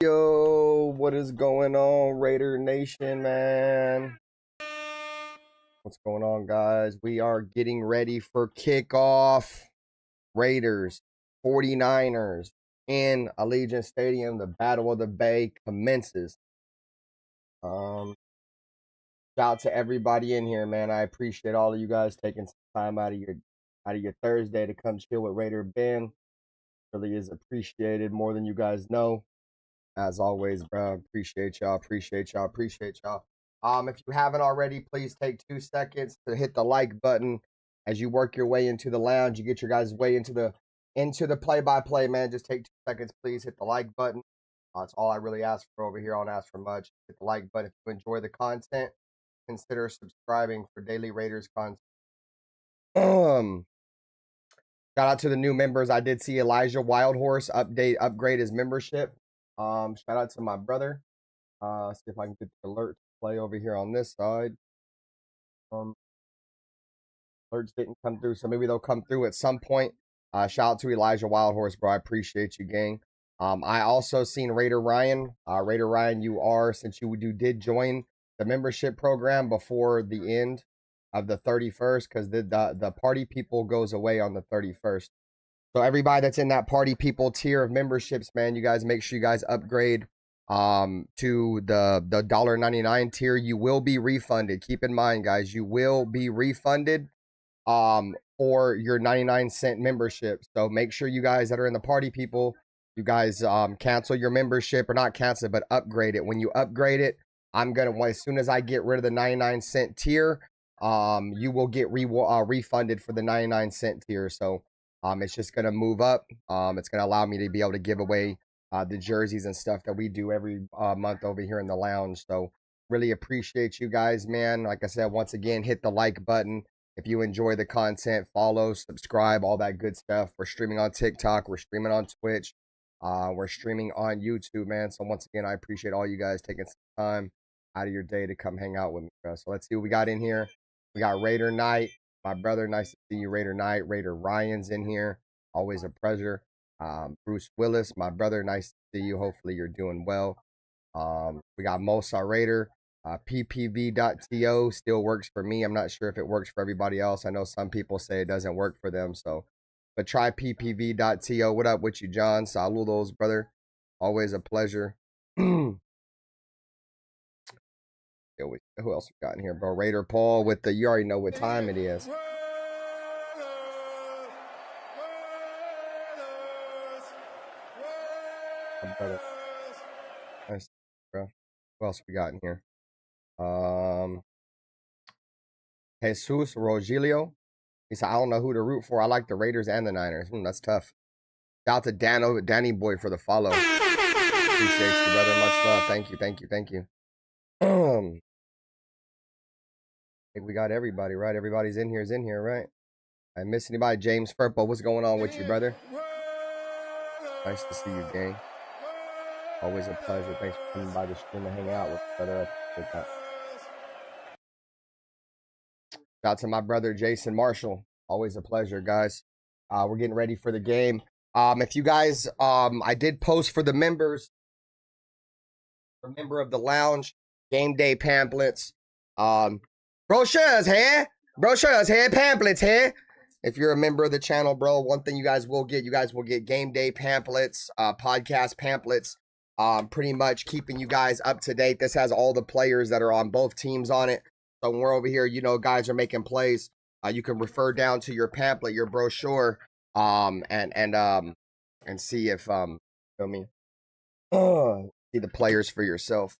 Yo, what is going on, Raider Nation, man? What's going on, guys? We are getting ready for kickoff. Raiders, 49ers in Allegiant Stadium. The Battle of the Bay commences. Shout out to everybody in here, man. I appreciate all of you guys taking some time out of your Thursday to come chill with Raider Ben. Really is appreciated more than you guys know. As always, bro, appreciate y'all. If you haven't already, please take 2 seconds to hit the like button as you work your way into the lounge. You get your guys' way into the play-by-play, man. Just take 2 seconds, please. Hit the like button. That's all I really ask for over here. I don't ask for much. Hit the like button. If you enjoy the content, consider subscribing for daily Raiders content. Shout out to the new members. I did see Elijah Wildhorse upgrade his membership. Shout out to my brother. See if I can get the alert to play over here on this side. Alerts didn't come through, so maybe they'll come through at some point. Shout out to Elijah Wildhorse, bro. I appreciate you, gang. I also seen Raider Ryan. Raider Ryan, since you did join the membership program before the end of the 31st, because the party people goes away on the 31st. So everybody that's in that party people tier of memberships, man, you guys make sure you guys upgrade to the $1.99 tier. You will be refunded. Keep in mind, guys, you will be refunded for your 99-cent membership. So make sure you guys that are in the party people, you guys cancel your membership, or not cancel it, but upgrade it. When you upgrade it, as soon as I get rid of the 99-cent tier, you will get refunded for the 99-cent tier. So it's just gonna move up. It's gonna allow me to be able to give away the jerseys and stuff that we do every month over here in the lounge. So really appreciate you guys, man. Like I said, once again, hit the like button. If you enjoy the content, follow, subscribe, all that good stuff. We're streaming on TikTok. We're streaming on Twitch. We're streaming on YouTube, man. So once again, I appreciate all you guys taking some time out of your day to come hang out with me, bro. So let's see what we got in here. We got Raider Knight. My brother, nice to see you, Raider Knight. Raider Ryan's in here. Always a pleasure. Bruce Willis, my brother, nice to see you. Hopefully you're doing well. We got Mosa Raider. ppv.to still works for me. I'm not sure if it works for everybody else. I know some people say it doesn't work for them. So, but try ppv.to. What up with you, John? Saludos, brother. Always a pleasure. Who else we got in here, bro? Raider Paul with you already know what time it is. Nice, bro. Who else we got in here? Jesus Rogelio. He said, I don't know who to root for. I like the Raiders and the Niners. That's tough. Shout out to Danny Boy for the follow. Appreciate you, brother. Much love. Thank you. I think we got everybody, right? Everybody's in here, right? I miss anybody? James Furpo, what's going on with you, brother? Nice to see you, gang. Always a pleasure. Thanks for coming by the stream to hang out with brother. Shout out to my brother Jason Marshall. Always a pleasure, guys. We're getting ready for the game. If you guys, I did post for the members, for member of the lounge, game day pamphlets, brochures here, pamphlets here. If you're a member of the channel, bro, one thing you guys will get game day pamphlets, podcast pamphlets, pretty much keeping you guys up to date. This has all the players that are on both teams on it. So when we're over here, guys are making plays. You can refer down to your pamphlet, your brochure, and see if feel me, see the players for yourself.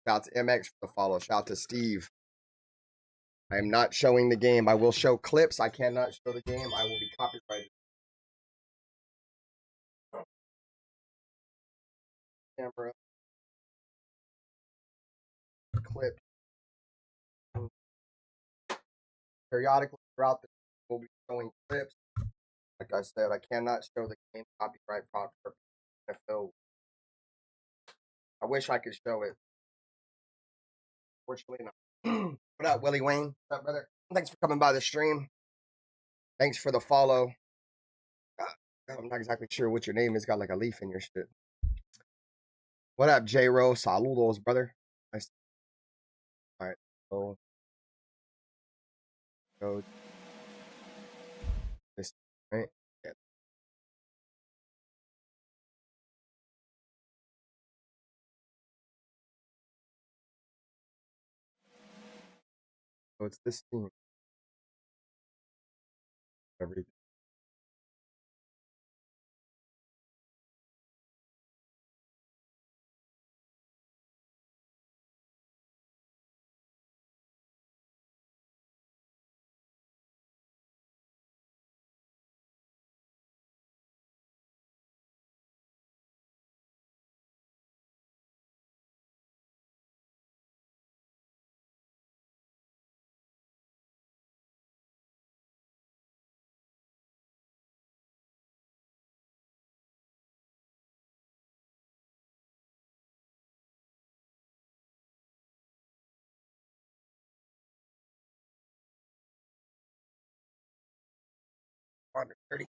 Shout out to MX for the follow. Shout out to Steve. I am not showing the game. I will show clips. I cannot show the game. I will be copyrighted. Camera. Clip. Periodically throughout the we'll be showing clips. Like I said, I cannot show the game. Copyright for NFL. I wish I could show it. Fortunately not. What up, Willie Wayne? What's up, brother? Thanks for coming by the stream. Thanks for the follow. I'm not exactly sure what your name is. Got like a leaf in your shit. What up, J-Ro? Saludos, brother. Nice. All right. So, go this, right? Yeah. So it's this team. Everything. Under 30.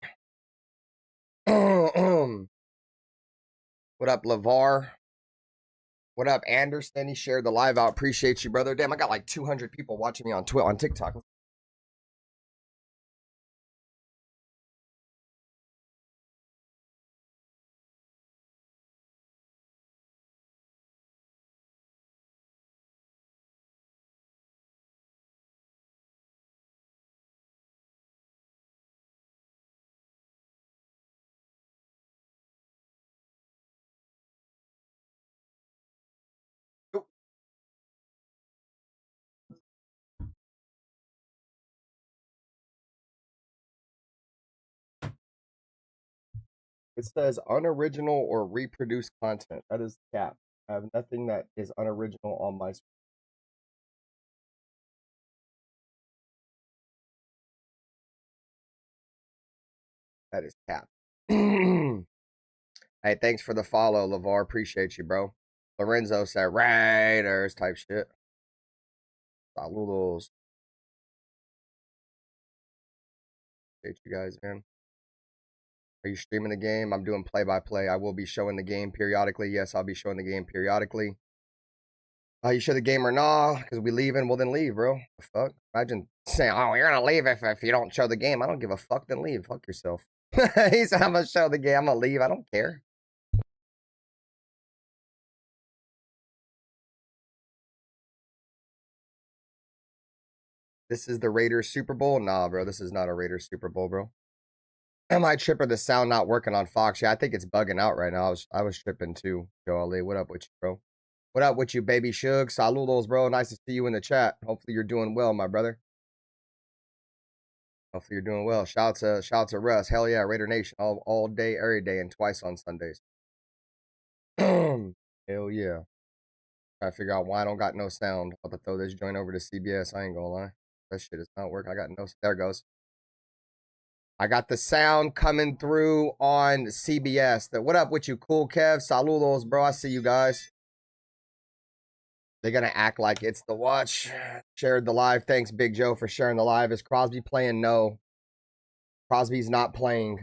What up, LeVar? What up, Anderson? He shared the live out. Appreciate you, brother. Damn, I got like 200 people watching me on TikTok. It says unoriginal or reproduced content. That is cap. I have nothing that is unoriginal on my screen. That is cap. Hey, thanks for the follow, LeVar. Appreciate you, bro. Lorenzo said Raiders type shit. Saludos. Appreciate you guys, man. Are you streaming the game? I'm doing play-by-play. I will be showing the game periodically. Yes, I'll be showing the game periodically. You show the game or nah? Because we leaving. Well, then leave, bro. The fuck? Imagine saying, oh, you're going to leave if you don't show the game. I don't give a fuck. Then leave. Fuck yourself. He said, I'm going to show the game. I'm going to leave. I don't care. This is the Raiders Super Bowl? Nah, bro. This is not a Raiders Super Bowl, bro. Am I tripping? The sound not working on Fox? Yeah, I think it's bugging out right now. I was tripping too. Joe Ali, what up with you, bro? What up with you, baby Shug? Saludos, bro. Nice to see you in the chat. Hopefully you're doing well, my brother. Hopefully you're doing well. Shout out to Russ. Hell yeah, Raider Nation. All day, every day, and twice on Sundays. Hell yeah. Try to figure out why I don't got no sound. I'm about to throw this joint over to CBS. I ain't gonna lie. That shit is not working. I got no. There it goes. I got the sound coming through on CBS. What up with you, Cool Kev? Saludos, bro. I see you guys. They're going to act like it's the watch. Shared the live. Thanks, Big Joe, for sharing the live. Is Crosby playing? No. Crosby's not playing.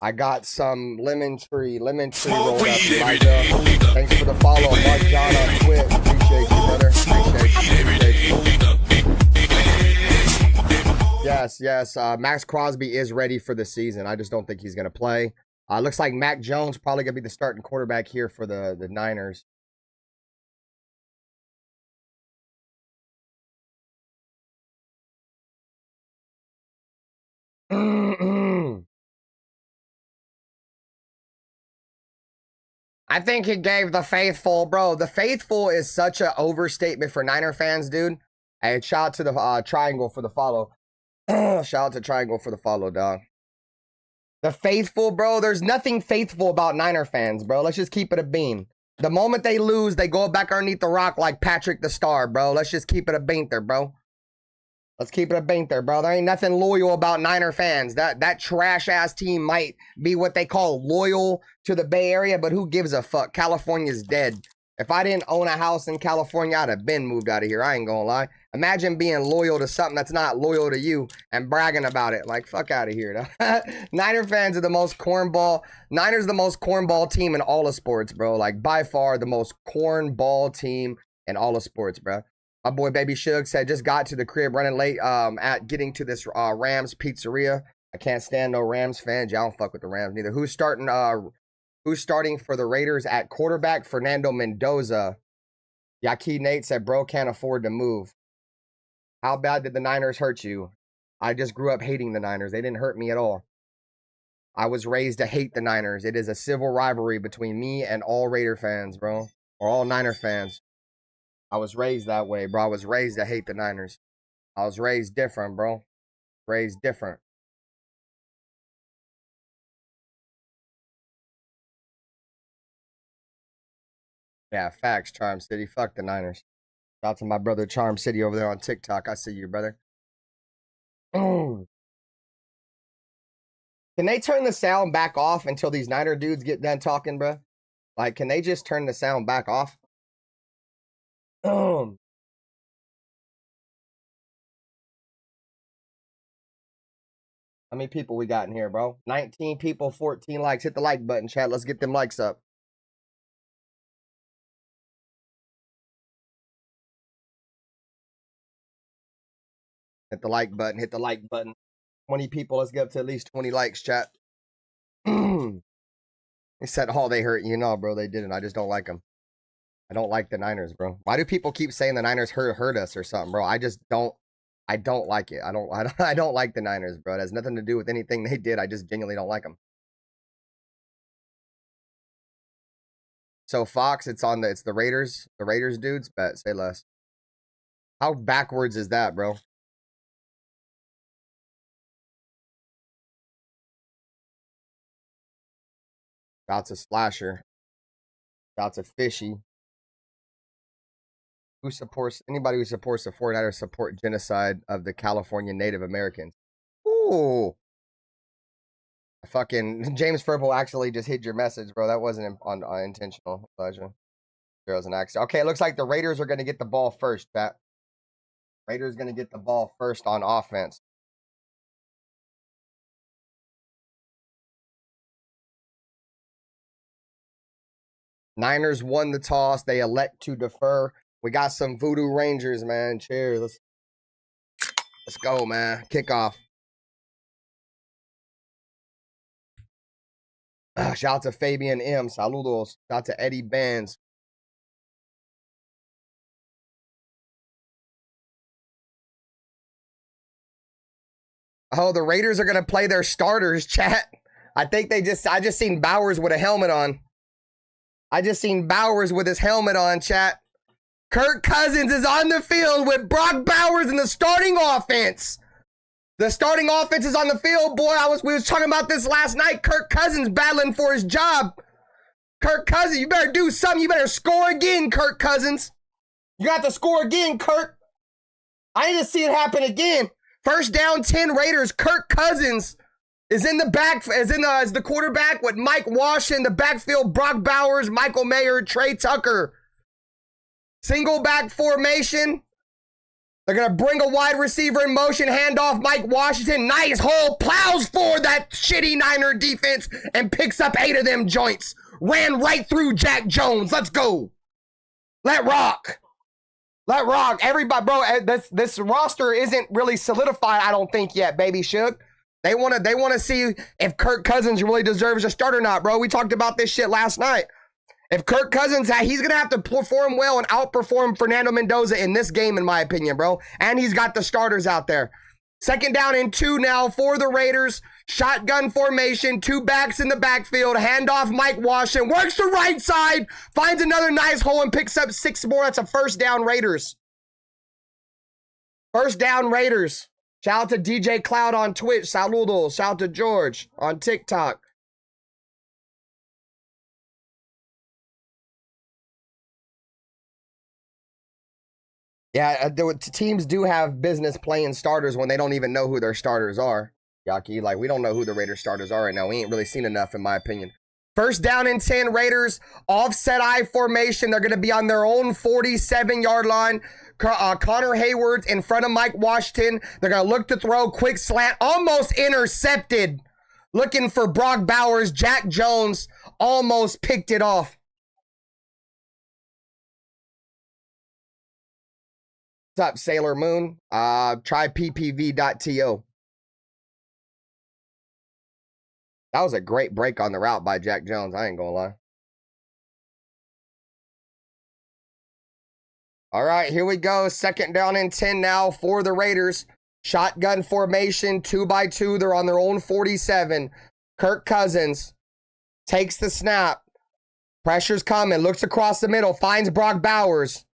I got some lemon tree rolled up. Elijah. Thanks for the follow. Mark John on Twitch. Appreciate you, brother. Appreciate you. Yes. Max Crosby is ready for the season. I just don't think he's going to play. Looks like Mac Jones probably going to be the starting quarterback here for the Niners. I think he gave the faithful, bro. The faithful is such an overstatement for Niner fans, dude. Hey, shout out to the Triangle for the follow. Shout out to Triangle for the follow, dog. The faithful, bro. There's nothing faithful about Niner fans, bro. Let's just keep it a bean. The moment they lose, they go back underneath the rock like Patrick the Star, bro. Let's just keep it a bean there, bro. Let's keep it a bean there, bro. There ain't nothing loyal about Niner fans. That trash-ass team might be what they call loyal to the Bay Area, but who gives a fuck? California's dead. If I didn't own a house in California, I'd have been moved out of here. I ain't gonna lie. Imagine being loyal to something that's not loyal to you and bragging about it. Like, fuck out of here. Niner fans are the most cornball. Niners the most cornball team in all of sports, bro. Like, by far the most cornball team in all of sports, bro. My boy Baby Shug said, just got to the crib running late at getting to this Rams pizzeria. I can't stand no Rams fans. Y'all don't fuck with the Rams neither. Who's starting for the Raiders at quarterback? Fernando Mendoza. Yaki Nate said, bro, can't afford to move. How bad did the Niners hurt you? I just grew up hating the Niners. They didn't hurt me at all. I was raised to hate the Niners. It is a civil rivalry between me and all Raider fans, bro. Or all Niner fans. I was raised that way, bro. I was raised to hate the Niners. I was raised different, bro. Raised different. Yeah, facts, Charm City. Fuck the Niners. Shout out to my brother Charm City over there on TikTok. I see you, brother. Can they turn the sound back off until these Niner dudes get done talking, bro? Like, can they just turn the sound back off? How many people we got in here, bro? 19 people, 14 likes. Hit the like button, chat. Let's get them likes up. Hit the like button. Hit the like button. 20 people. Let's get up to at least 20 likes, chat. They said, oh, they hurt you. No, bro, they didn't. I just don't like them. I don't like the Niners, bro. Why do people keep saying the Niners hurt us or something, bro? I just don't. I don't like it. I don't like the Niners, bro. It has nothing to do with anything they did. I just genuinely don't like them. So Fox, it's the Raiders. The Raiders dudes. Bet, say less. How backwards is that, bro? Shouts a Slasher. Shouts a Fishy. Anybody who supports the 49ers support genocide of the California Native Americans. Ooh. Fucking James Furple actually just hit your message, bro. That wasn't intentional, Elijah. There was an accident. Okay, it looks like the Raiders are going to get the ball first, chat. Raiders going to get the ball first on offense. Niners won the toss. They elect to defer. We got some Voodoo Rangers, man. Cheers. Let's go, man. Kickoff. Shout out to Fabian M. Saludos. Shout out to Eddie Benz. Oh, the Raiders are going to play their starters, chat. I just seen Bowers with a helmet on. I just seen Bowers with his helmet on, chat. Kirk Cousins is on the field with Brock Bowers in the starting offense. The starting offense is on the field, boy. We was talking about this last night. Kirk Cousins battling for his job. Kirk Cousins, you better do something. You better score again, Kirk Cousins. You got to score again, Kirk. I need to see it happen again. First down, 10 Raiders. Kirk Cousins is in the back, as the quarterback with Mike Washington, the backfield, Brock Bowers, Michael Mayer, Trey Tucker. Single back formation. They're going to bring a wide receiver in motion, handoff Mike Washington. Nice hole, plows forward that shitty Niner defense and picks up 8 of them joints. Ran right through Jack Jones. Let's go. Let rock. Let rock. Everybody, bro, this roster isn't really solidified, I don't think, yet, Baby Shook. They want to see if Kirk Cousins really deserves a start or not, bro. We talked about this shit last night. If Kirk Cousins, he's going to have to perform well and outperform Fernando Mendoza in this game, in my opinion, bro. And he's got the starters out there. Second down and 2 now for the Raiders. Shotgun formation, 2 backs in the backfield. Handoff Mike Washington. Works the right side. Finds another nice hole and picks up 6 more. That's a first down Raiders. First down Raiders. Shout out to DJ Cloud on Twitch. Saludos. Shout out to George on TikTok. Yeah, teams do have business playing starters when they don't even know who their starters are. Yaki, like, we don't know who the Raiders starters are right now. We ain't really seen enough, in my opinion. First down and 10, Raiders. Offset I formation. They're going to be on their own 47-yard line. Connor Hayward's in front of Mike Washington. They're going to look to throw. Quick slant. Almost intercepted. Looking for Brock Bowers. Jack Jones almost picked it off. What's up, Sailor Moon? Try ppv.to. That was a great break on the route by Jack Jones. I ain't gonna lie. All right, here we go. Second down and 10 now for the Raiders. Shotgun formation, 2x2. They're on their own 47. Kirk Cousins takes the snap. Pressure's coming. Looks across the middle. Finds Brock Bowers.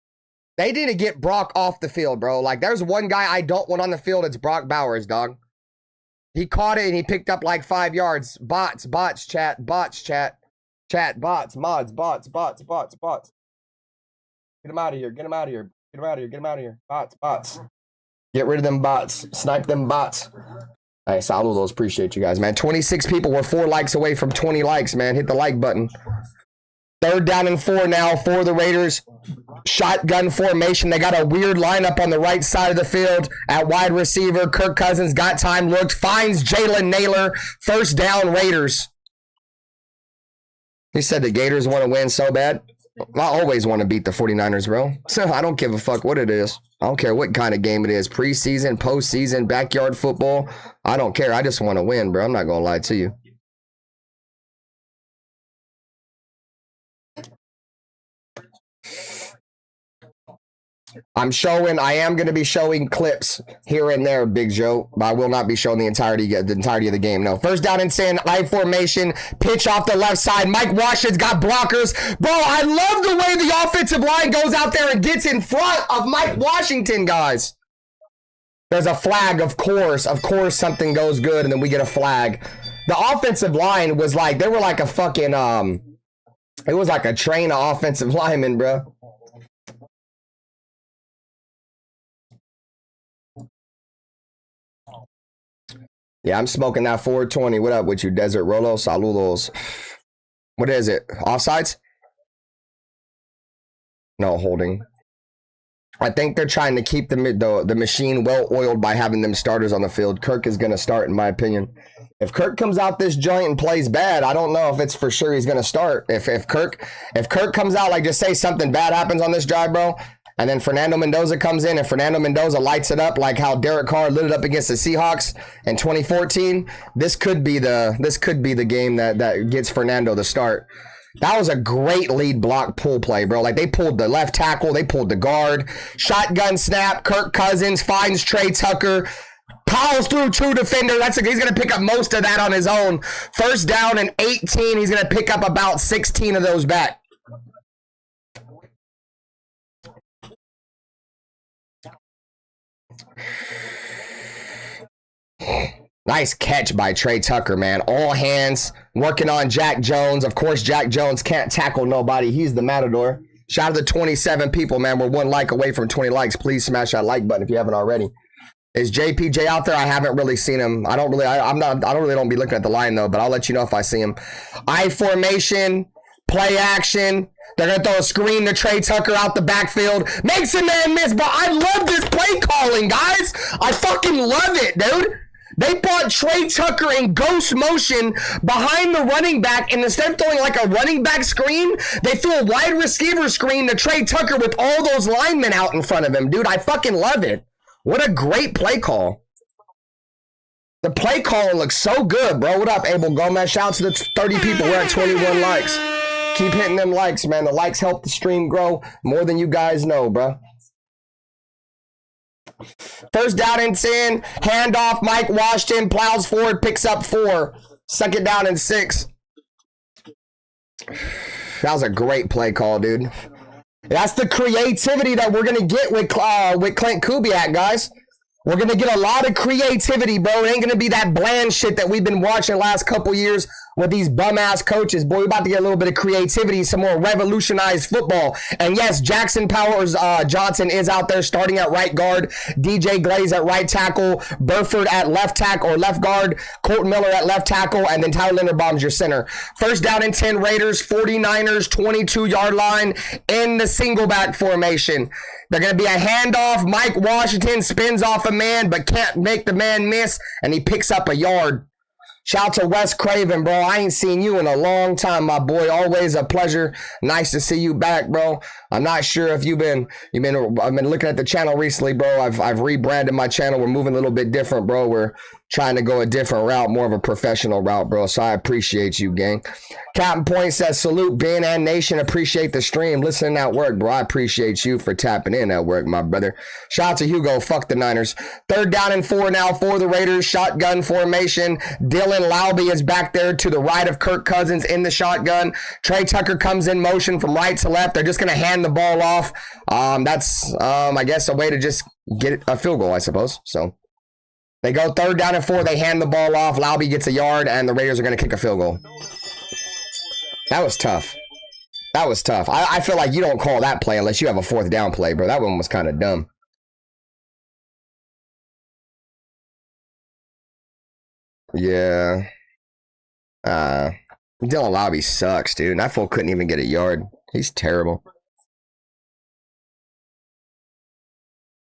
They need to get Brock off the field, bro. Like, there's one guy I don't want on the field. It's Brock Bowers, dog. He caught it and he picked up like 5 yards. Bots, chat. Chat, bots, mods, bots. Get him out of here. Get him out of here. Bots. Get rid of them bots. Snipe them bots. Hey, saludos. Appreciate you guys, man. 26 people. We're 4 likes away from 20 likes, man. Hit the like button. Third down and 4 now for the Raiders. Shotgun formation. They got a weird lineup on the right side of the field at wide receiver. Kirk Cousins got time, looked, finds Jalen Naylor. First down, Raiders. He said the Gators want to win so bad. I always want to beat the 49ers, bro. So I don't give a fuck what it is. I don't care what kind of game it is. Preseason, postseason, backyard football. I don't care. I just want to win, bro. I'm not going to lie to you. I am going to be showing clips here and there, Big Joe, but I will not be showing the entirety of the game. No. First down and 10, I formation, pitch off the left side. Mike Washington's got blockers. Bro, I love the way the offensive line goes out there and gets in front of Mike Washington, guys. There's a flag, of course. Of course something goes good, and then we get a flag. The offensive line was like, they were like a fucking, it was like a train of offensive linemen, bro. Yeah, I'm smoking that 420. What up with you, Desert Rolo? Saludos. What is it? Offsides? No, holding. I think they're trying to keep the machine well-oiled by having them starters on the field. Kirk is going to start, in my opinion. If Kirk comes out this joint and plays bad, I don't know if it's for sure he's going to start. If Kirk comes out, like, just say something bad happens on this drive, bro, and then Fernando Mendoza comes in, and Fernando Mendoza lights it up like how Derek Carr lit it up against the Seahawks in 2014. This could be the game that gets Fernando the start. That was a great lead block pull play, bro. Like, they pulled the left tackle, they pulled the guard. Shotgun snap. Kirk Cousins finds Trey Tucker. Powers through 2 defenders. He's going to pick up most of that on his own. First down and 18. He's going to pick up about 16 of those back. Nice catch by Trey Tucker, man. All hands working on Jack Jones. Of course, Jack Jones can't tackle nobody. He's the matador. Shout out to 27 people, man. We're 1 like away from 20 likes. Please smash that like button if you haven't already. Is JPJ out there? I haven't really seen him. I don't be looking at the line though, but I'll let you know if I see him. I formation, play action. They're going to throw a screen to Trey Tucker out the backfield. Makes a man miss, but I love this play calling, guys. I fucking love it, dude. They brought Trey Tucker in ghost motion behind the running back, and instead of throwing like a running back screen, they threw a wide receiver screen to Trey Tucker with all those linemen out in front of him. Dude, I fucking love it. What a great play call. The play calling looks so good, bro. What up, Abel Gomez? Shout out to the 30 people. We're at 21 likes. Keep hitting them likes, man. The likes help the stream grow more than you guys know, bro. First down and 10. Handoff. Mike Washington plows forward, picks up 4. Second down and 6. That was a great play call, dude. That's the creativity that we're going to get with Clint Kubiak, guys. We're going to get a lot of creativity, bro. It ain't going to be that bland shit that we've been watching the last couple years with these bum-ass coaches. Boy, we're about to get a little bit of creativity, some more revolutionized football. And yes, Jackson Powers Johnson is out there starting at right guard, DJ Glaze at right tackle, Burford at left tackle or left guard, Colton Miller at left tackle, and then Tyler Linderbaum's your center. First down and 10 Raiders, 49ers, 22-yard line in the single back formation. They're going to be a handoff. Mike Washington spins off a man, but can't make the man miss, and he picks up a yard. Shout out to Wes Craven, bro. I ain't seen you in a long time, my boy. Always a pleasure. Nice to see you back, bro. I'm not sure if I've been looking at the channel recently, bro. I've rebranded my channel. We're moving a little bit different, bro. We're trying to go a different route, more of a professional route, bro. So I appreciate you, gang. Captain Point says, salute Ben and Nation. Appreciate the stream. Listening at work, bro. I appreciate you for tapping in at work, my brother. Shout out to Hugo. Fuck the Niners. Third down and 4 now for the Raiders. Shotgun formation. Dylan Laube is back there to the right of Kirk Cousins in the shotgun. Trey Tucker comes in motion from right to left. They're just going to hand the ball off. That's, I guess, a way to just get a field goal, I suppose. So they go third down and 4. They hand the ball off. Laube gets a yard, and the Raiders are going to kick a field goal. That was tough. That was tough. I feel like you don't call that play unless you have a fourth down play, bro. That one was kind of dumb. Yeah. Dylan Laube sucks, dude. That fool couldn't even get a yard. He's terrible.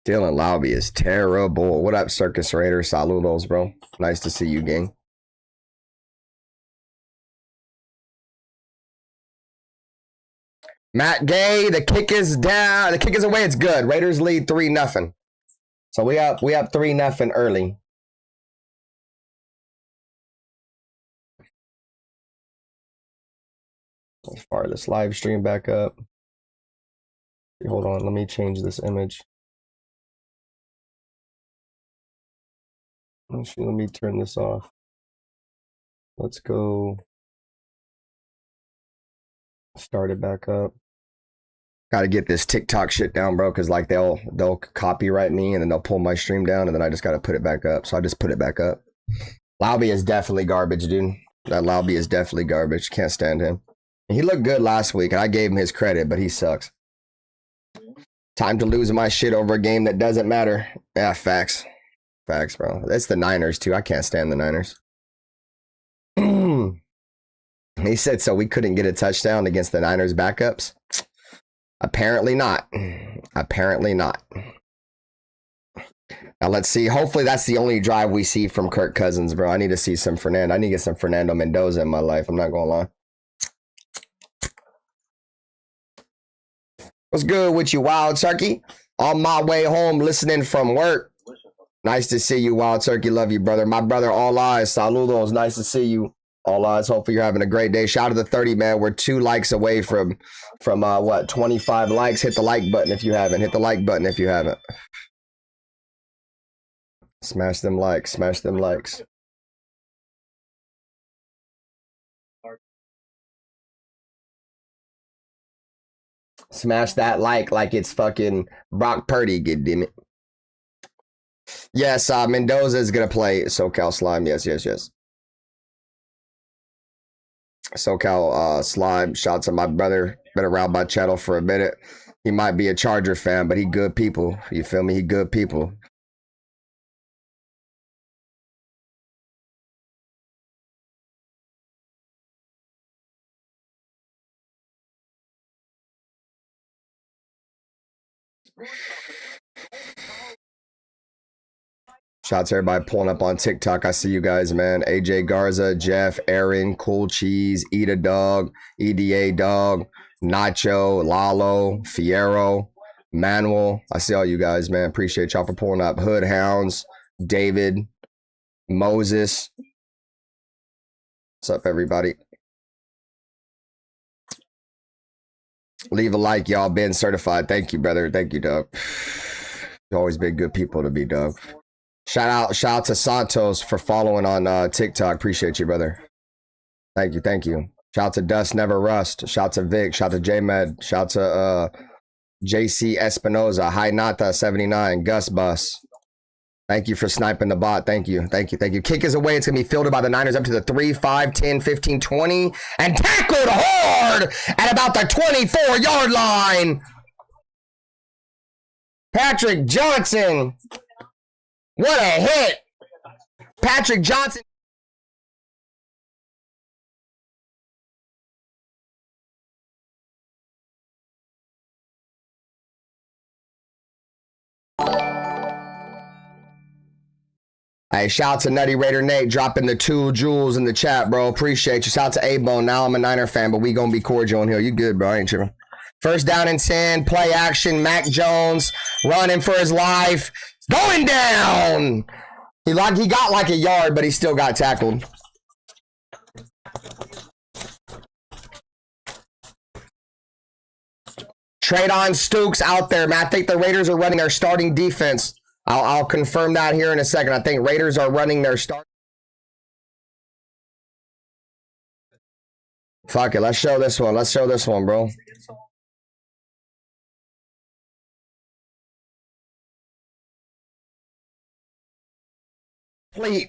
Dylan Laube is terrible. What up, Circus Raiders? Saludos, bro. Nice to see you, gang. Matt Gay, the kick is down. The kick is away. It's good. Raiders lead 3-0. So we up 3-0 early. Let's fire this live stream back up. Hold on, let me change this image. Actually, let me turn this off. Let's go start it back up. Got to get this TikTok shit down, bro, because like they'll copyright me and then they'll pull my stream down and then I just got to put it back up. So I just put it back up. Laube is definitely garbage, dude. That Laube is definitely garbage. Can't stand him. He looked good last week and I gave him his credit, but he sucks. Time to lose my shit over a game that doesn't matter. Yeah, facts. Facts, bro. That's the Niners, too. I can't stand the Niners. He said so we couldn't get a touchdown against the Niners backups. Apparently not. Apparently not. Now, let's see. Hopefully, that's the only drive we see from Kirk Cousins, bro. I need to see some Fernando. I need to get some Fernando Mendoza in my life. I'm not going to lie. What's good with you, Wild Turkey? On my way home, listening from work. Nice to see you, Wild Turkey. Love you, brother. My brother, All Eyes. Saludos. Nice to see you. All Eyes. Hopefully you're having a great day. Shout out to the 30, man. We're 2 likes away from what, 25 likes. Hit the like button if you haven't. Hit the like button if you haven't. Smash them likes. Smash them likes. Smash that like it's fucking Brock Purdy, goddamn it. Yes, Mendoza is going to play SoCal Slime. Yes. SoCal Slime. Shout out to my brother. Been around my channel for a minute. He might be a Charger fan, but he good people. You feel me? He good people. Shout out to everybody pulling up on TikTok. I see you guys, man. AJ Garza, Jeff, Aaron, Cool Cheese, Eat Dog, EDA Dog, Nacho, Lalo, Fiero, Manuel. I see all you guys, man. Appreciate y'all for pulling up. Hood Hounds, David, Moses. What's up, everybody? Leave a like, y'all. Been certified. Thank you, brother. Thank you, Doug. You've always been good people to be, Doug. Shout out to Santos for following on TikTok. Appreciate you, brother. Thank you. Shout out to Dust Never Rust. Shout out to Vic. Shout out to J-Med. Shout out to JC Espinoza. Hi Nata 79. Gus Bus. Thank you for sniping the bot. Thank you. Thank you. Thank you. Kick is away. It's going to be fielded by the Niners up to the 3, 5, 10, 15, 20. And tackled hard at about the 24-yard line. Patrick Johnson. What a hit. Patrick Johnson. Hey, shout out to Nutty Raider Nate dropping the 2 jewels in the chat, bro. Appreciate you. Shout out to A-Bone. Now I'm a Niner fan, but we gonna be cordial in here. You good, bro? I ain't tripping. First down and 10. Play action. Mac Jones running for his life. Going down. He got like a yard, but he still got tackled. Trade on Stooks out there, man. I think the Raiders are running their starting defense. I'll confirm that here in a second. I think Raiders are running their start. Fuck it. Let's show this one. Let's show this one, bro.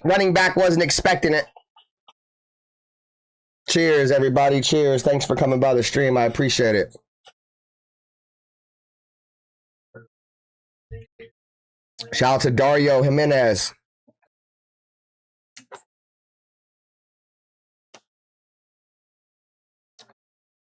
Running back wasn't expecting it. Cheers, everybody. Cheers. Thanks for coming by the stream. I appreciate it. Shout out to Dario Jimenez.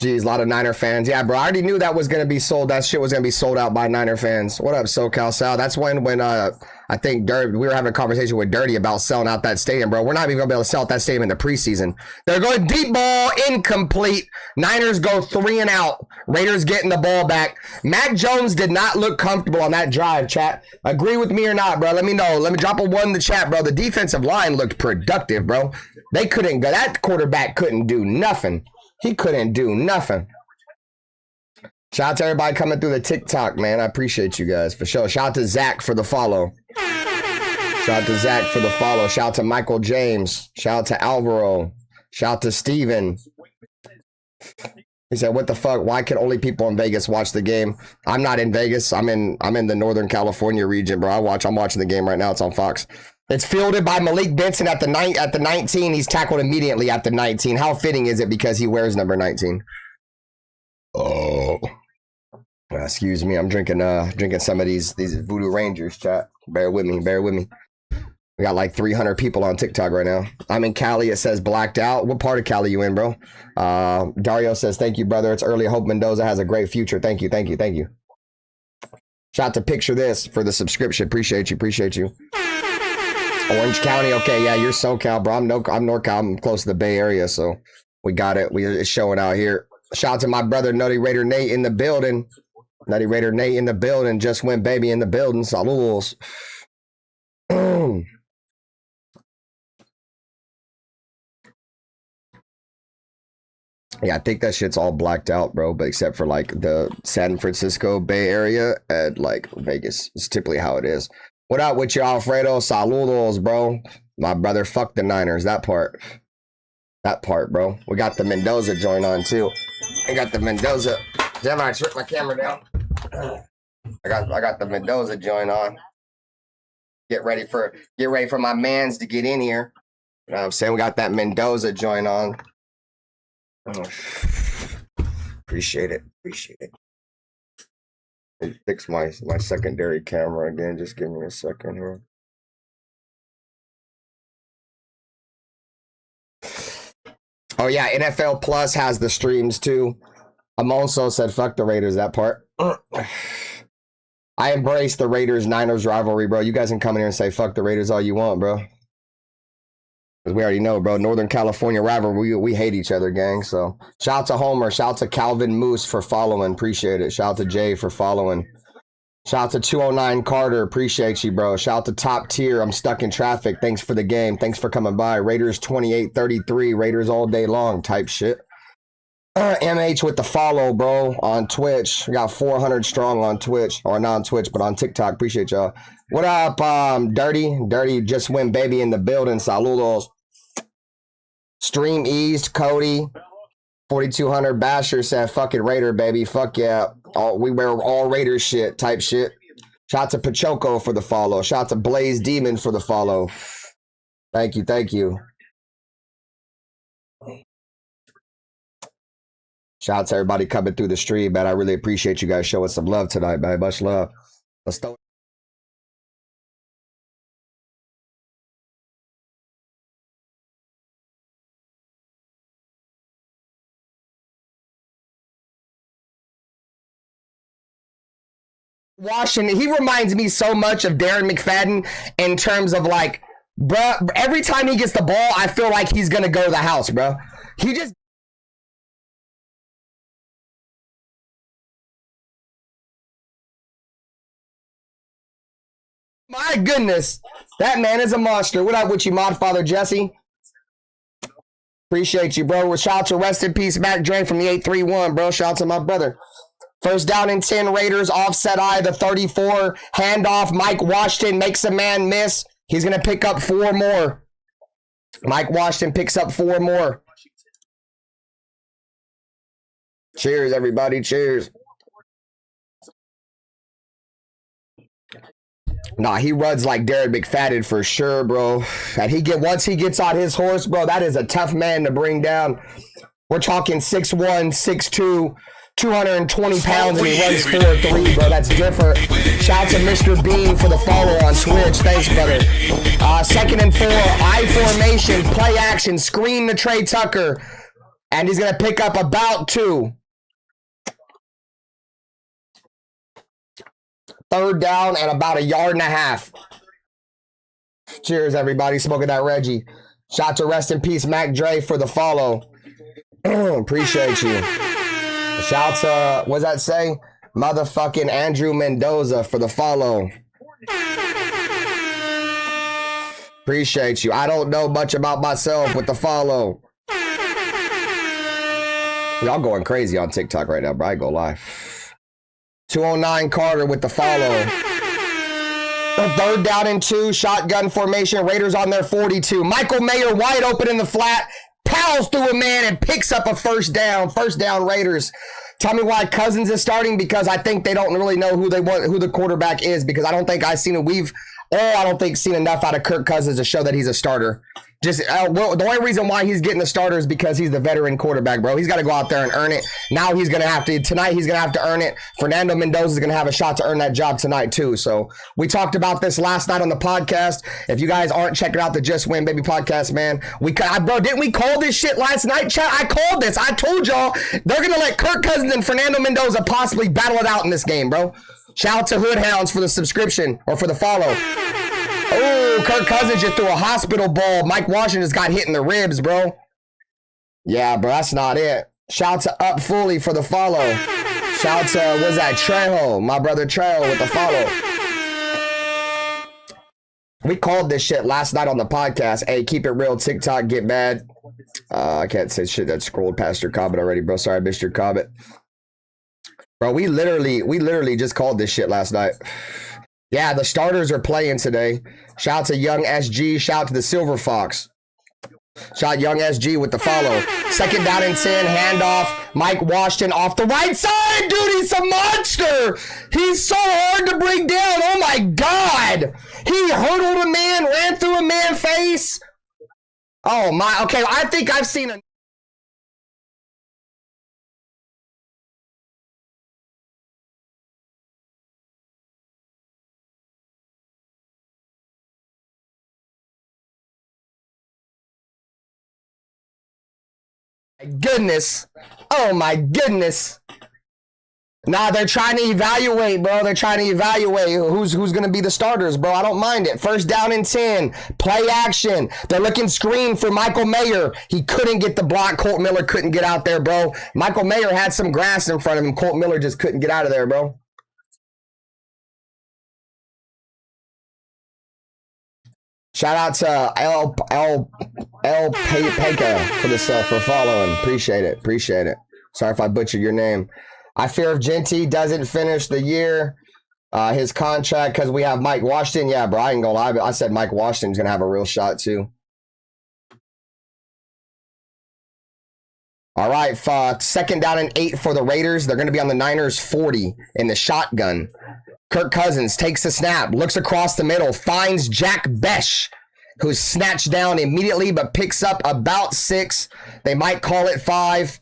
Jeez, a lot of Niner fans. Yeah, bro, I already knew that was going to be sold. That shit was going to be sold out by Niner fans. What up, SoCal Sal? That's when I think we were having a conversation with Dirty about selling out that stadium, bro. We're not even going to be able to sell out that stadium in the preseason. They're going deep ball, incomplete. Niners go 3 and out. Raiders getting the ball back. Mac Jones did not look comfortable on that drive, chat. Agree with me or not, bro? Let me know. Let me drop a 1 in the chat, bro. The defensive line looked productive, bro. They couldn't go. That quarterback couldn't do nothing. He couldn't do nothing. Shout out to everybody coming through the TikTok, man. I appreciate you guys for sure. Shout out to Zach for the follow. Shout out to Zach for the follow. Shout out to Michael James. Shout out to Alvaro. Shout out to Steven. He said, what the fuck? Why can only people in Vegas watch the game? I'm not in Vegas. I'm in the Northern California region, bro. I'm watching the game right now. It's on Fox. It's fielded by Malik Benson at the 19. He's tackled immediately at the 19. How fitting is it because he wears number 19? Oh. Excuse me. I'm drinking some of these Voodoo Rangers, chat. Bear with me. We got like 300 people on TikTok right now. I'm in Cali. It says blacked out. What part of Cali you in, bro? Dario says, thank you, brother. It's early. I hope Mendoza has a great future. Thank you. Shout out to Picture This for the subscription. Appreciate you. Orange County. Okay, yeah, you're SoCal, bro. I'm NorCal. I'm close to the Bay Area, so we got it. It's showing out here. Shout out to my brother, Nutty Raider Nate in the building. Just went baby in the building. Saludos. Yeah, I think that shit's all blacked out, bro, but except for like the San Francisco Bay Area and like Vegas. It's typically how it is. What up with you, Alfredo? Saludos, bro. My brother, fuck the Niners. That part, bro. We got the Mendoza joint on, too. Damn, I tripped my camera down. I got the Mendoza joint on. Get ready for my mans to get in here. You know what I'm saying? We got that Mendoza joint on. Oh, appreciate it. Fix my secondary camera again. Just give me a second here. Oh yeah, NFL Plus has the streams too. Amonso said, "Fuck the Raiders." That part. I embrace the Raiders-Niners rivalry, bro. You guys can come in here and say "fuck the Raiders" all you want, bro. Because we already know, bro. Northern California rivalry. We hate each other, gang. So shout out to Homer. Shout out to Calvin Moose for following. Appreciate it. Shout out to Jay for following. Shout out to 209 Carter. Appreciate you, bro. Shout out to Top Tier. I'm stuck in traffic. Thanks for the game. Thanks for coming by. Raiders 28-33. Raiders all day long type shit. MH with the follow, bro, on Twitch. We got 400 strong on Twitch. Or not on Twitch, but on TikTok. Appreciate y'all. What up, Dirty? Dirty just went baby in the building. Saludos. Stream eased, Cody. 4200 Basher said, fuck it, Raider, baby. Fuck yeah. We wear all Raiders shit type shit. Shout out to Pachoco for the follow. Shout out to Blaze Demon for the follow. Thank you, thank you. Shout out to everybody coming through the stream, man. I really appreciate you guys showing some love tonight, man. Much love. Let's throw Washington. He reminds me so much of Darren McFadden in terms of like, bruh, every time he gets the ball, I feel like he's gonna go to the house, bro. He just my goodness, that man is a monster. What up with you, Modfather Jesse? Appreciate you, bro. Shout out to rest in peace, Mac Drain from the 831, bro. Shout out to my brother. First down and 10 Raiders, offset eye, the 34, handoff, Mike Washington makes a man miss. He's going to pick up 4 more. Mike Washington picks up 4 more. Cheers, everybody. Cheers. Nah, he runs like Darren McFadden for sure, bro. And once he gets on his horse, bro, that is a tough man to bring down. We're talking 6'1", 6'2", 220 pounds, and he runs 4'3", bro. That's different. Shout out to Mr. Bean for the follow on Twitch. Thanks, brother. 2nd and 4, I formation, play action, screen to Trey Tucker. And he's going to pick up about 2. 3rd down and about 1.5 yards. Cheers, everybody. Smoking that Reggie. Shout out to rest in peace, Mac Dre, for the follow. Appreciate you. Shout out to, what's that say? Motherfucking Andrew Mendoza for the follow. Appreciate you. I don't know much about myself with the follow. Y'all going crazy on TikTok right now, bro. I go live. 209 Carter with the follow. 3rd down and 2, shotgun formation. Raiders on their 42. Michael Mayer wide open in the flat. Powers through a man and picks up a 1st down. 1st down Raiders. Tell me why Cousins is starting, because I think they don't really know who the quarterback is, because I don't think I've seen seen enough out of Kirk Cousins to show that he's a starter. Just the only reason why he's getting the starter is because he's the veteran quarterback, bro. He's got to go out there and earn it. Now he's going to have to, tonight he's going to have to earn it. Fernando Mendoza is going to have a shot to earn that job tonight too. So we talked about this last night on the podcast. If you guys aren't checking out the Just Win Baby podcast, man, bro, didn't we call this shit last night, chat? I called this. I told y'all they're going to let Kirk Cousins and Fernando Mendoza possibly battle it out in this game, bro. Shout out to Hood Hounds for the subscription or for the follow. Oh, Kirk Cousins just threw a hospital ball. Mike Washington just got hit in the ribs, bro. Yeah, bro, that's not it. Shout out to Up Fully for the follow. Shout out to, what's that, Trejo, my brother Trejo with the follow. We called this shit last night on the podcast. Hey, keep it real, TikTok, get mad. I can't say shit that scrolled past your comment already, bro. Sorry, I missed your comment. Bro, we literally just called this shit last night. Yeah, the starters are playing today. Shout out to Young SG. Shout out to the Silver Fox. Shout out Young SG with the follow. 2nd down and 10. Handoff. Mike Washington off the right side. Dude, he's a monster. He's so hard to bring down. Oh, my God. He hurdled a man, ran through a man's face. Oh, my. Okay, I think I've seen a... Goodness. Oh my goodness. Nah, they're trying to evaluate, bro. They're trying to evaluate who's going to be the starters, bro. I don't mind it. 1st down and 10. Play action. They're looking screen for Michael Mayer. He couldn't get the block. Colt Miller couldn't get out there, bro. Michael Mayer had some grass in front of him. Colt Miller just couldn't get out of there, bro. Shout out to El Peka for following. Appreciate it. Appreciate it. Sorry if I butchered your name. I fear if Genty doesn't finish the year, his contract, because we have Mike Washington. Yeah, bro, I ain't gonna lie. I said Mike Washington's gonna have a real shot too. All right, 2nd down and 8 for the Raiders. They're gonna be on the Niners 40 in the shotgun. Kirk Cousins takes the snap, looks across the middle, finds Jack Besh, who's snatched down immediately but picks up about 6. They might call it 5.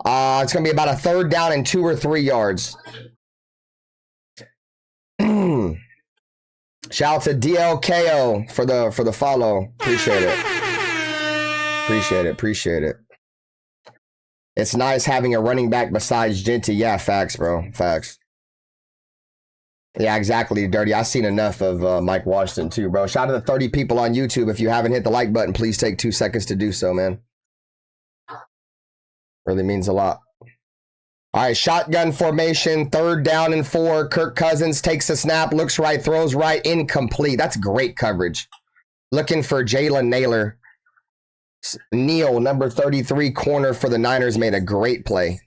It's going to be about a 3rd down and 2 or 3 yards. Shout out to DLKO for the follow. Appreciate it. It's nice having a running back besides Genty. Yeah, facts, bro. Facts. Yeah, exactly, Dirty. I've seen enough of Mike Washington too, bro. Shout out to the 30 people on YouTube. If you haven't hit the like button, please take 2 seconds to do so, man. Really means a lot. All right, shotgun formation, 3rd down and 4. Kirk Cousins takes the snap, looks right, throws right, incomplete. That's great coverage. Looking for Jalen Naylor. Neal, number 33, corner for the Niners, made a great play.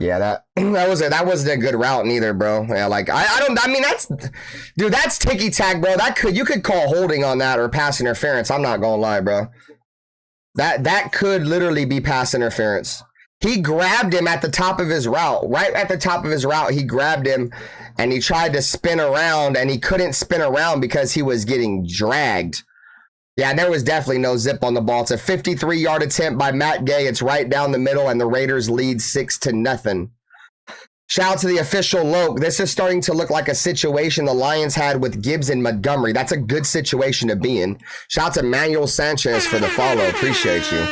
Yeah, that wasn't a good route neither, bro. Yeah, like that's ticky tack, bro. You could call holding on that or pass interference. I'm not gonna lie, bro. That could literally be pass interference. He grabbed him at the top of his route. Right at the top of his route, he grabbed him and he tried to spin around and he couldn't spin around because he was getting dragged. Yeah, there was definitely no zip on the ball. It's a 53-yard attempt by Matt Gay. It's right down the middle, and the Raiders lead 6-0. Shout out to the official Loke. This is starting to look like a situation the Lions had with Gibbs and Montgomery. That's a good situation to be in. Shout out to Manuel Sanchez for the follow. Appreciate you.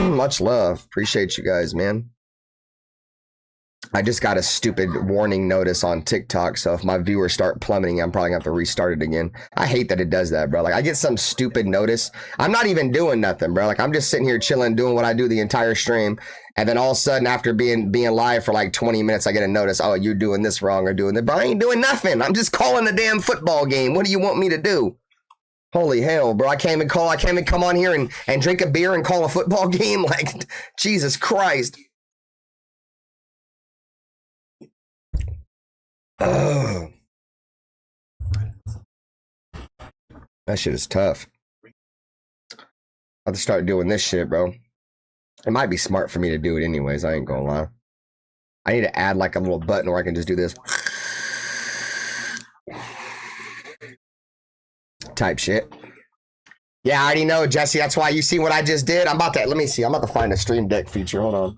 Much love. Appreciate you guys, man. I just got a stupid warning notice on TikTok, so if my viewers start plummeting, I'm probably gonna have to restart it again. I hate that it does that, bro. Like, I get some stupid notice. I'm not even doing nothing, bro. Like, I'm just sitting here chilling, doing what I do the entire stream, and then all of a sudden, after being live for like 20 minutes, I get a notice, oh, you're doing this wrong or doing that. Bro, I ain't doing nothing. I'm just calling the damn football game. What do you want me to do? Holy hell, bro. I can't even come on here and drink a beer and call a football game? Like, Jesus Christ. Oh, that shit is tough. I have to start doing this shit, bro. It might be smart for me to do it anyways. I ain't gonna lie. I need to add like a little button where I can just do this type shit. Yeah, I already know, Jesse. That's why you see what I just did. Let me see. I'm about to find a stream deck feature. Hold on.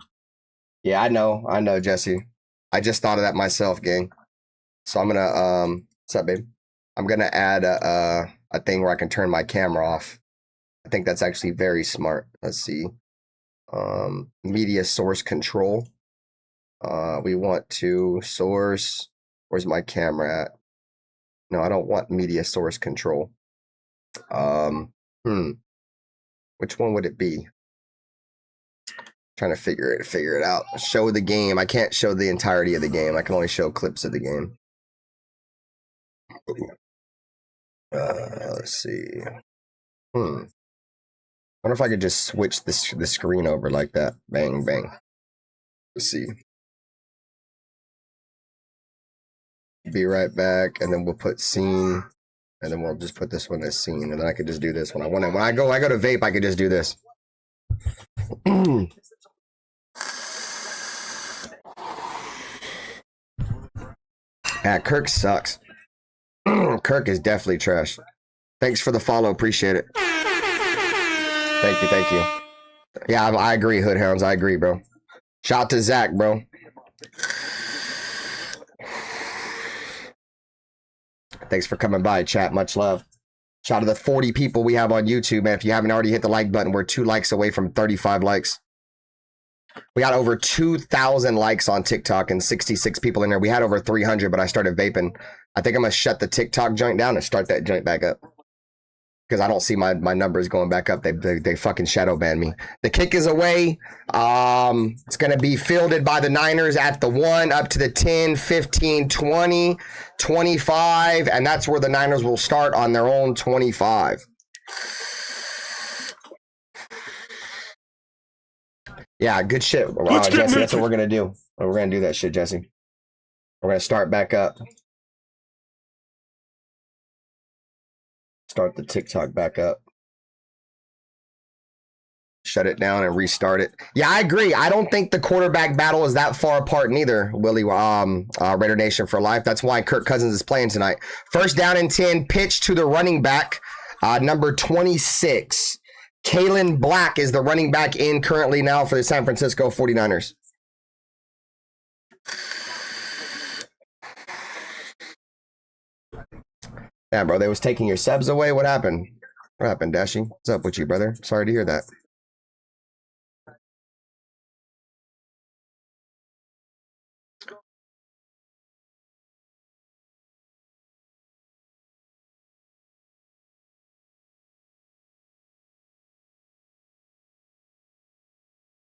Yeah, I know, Jesse. I just thought of that myself, gang. So I'm gonna what's up, babe? I'm gonna add a thing where I can turn my camera off. I think that's actually very smart. Let's see. Media source control. We want to source. Where's my camera at? No, I don't want media source control. Which one would it be? Trying to figure it out. Show the game. I can't show the entirety of the game. I can only show clips of the game. Let's see. Wonder if I could just switch the screen over like that. Bang, bang. Let's see. Be right back, and then we'll put scene, and then we'll just put this one as scene, and then I could just do this one. When I go to vape, I could just do this. Yeah, Kirk sucks. Kirk is definitely trash. Thanks for the follow. Appreciate it. Thank you. Yeah, I agree, Hoodhounds. I agree, bro. Shout out to Zach, bro. Thanks for coming by, chat. Much love. Shout out to the 40 people we have on YouTube, man. If you haven't already hit the like button, we're 2 likes away from 35 likes. We got over 2,000 likes on TikTok and 66 people in there. We had over 300, but I started vaping. I think I'm going to shut the TikTok joint down and start that joint back up. Because I don't see my numbers going back up. They fucking shadow banned me. The kick is away. It's going to be fielded by the Niners at the 1, up to the 10, 15, 20, 25. And that's where the Niners will start on their own 25. Yeah, good shit. Jesse, that's what we're going to do. We're going to do that shit, Jesse. We're going to start back up. Start the TikTok back up. shut it down and restart it. Yeah, I agree. I don't think the quarterback battle is that far apart neither, Willie, Raider Nation for life. That's why Kirk Cousins is playing tonight. First down and 10, pitch to the running back, number 26. Kalen Black is the running back in currently now for the San Francisco 49ers. Yeah, bro, they was taking your subs away. What happened? What happened, Dashy? What's up with you, brother? Sorry to hear that.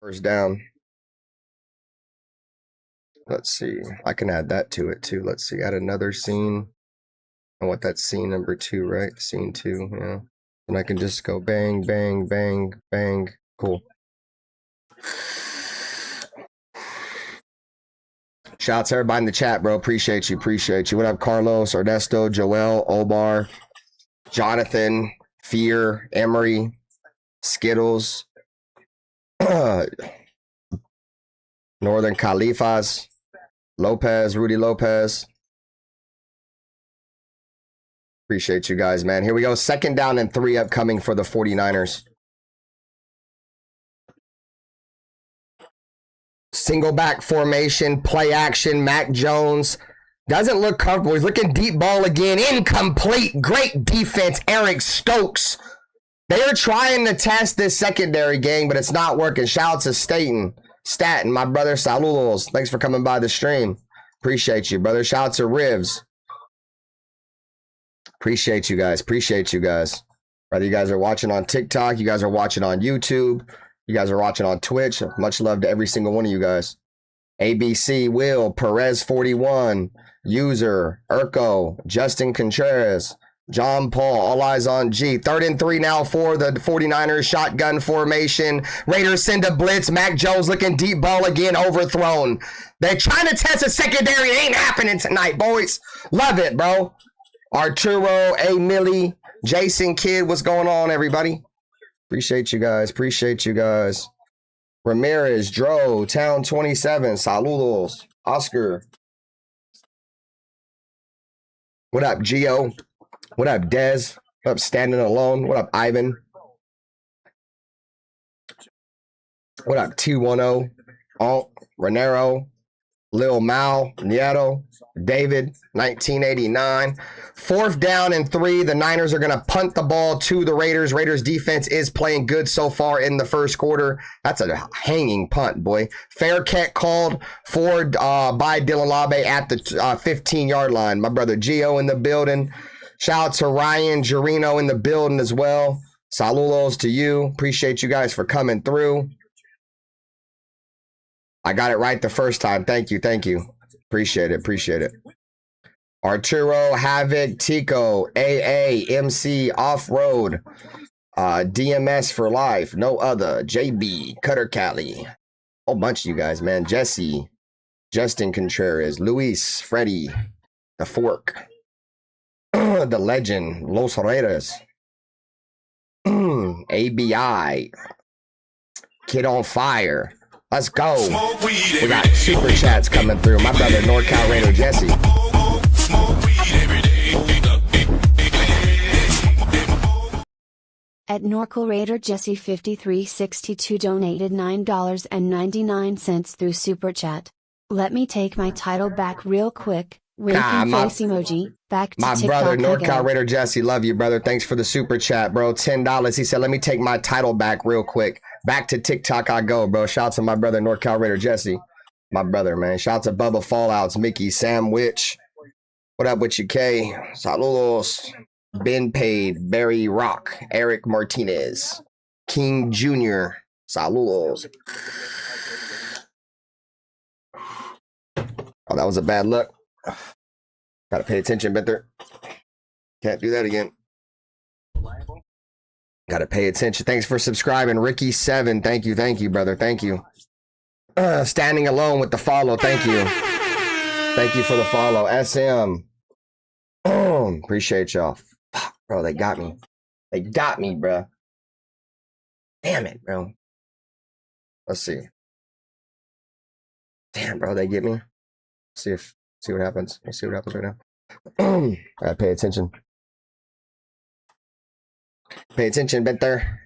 First down. Let's see. I can add that to it too. Let's see. Add another scene. And what that's scene number 2, right? Scene 2, yeah. And I can just go bang, bang, bang, bang. Cool. Shouts to everybody in the chat, bro. Appreciate you. Appreciate you. What up, Carlos, Ernesto, Joel, Omar, Jonathan, Fear, Emery, Skittles, Northern Califas, Lopez, Rudy Lopez. Appreciate you guys, man. Here we go. Second down and 3 upcoming for the 49ers. Single back formation, play action. Mac Jones doesn't look comfortable. He's looking deep ball again. Incomplete. Great defense. Eric Stokes. They are trying to test this secondary gang, but it's not working. Shout out to Staten, my brother. Saludos. Thanks for coming by the stream. Appreciate you, brother. Shout out to Rivs. Appreciate you guys. Appreciate you guys. Whether you guys are watching on TikTok, you guys are watching on YouTube, you guys are watching on Twitch. Much love to every single one of you guys. ABC, Will, Perez 41, User, Urko, Justin Contreras, John Paul, all eyes on G. 3rd and 3 now for the 49ers. Shotgun formation. Raiders send a blitz. Mac Jones looking deep ball again, overthrown. They're trying to test a secondary. It ain't happening tonight, boys. Love it, bro. Arturo, A. Millie, Jason Kidd, what's going on, everybody? Appreciate you guys. Appreciate you guys. Ramirez, Dro, Town 27, saludos. Oscar. What up, Gio? What up, Dez? What up, Standing Alone? What up, Ivan? What up, T10? Alt, Renero, Lil Mal, Nieto, David, 1989. 4th down and 3. The Niners are going to punt the ball to the Raiders. Raiders defense is playing good so far in the first quarter. That's a hanging punt, boy. Fair catch called for by Dylan Labe at the 15-yard line. My brother Gio in the building. Shout out to Ryan Gerino in the building as well. Saludos to you. Appreciate you guys for coming through. I got it right the first time. Thank you. Thank you. Appreciate it. Appreciate it. Arturo, Havoc, Tico, AA, MC, Off-Road, DMS for life, no other, JB, Cutter Cali. Whole bunch of you guys, man. Jesse, Justin Contreras, Luis, Freddie, The Fork, The Legend, Los Raiders, ABI, Kid on Fire. Let's go. We got super chats coming through. My brother, NorCal Raider Jesse. At NorCal Raider Jesse 5362 donated $9.99 through Super Chat. Let me take my title back real quick. Wink and face emoji. Back to my TikTok brother, again. NorCal Raider Jesse. Love you, brother. Thanks for the super chat, bro. $10. He said, let me take my title back real quick. Back to TikTok I go, bro. Shout out to my brother, NorCal Raider Jesse. My brother, man. Shout out to Bubba Fallouts, Mickey, Sam Witch. What up with you, K? Saludos. Ben Paid, Barry Rock, Eric Martinez, King Jr. Saludos. Oh, that was a bad look. Gotta pay attention, Benther. Can't do that again. Gotta pay attention. Thanks for subscribing. Ricky7. Thank you, brother. Thank you. Standing Alone with the follow. Thank you. Thank you for the follow. SM. Appreciate y'all. Fuck, bro, they got me. They got me, bro. Damn it, bro. Let's see. Damn, bro, they get me. See what happens. Let's see what happens right now. Gotta pay attention. Pay attention, Benter.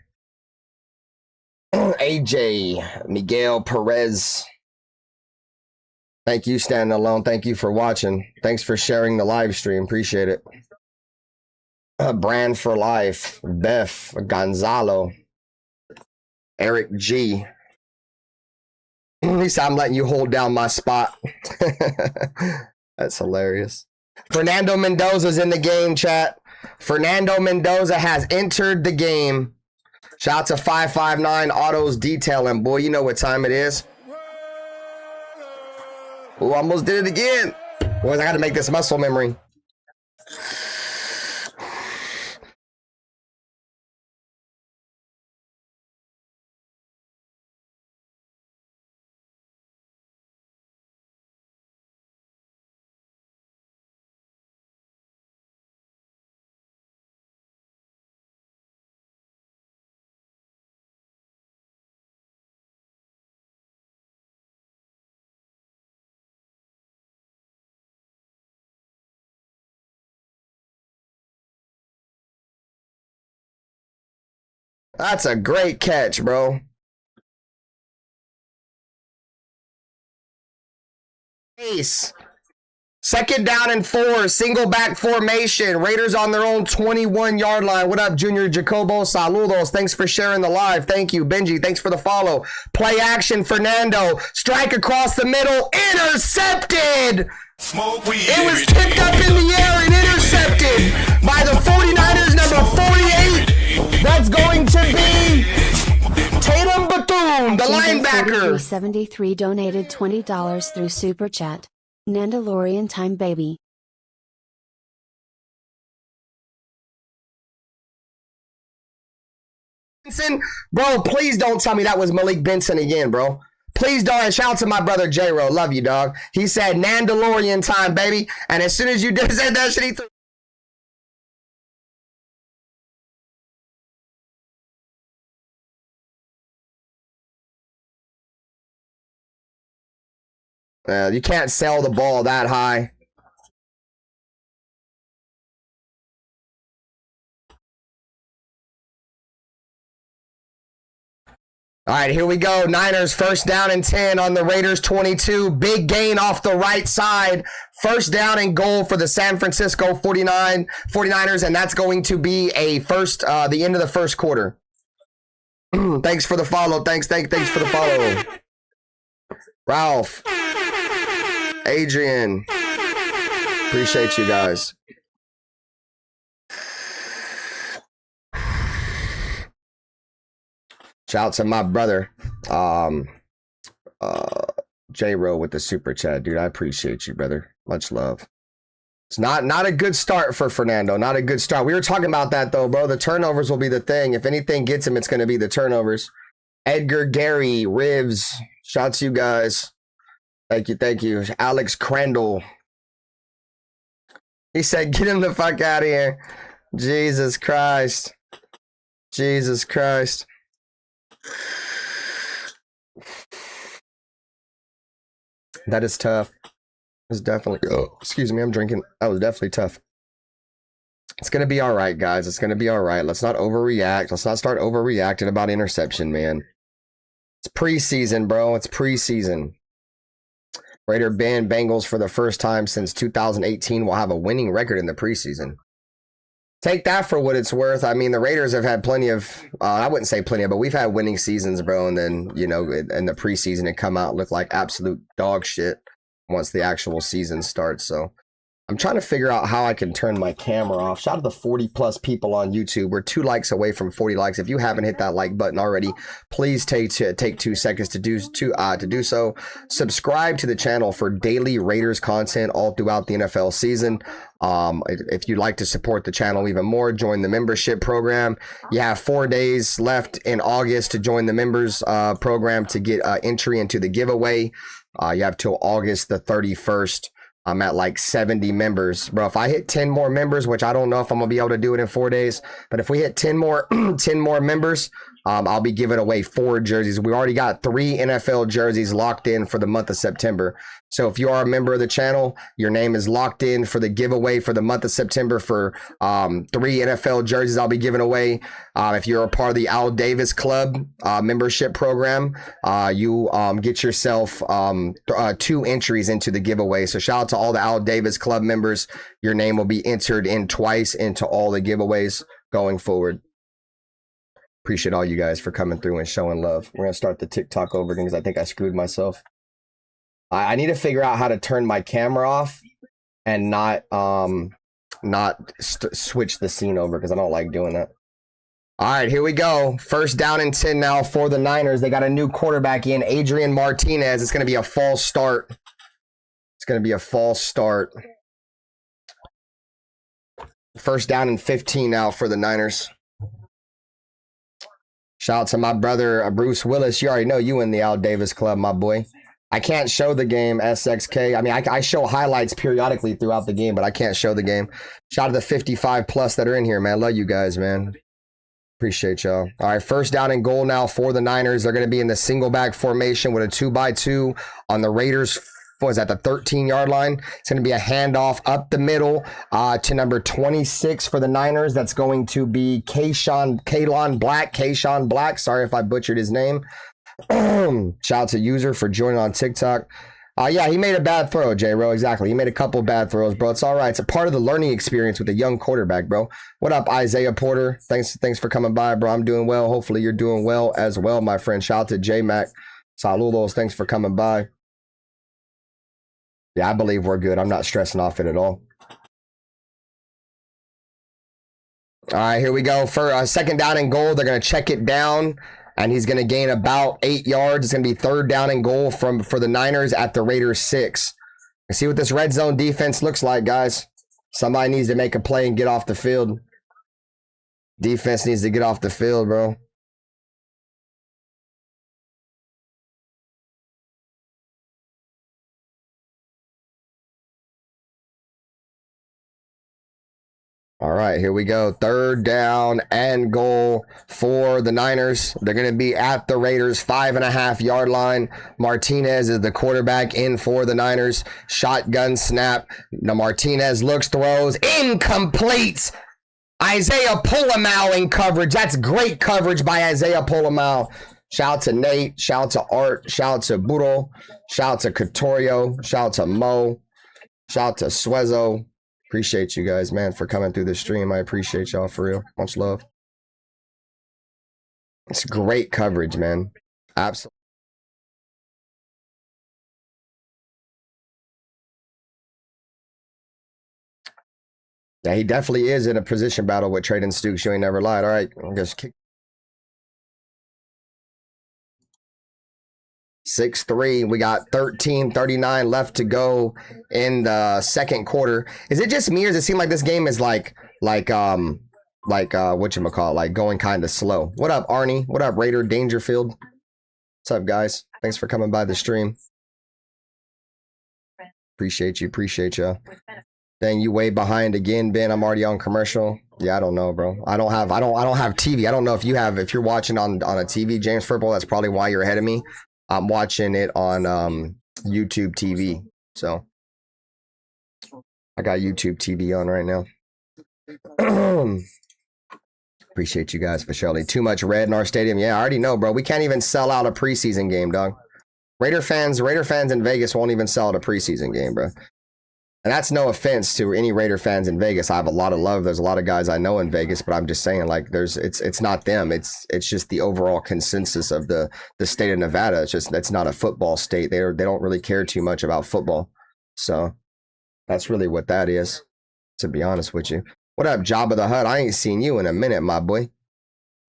AJ, Miguel Perez. Thank you, Standing Alone. Thank you for watching. Thanks for sharing the live stream. Appreciate it. Brand for Life. Beth, Gonzalo. Eric G. At least I'm letting you hold down my spot. That's hilarious. Fernando Mendoza's in the game, chat. Fernando Mendoza has entered the game. Shout out to 559 Autos Detailing. Boy, you know what time it is. Oh, almost did it again. Boys, I got to make this muscle memory. That's a great catch, bro. Ace. Second down and 4. Single back formation. Raiders on their own 21-yard line. What up, Junior Jacobo? Saludos. Thanks for sharing the live. Thank you. Benji, thanks for the follow. Play action, Fernando. Strike across the middle. Intercepted! It was tipped up in the air and intercepted by the 49ers, number 48. That's going to be Tatum Bethune, the linebacker. 73 donated $20 through Super Chat. Nandalorian time, baby. Benson, bro, please don't tell me that was Malik Benson again, bro. Please don't. And shout out to my brother J-Ro. Love you, dog. He said Nandalorian time, baby. And as soon as you did say that shit, he threw. You can't sell the ball that high. All right, here we go. Niners first down and 10 on the Raiders 22. Big gain off the right side. First down and goal for the San Francisco 49ers, and that's going to be a the end of the first quarter. Thanks for the follow. Thanks for the follow. Ralph. Adrian. Appreciate you guys. Shout out to my brother, J-Ro with the super chat, dude. I appreciate you, brother. Much love. It's not a good start for Fernando. Not a good start. We were talking about that though, bro. The turnovers will be the thing. If anything gets him, it's going to be the turnovers. Edgar, Gary, Rivs. Shout out to you guys. Thank you. Alex Crandall. He said, "Get him the fuck out of here." Jesus Christ. That is tough. It's definitely, excuse me, I'm drinking. That was definitely tough. It's going to be all right, guys. It's going to be all right. Let's not overreact. Let's not start overreacting about interception, man. It's preseason, bro. It's preseason. Raider Ben Bengals for the first time since 2018 will have a winning record in the preseason. Take that for what it's worth. I mean, the Raiders have had plenty of, I wouldn't say plenty, but we've had winning seasons, bro. And then, in the preseason, it come out look like absolute dog shit once the actual season starts. So I'm trying to figure out how I can turn my camera off. Shout out to the 40 plus people on YouTube. We're 2 likes away from 40 likes. If you haven't hit that like button already, please take 2 seconds to do so. Subscribe to the channel for daily Raiders content all throughout the NFL season. If you'd like to support the channel even more, join the membership program. You have 4 days left in August to join the members program to get entry into the giveaway. You have till August the 31st. I'm at like 70 members, bro. If I hit 10 more members, which I don't know if I'm gonna be able to do it in 4 days, but if we hit 10 more members, I'll be giving away 4 jerseys. We already got 3 NFL jerseys locked in for the month of September. So if you are a member of the channel, your name is locked in for the giveaway for the month of September for 3 NFL jerseys I'll be giving away. If you're a part of the Al Davis Club membership program, you get yourself 2 entries into the giveaway. So shout out to all the Al Davis Club members. Your name will be entered in twice into all the giveaways going forward. Appreciate all you guys for coming through and showing love. We're going to start the TikTok over again because I think I screwed myself. I need to figure out how to turn my camera off and not switch the scene over because I don't like doing that. All right, here we go. First down and 10 now for the Niners. They got a new quarterback in, Adrian Martinez. It's going to be a false start. It's going to be a false start. First down and 15 now for the Niners. Shout out to my brother, Bruce Willis. You already know you in the Al Davis Club, my boy. I can't show the game, SXK. I mean, I show highlights periodically throughout the game, but I can't show the game. Shout out to the 55 plus that are in here, man. Love you guys, man. Appreciate y'all. All right, first down and goal now for the Niners. They're going to be in the single back formation with a 2x2 on the Raiders. What was that, the 13-yard line? It's going to be a handoff up the middle to number 26 for the Niners. That's going to be Kayshawn Black. Sorry if I butchered his name. Shout out to User for joining on TikTok. Yeah, he made a bad throw, J-Ro. Exactly. He made a couple bad throws, bro. It's all right. It's a part of the learning experience with a young quarterback, bro. What up, Isaiah Porter? Thanks for coming by, bro. I'm doing well. Hopefully you're doing well as well, my friend. Shout out to J-Mac. Saludos. Thanks for coming by. Yeah, I believe we're good. I'm not stressing off it at all. All right, here we go. For a second down and goal, they're going to check it down, and he's going to gain about 8 yards. It's going to be third down and goal for the Niners at the Raiders 6. Let's see what this red zone defense looks like, guys. Somebody needs to make a play and get off the field. Defense needs to get off the field, bro. All right, here we go. Third down and goal for the Niners. They're going to be at the Raiders 5.5-yard line. Martinez is the quarterback in for the Niners. Shotgun snap. Now Martinez looks, throws, incomplete. Isaiah Pullamau in coverage. That's great coverage by Isaiah Pullamau. Shout out to Nate. Shout out to Art. Shout out to Buro. Shout out to Katorio. Shout out to Mo. Shout out to Swezo. Appreciate you guys, man, for coming through the stream. I appreciate y'all for real. Much love. It's great coverage, man. Absolutely. Yeah, he definitely is in a position battle with Traden Stukes. You ain't never lied. All right, I guess kick. 6-3. We got 13:39 left to go in the second quarter. Is it just me, or does it seem like this game is like whatchamacallit, like going kind of slow? What up, Arnie? What up, Raider Dangerfield? What's up, guys? Thanks for coming by the stream. Appreciate you. Dang, you way behind again, Ben. I'm already on commercial. Yeah, I don't know, bro. I don't have TV. I don't know if you're watching on a TV, James Furple. That's probably why you're ahead of me. I'm watching it on YouTube TV. So I got YouTube TV on right now. Appreciate you guys for showing. Too much red in our stadium. Yeah, I already know, bro. We can't even sell out a preseason game, dog. Raider fans in Vegas won't even sell out a preseason game, bro. And that's no offense to any Raider fans in Vegas. I have a lot of love. There's a lot of guys I know in Vegas, but I'm just saying, like, it's not them. It's just the overall consensus of the state of Nevada. It's not a football state. They don't really care too much about football. So that's really what that is, to be honest with you. What up, Jabba the Hutt? I ain't seen you in a minute, my boy.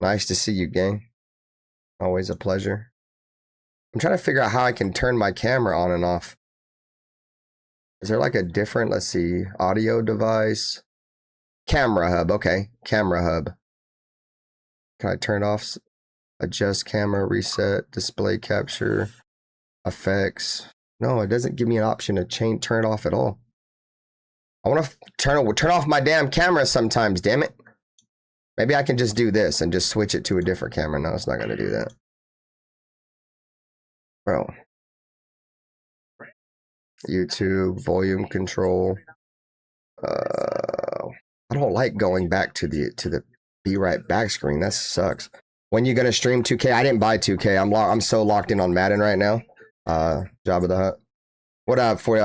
Nice to see you, gang. Always a pleasure. I'm trying to figure out how I can turn my camera on and off. Is there like a different, let's see, audio device? Camera hub, okay. Camera hub. Can I turn off, adjust camera, reset, display capture, effects? No, it doesn't give me an option to turn it off at all. I want to turn off my damn camera sometimes, damn it. Maybe I can just do this and just switch it to a different camera. No, it's not going to do that. Bro. YouTube, volume control. I don't like going back to the be right back screen. That sucks. When you gonna stream 2K? I didn't buy 2K. I'm so locked in on Madden right now. Jabba the Hutt. What up for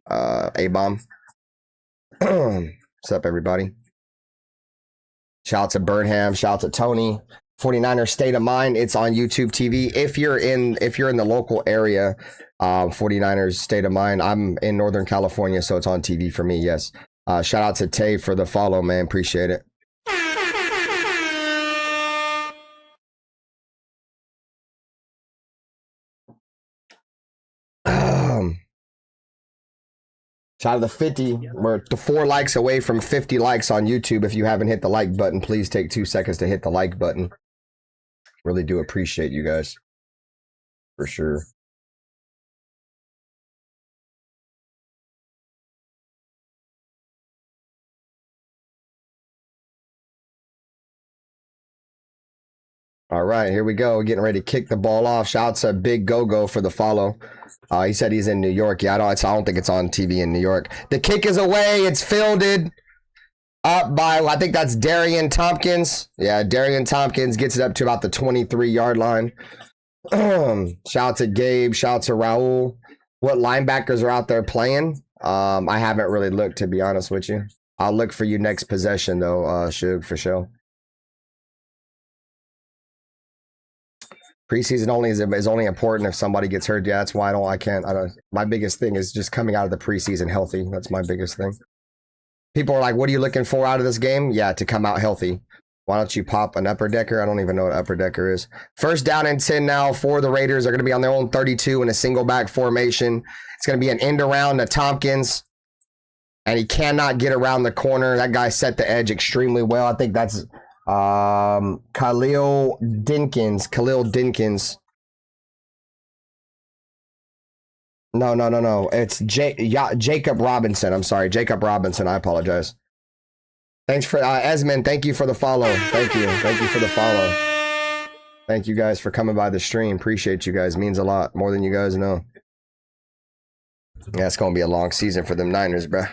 A-Bomb? What's up, everybody? Shout out to Burnham. Shout out to Tony. 49er State of Mind. It's on YouTube TV. If you're in the local area, 49ers State of Mind. I'm in Northern California, so it's on TV for me. Yes. Shout out to Tay for the follow, man. Appreciate it. Shout out to 50. We're 4 likes away from 50 likes on YouTube. If you haven't hit the like button, please take 2 seconds to hit the like button. Really do appreciate you guys. For sure. All right, here we go. Getting ready to kick the ball off. Shout out to Big Go-Go for the follow. He said he's in New York. Yeah, I don't think it's on TV in New York. The kick is away. It's fielded up by, I think that's Darian Tompkins. Yeah, Darian Tompkins gets it up to about the 23-yard line. Shout out to Gabe. Shout out to Raul. What linebackers are out there playing? I haven't really looked, to be honest with you. I'll look for you next possession, though, Suge, for sure. Preseason only is only important if somebody gets hurt. Yeah, that's why I can't. My biggest thing is just coming out of the preseason healthy. That's my biggest thing. People are like, what are you looking for out of this game? Yeah, to come out healthy. Why don't you pop an upper decker? I don't even know what upper decker is. First down and 10 now for the Raiders. They're going to be on their own 32 in a single back formation. It's going to be an end around to Tompkins. And he cannot get around the corner. That guy set the edge extremely well. I think that's Khalil Dinkins. No. It's Jacob Robinson. I'm sorry, Jacob Robinson. I apologize. Thanks for Esmond. Thank you for the follow. Thank you for the follow. Thank you guys for coming by the stream. Appreciate you guys. Means a lot, more than you guys know. Yeah, it's gonna be a long season for them Niners, bruh.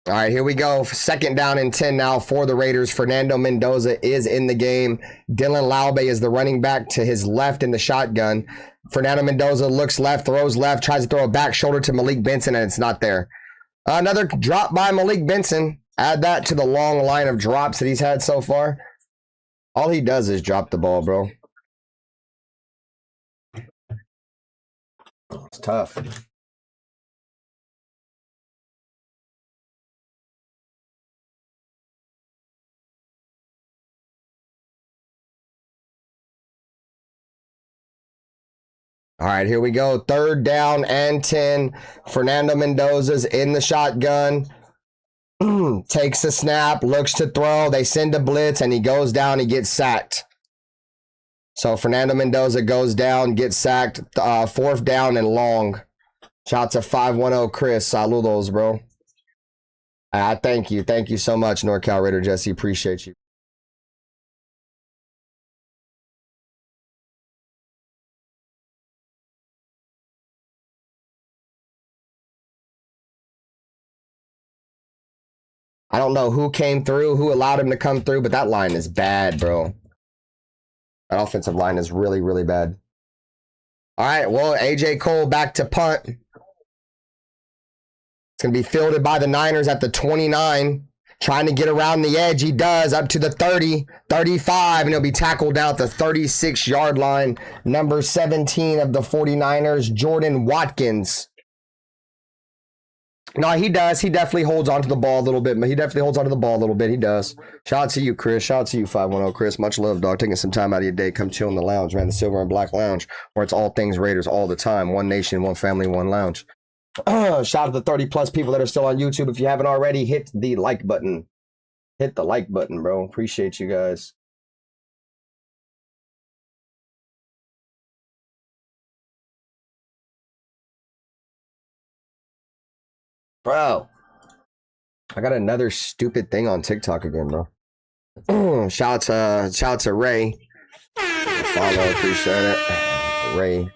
All right, here we go. Second down and 10 now for the Raiders. Fernando Mendoza is in the game. Dylan Laube is the running back to his left in the shotgun. Fernando Mendoza looks left, throws left, tries to throw a back shoulder to Malik Benson, and it's not there. Another drop by Malik Benson. Add that to the long line of drops that he's had so far. All he does is drop the ball, bro. It's tough. All right, here we go. Third down and 10. Fernando Mendoza's in the shotgun. Takes the snap, looks to throw. They send a blitz, and he goes down. He gets sacked. So Fernando Mendoza goes down, gets sacked. Fourth down and long. Shout out to 510 Chris. Saludos, bro. Thank you. Thank you so much, NorCal Raider Jesse. Appreciate you. I don't know who came through, who allowed him to come through, but that line is bad, bro. That offensive line is really, really bad. All right, well, AJ Cole back to punt. It's going to be fielded by the Niners at the 29. Trying to get around the edge. He does, up to the 30, 35, and he'll be tackled down at the 36-yard line. Number 17 of the 49ers, Jordan Watkins. No, he does. He definitely holds onto the ball a little bit. He does. Shout out to you, Chris. Shout out to you, 510 Chris. Much love, dog. Taking some time out of your day. Come chill in the lounge, man. The Silver and Black Lounge, where it's all things Raiders all the time. One nation, one family, one lounge. Shout out to the 30+ people that are still on YouTube. If you haven't already, hit the like button. Hit the like button, bro. Appreciate you guys. Bro. I got another stupid thing on TikTok again, bro. Shout out to Ray. Follow, appreciate it. Ray.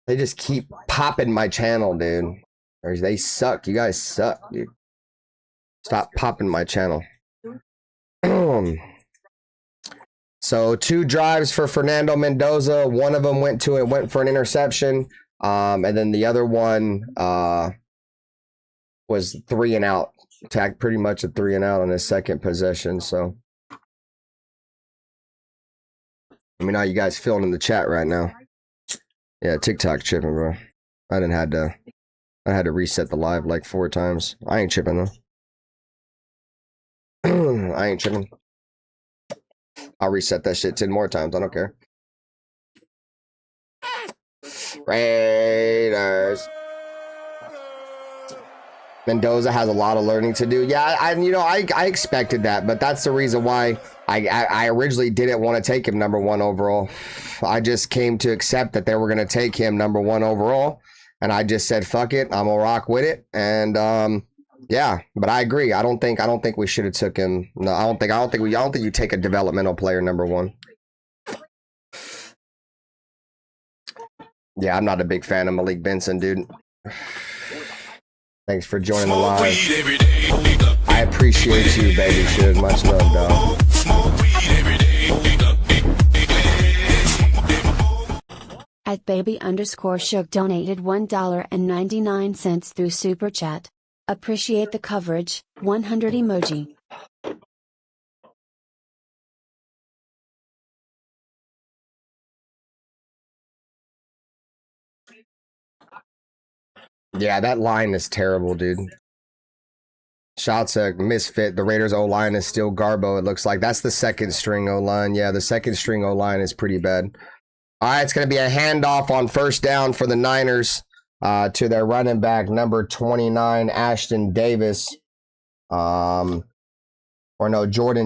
They just keep popping my channel, dude. They suck. You guys suck, dude. Stop popping my channel. So 2 drives for Fernando Mendoza. One of them went for an interception. And then the other one was 3 and out. Attacked pretty much a 3 and out on his second possession. So let me know how you guys feeling in the chat right now. Yeah, TikTok tripping, bro. I had to reset the live like 4 times. I ain't tripping though. I ain't tripping. I'll reset that shit 10 more times. I don't care. Raiders. Mendoza has a lot of learning to do. Yeah, I expected that, but that's the reason why I originally didn't want to take him number 1 overall. I just came to accept that they were going to take him number 1 overall, and I just said fuck it, I'm gonna rock with it. And yeah, but I agree. I don't think we should have took him. No, I don't think you take a developmental player number 1. Yeah, I'm not a big fan of Malik Benson, dude. Thanks for joining the live. I appreciate you, baby. Should much love, dog. At baby_shook donated $1.99 through Super Chat. Appreciate the coverage, 100 emoji. Yeah, that line is terrible, dude. Shots a misfit. The Raiders O-line is still Garbo, it looks like. That's the second string O-line. Yeah, the second string O-line is pretty bad. All right, it's going to be a handoff on first down for the Niners to their running back, number 29, Ashton Davis. Jordan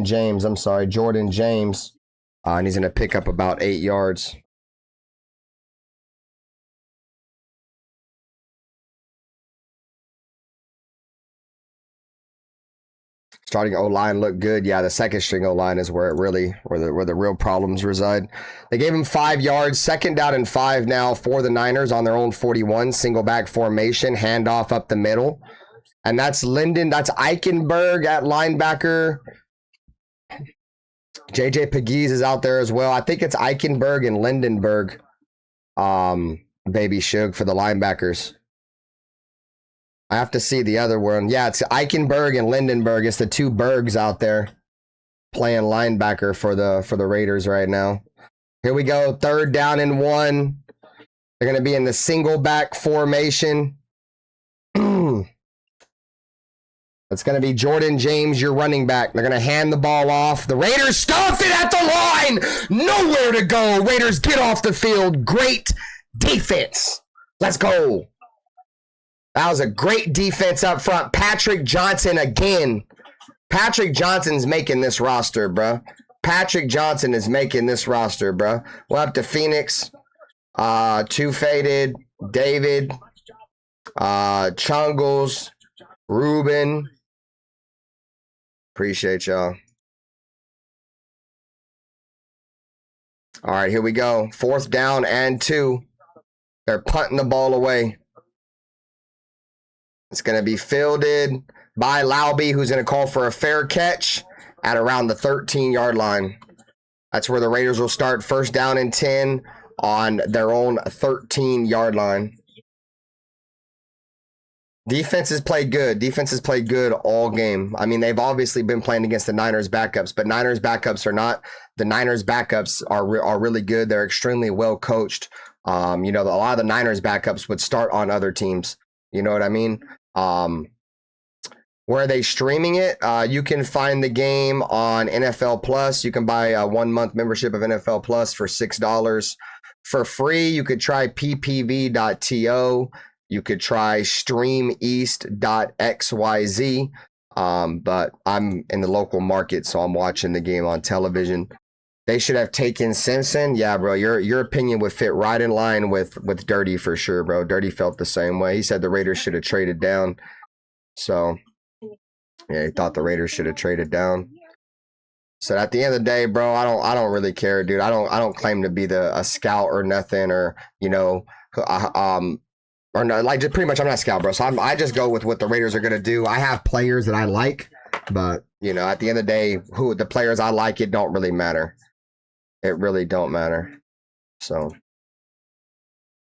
James. I'm sorry, Jordan James. And he's going to pick up about 8 yards. Starting O-line looked good. Yeah, the second string O-line is where the real problems reside. They gave him 5 yards. Second down and 5 now for the Niners on their own 41. Single back formation. Handoff up the middle. And that's Eichenberg at linebacker. JJ Pegues is out there as well. I think it's Eichenberg and Lindenberg. Baby Shug for the linebackers. I have to see the other one. Yeah, it's Eichenberg and Lindenberg. It's the 2 Bergs out there playing linebacker for the Raiders right now. Here we go. Third down and 1. They're going to be in the single back formation. It's going to be Jordan James, your running back. They're going to hand the ball off. The Raiders stuff it at the line. Nowhere to go. Raiders get off the field. Great defense. Let's go. That was a great defense up front. Patrick Johnson again. Patrick Johnson's making this roster, bro. Patrick Johnson is making this roster, bro. We'll have to Phoenix. 2 faded. David. Chungles. Ruben. Appreciate y'all. All right, here we go. 4th down and 2. They're punting the ball away. It's going to be fielded by Lauby, who's going to call for a fair catch at around the 13-yard line. That's where the Raiders will start. First down and 10 on their own 13-yard line. Defense has played good. Defense has played good all game. I mean, they've obviously been playing against the Niners backups, but Niners backups are not. The Niners backups are really good. They're extremely well coached. A lot of the Niners backups would start on other teams. You know what I mean? Where are they streaming it? You can find the game on NFL Plus. You can buy a 1-month membership of NFL Plus for $6 for free. You could try ppv.to. You could try streameast.xyz. But I'm in the local market, so I'm watching the game on television. They should have taken Simpson. Yeah, bro, your opinion would fit right in line with Dirty for sure, bro. Dirty felt the same way. He said the Raiders should have traded down. So, yeah, he thought the Raiders should have traded down. So at the end of the day, bro, I don't really care, dude. I don't claim to be a scout or nothing, or or no, like just pretty much I'm not a scout, bro. So I just go with what the Raiders are gonna do. I have players that I like, but at the end of the day, who the players I like, it don't really matter. It really don't matter. So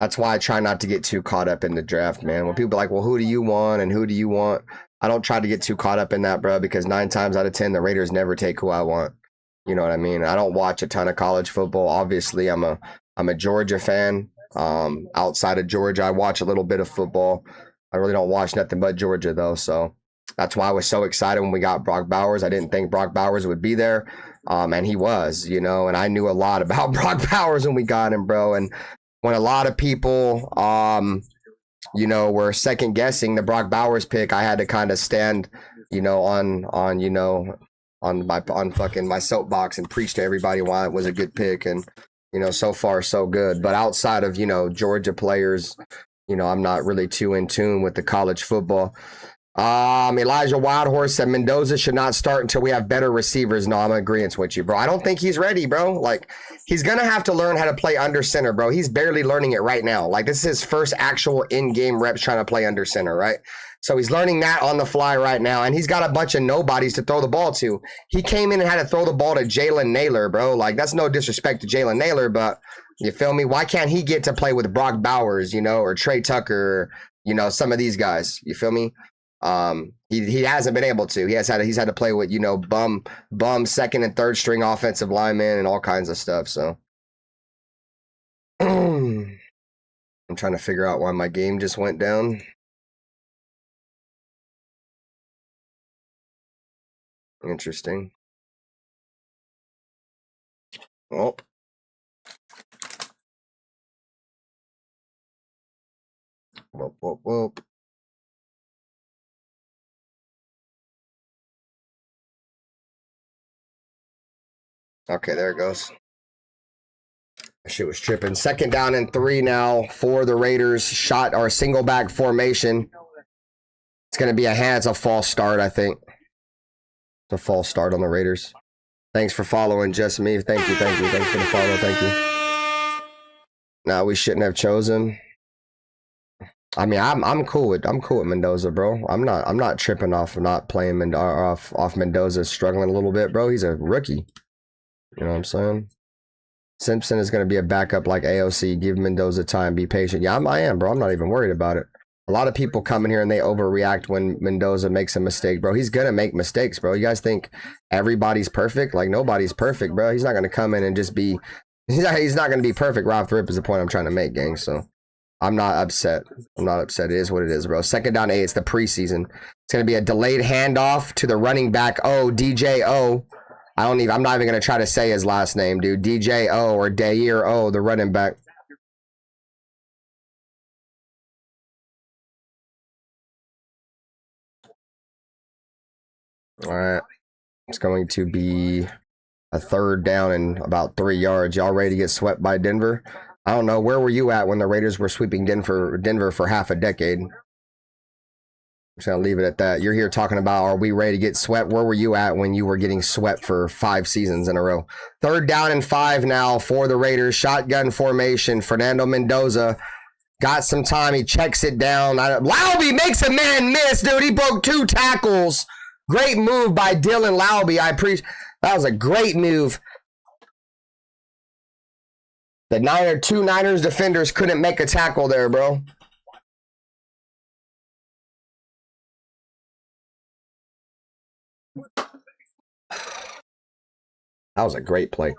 that's why I try not to get too caught up in the draft, man. When people are like, well, who do you want and who do you want? I don't try to get too caught up in that, bro, because 9 times out of 10, the Raiders never take who I want. You know what I mean? I don't watch a ton of college football. Obviously, I'm a Georgia fan. Outside of Georgia, I watch a little bit of football. I really don't watch nothing but Georgia, though. So that's why I was so excited when we got Brock Bowers. I didn't think Brock Bowers would be there, and he was, and I knew a lot about Brock Bowers when we got him, bro. And when a lot of people, were second guessing the Brock Bowers pick, I had to kind of stand, on fucking my soapbox and preach to everybody why it was a good pick. And so far so good. But outside of Georgia players, I'm not really too in tune with the college football. Elijah Wildhorse said Mendoza should not start until we have better receivers. No, I'm in agreement with you, bro. I don't think he's ready, bro. Like, he's gonna have to learn how to play under center, bro. He's barely learning it right now. Like, this is his first actual in-game reps trying to play under center, right? So he's learning that on the fly right now, and he's got a bunch of nobodies to throw the ball to. He came in and had to throw the ball to Jalen Naylor, bro. Like, that's no disrespect to Jalen Naylor, but you feel me? Why can't he get to play with Brock Bowers, or Trey Tucker, or, some of these guys? You feel me? He hasn't been able to. He's had to play with bum second and third string offensive linemen and all kinds of stuff. So I'm trying to figure out why my game just went down. Interesting. Oh. Whoop, whoop, whoop. Okay, there it goes. Shit was tripping. 2nd down and 3 now for the Raiders. Shot our single back formation. It's going to be it's a false start, I think. It's a false start on the Raiders. Thanks for following, Just Me. Thank you. Thanks for the follow. Thank you. No, we shouldn't have chosen. I mean, I'm cool with Mendoza, bro. I'm not tripping off not playing off Mendoza struggling a little bit, bro. He's a rookie. You know what I'm saying? Simpson is going to be a backup like AOC. Give Mendoza time. Be patient. Yeah, I am, bro. I'm not even worried about it. A lot of people come in here and they overreact when Mendoza makes a mistake, bro. He's going to make mistakes, bro. You guys think everybody's perfect? Like, nobody's perfect, bro. He's not going to come in and just be... He's not going to be perfect. Right off the rip is the point I'm trying to make, gang. So I'm not upset. It is what it is, bro. 2nd down 8. It's the preseason. It's going to be a delayed handoff to the running back, DJ O. I'm not even going to try to say his last name, dude. DJ O or Dayer O, the running back. All right. It's going to be a 3rd down and about 3 yards. Y'all ready to get swept by Denver? I don't know. Where were you at when the Raiders were sweeping Denver for half a decade? I'm just going to leave it at that. You're here talking about, are we ready to get swept? Where were you at when you were getting swept for 5 seasons in a row? 3rd down and 5 now for the Raiders. Shotgun formation. Fernando Mendoza got some time. He checks it down. Laube makes a man miss, dude. He broke 2 tackles. Great move by Dylan Laube. I appreciate that. Was a great move. The 2 Niners defenders couldn't make a tackle there, bro. That was a great play.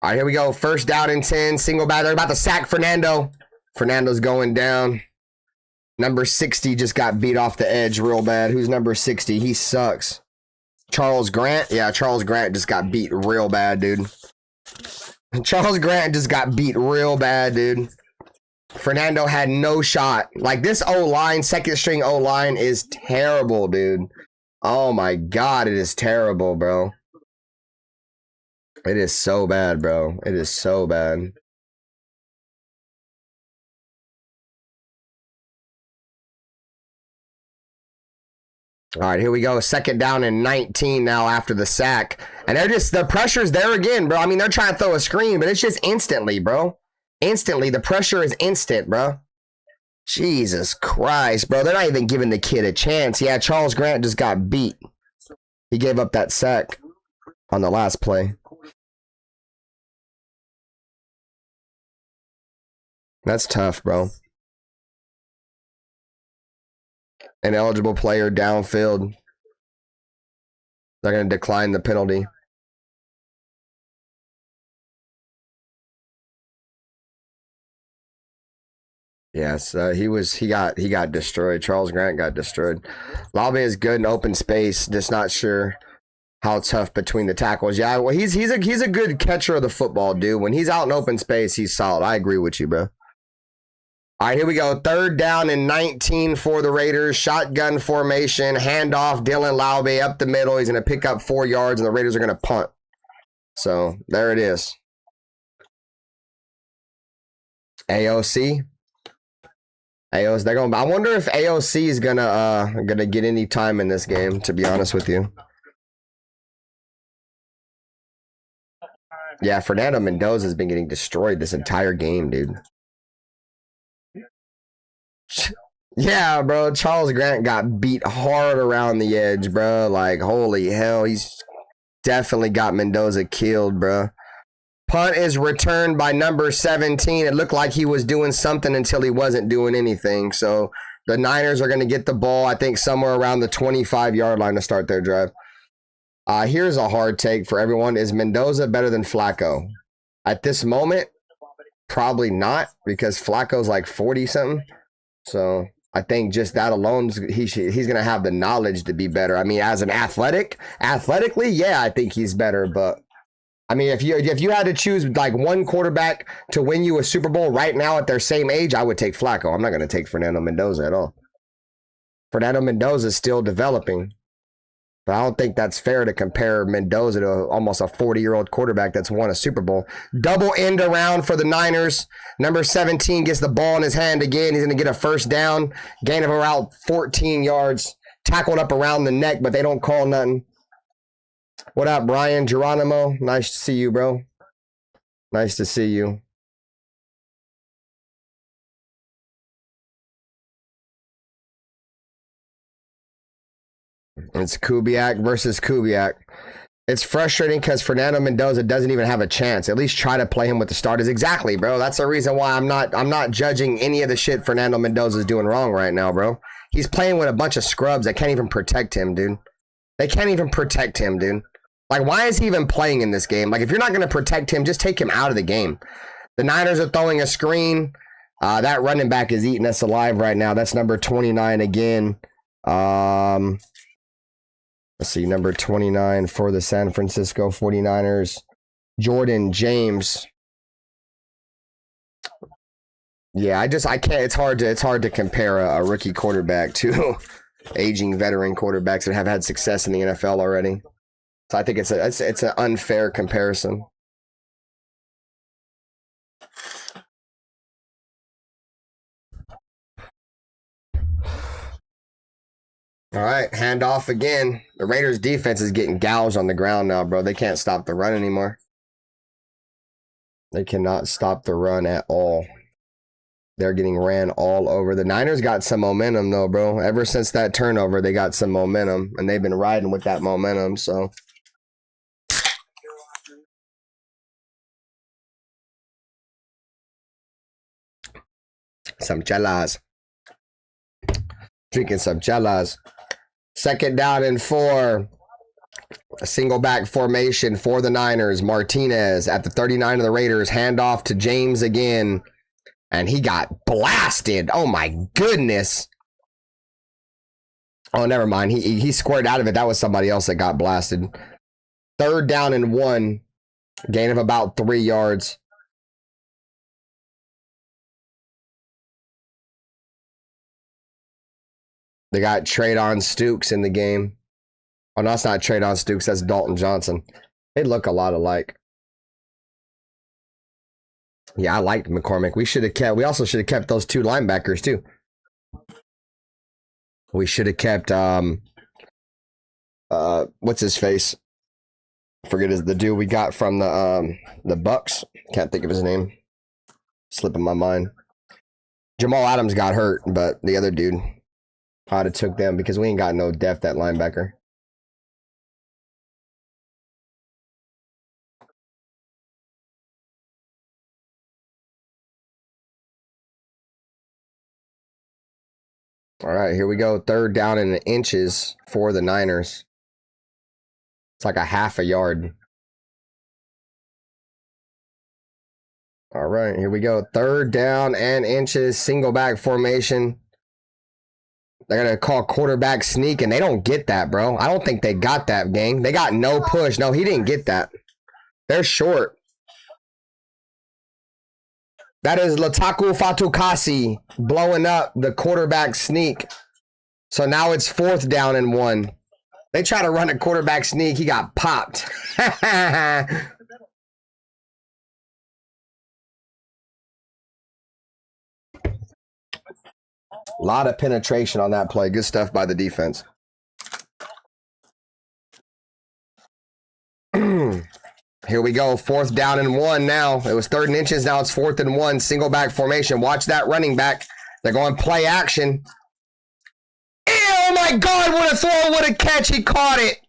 All right, here we go. 1st down and 10. Single back. They're about to sack Fernando. Fernando's going down. Number 60 just got beat off the edge real bad. Who's number 60? He sucks. Charles Grant? Yeah, Charles Grant just got beat real bad, dude. Charles Grant just got beat real bad, dude. Fernando had no shot. Like, this O-line, 2nd string O-line is terrible, dude. Oh, my God, it is terrible, bro. It is so bad, bro. It is so bad. All right, here we go. 2nd down and 19 now after the sack. And the pressure's there again, bro. I mean, they're trying to throw a screen, but it's just instantly, bro. Instantly. The pressure is instant, bro. Jesus Christ, bro. They're not even giving the kid a chance. Yeah, Charles Grant just got beat. He gave up that sack on the last play. That's tough, bro. An eligible player downfield. They're going to decline the penalty. Yes, he got destroyed. Charles Grant got destroyed. Laube is good in open space, just not sure how tough between the tackles. Yeah, well, he's a good catcher of the football, dude. When he's out in open space, he's solid. I agree with you, bro. All right, here we go. 3rd down and 19 for the Raiders. Shotgun formation, handoff. Dylan Laube up the middle. He's going to pick up 4 yards, and the Raiders are going to punt. So there it is. AOC. They're going. I wonder if AOC is gonna get any time in this game. To be honest with you. Yeah, Fernando Mendoza has been getting destroyed this entire game, dude. Yeah, bro. Charles Grant got beat hard around the edge, bro. Like, holy hell. He's definitely got Mendoza killed, bro. Punt is returned by number 17. It looked like he was doing something until he wasn't doing anything. So the Niners are going to get the ball, I think, somewhere around the 25-yard line to start their drive. Here's a hard take for everyone. Is Mendoza better than Flacco? At this moment, probably not, because Flacco's like 40-something. So I think just that alone, he's going to have the knowledge to be better. I mean, as an athletically, yeah, I think he's better. But, I mean, if you had to choose like one quarterback to win you a Super Bowl right now at their same age, I would take Flacco. I'm not going to take Fernando Mendoza at all. Fernando Mendoza is still developing. But I don't think that's fair to compare Mendoza to almost a 40-year-old quarterback that's won a Super Bowl. Double end around for the Niners. Number 17 gets the ball in his hand again. He's going to get a 1st down. Gain of around 14 yards. Tackled up around the neck, but they don't call nothing. What up, Brian Geronimo? Nice to see you, bro. Nice to see you. It's Kubiak versus Kubiak. It's frustrating because Fernando Mendoza doesn't even have a chance. At least try to play him with the starters. Exactly, bro. That's the reason why I'm not judging any of the shit Fernando Mendoza is doing wrong right now, bro. He's playing with a bunch of scrubs that can't even protect him, dude. They can't even protect him, dude. Like, why is he even playing in this game? Like, if you're not going to protect him, just take him out of the game. The Niners are throwing a screen. That running back is eating us alive right now. That's number 29 again. Let's see, number 29 for the San Francisco 49ers, Jordan James. Yeah, I can't. It's hard to compare a rookie quarterback to aging veteran quarterbacks that have had success in the NFL already. So I think it's an unfair comparison. All right, handoff again. The Raiders defense is getting gouged on the ground now, bro. They can't stop the run anymore. They cannot stop the run at all. They're getting ran all over. The Niners got some momentum, though, bro. Ever since that turnover, they got some momentum, and they've been riding with that momentum, so. Some chelas. Drinking some chelas. 2nd down and 4. A single back formation for the Niners. Martinez at the 39 of the Raiders. Handoff to James again. And he got blasted. Oh, my goodness. Oh, never mind. He squared out of it. That was somebody else that got blasted. 3rd down and 1. Gain of about 3 yards. They got Traydon Stukes in the game. Oh, no, that's not Traydon Stukes. That's Dalton Johnson. They look a lot alike. Yeah, I liked McCormick. We also should have kept those 2 linebackers too. We should have kept what's his face? Forget the dude we got from the Bucks. Can't think of his name. Slipping my mind. Jamal Adams got hurt, but the other dude, I'd have took them because we ain't got no depth at linebacker. All right, here we go. 3rd down in inches for the Niners. It's like a half a yard. All right, here we go. 3rd down and inches, single back formation. They're going to call quarterback sneak, and they don't get that, bro. I don't think they got that, gang. They got no push. No, he didn't get that. They're short. That is Lataku Fatukasi blowing up the quarterback sneak. So now it's 4th down and 1. They try to run a quarterback sneak. He got popped. A lot of penetration on that play. Good stuff by the defense. Here we go. 4th down and 1 now. It was 3rd and inches. Now it's 4th and 1. Single back formation. Watch that running back. They're going play action. Oh my God, what a throw, what a catch. He caught it.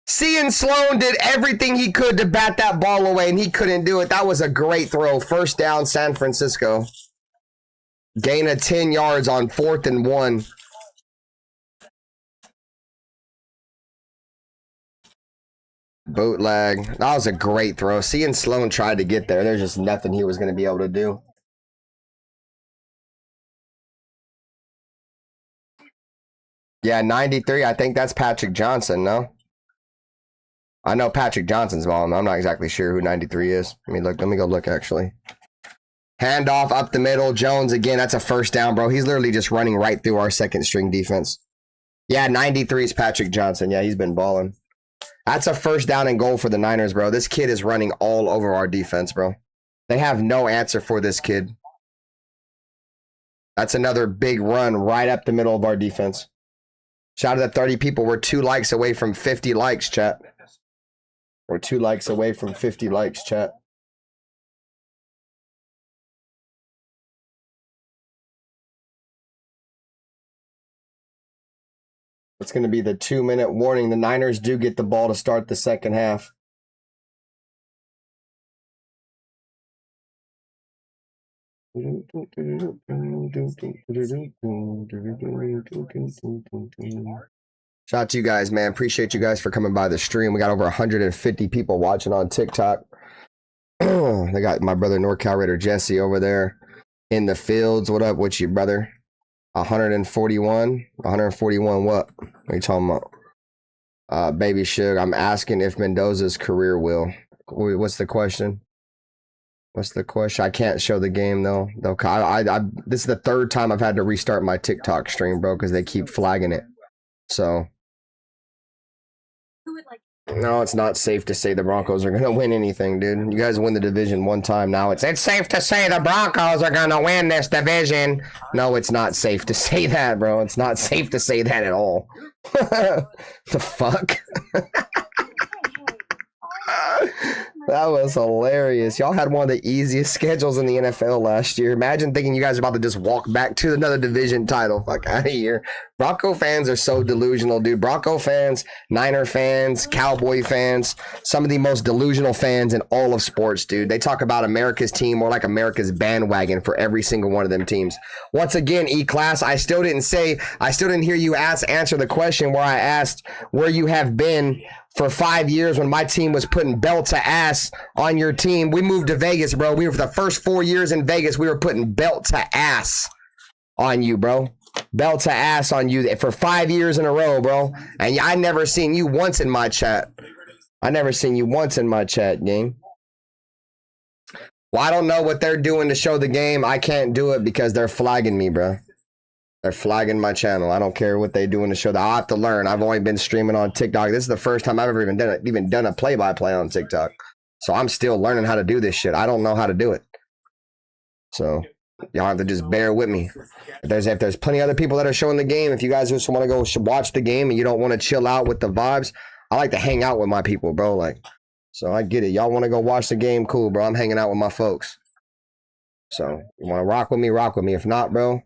Cian Sloan did everything he could to bat that ball away, and he couldn't do it. That was a great throw. 1st down, San Francisco. Gain of 10 yards on 4th and 1. Bootleg. That was a great throw. Cian Sloan tried to get there. There's just nothing he was going to be able to do. Yeah, 93. I think that's Patrick Johnson, no? I know Patrick Johnson's balling. I'm not exactly sure who 93 is. Let me go look, actually. Handoff up the middle. Jones again. That's a 1st down, bro. He's literally just running right through our 2nd string defense. Yeah, 93 is Patrick Johnson. Yeah, he's been balling. That's a 1st down and goal for the Niners, bro. This kid is running all over our defense, bro. They have no answer for this kid. That's another big run right up the middle of our defense. Shout out to 30 people. We're 2 likes away from 50 likes, chat. We're 2 likes away from 50 likes, chat. It's going to be the 2-minute warning. The Niners do get the ball to start the second half. Shout out to you guys, man. Appreciate you guys for coming by the stream. We got over 150 people watching on TikTok. They got my brother NorCal Raider Jesse over there in the fields. What up with you, brother? 141? 141 what? What are you talking about? Baby Suge, I'm asking if Mendoza's career will. What's the question? What's the question? I can't show the game though. This is the 3rd time I've had to restart my TikTok stream, bro, because they keep flagging it. So no, it's not safe to say the Broncos are gonna win anything, dude. You guys win the division one time. Now it's safe to say the Broncos are gonna win this division. No, it's not safe to say that, bro. It's not safe to say that at all. The fuck? That was hilarious. Y'all had one of the easiest schedules in the NFL last year. Imagine thinking you guys are about to just walk back to another division title. Fuck out of here. Bronco fans are so delusional, dude. Bronco fans, Niner fans, Cowboy fans, some of the most delusional fans in all of sports, dude. They talk about America's team more like America's bandwagon for every single one of them teams. Once again, E-Class, I still didn't hear you answer the question where I asked where you have been for 5 years when my team was putting belt to ass on your team. We moved to Vegas, bro. We were for the first 4 years in Vegas. We were putting belt to ass on you, bro. Belt to ass on you for 5 years in a row, bro. And I never seen you once in my chat. I never seen you once in my chat, gang. Well, I don't know what they're doing to show the game. I can't do it because they're flagging me, bro. They're flagging my channel. I don't care what they doing to show that. I'll have to learn. I've only been streaming on TikTok. This is the first time I've ever even done a play-by-play on TikTok. So I'm still learning how to do this shit. I don't know how to do it. So y'all have to just bear with me. If there's plenty of other people that are showing the game, if you guys just want to go watch the game and you don't want to chill out with the vibes, I like to hang out with my people, bro. Like, so I get it. Y'all want to go watch the game? Cool, bro. I'm hanging out with my folks. So you want to rock with me? Rock with me. If not, bro,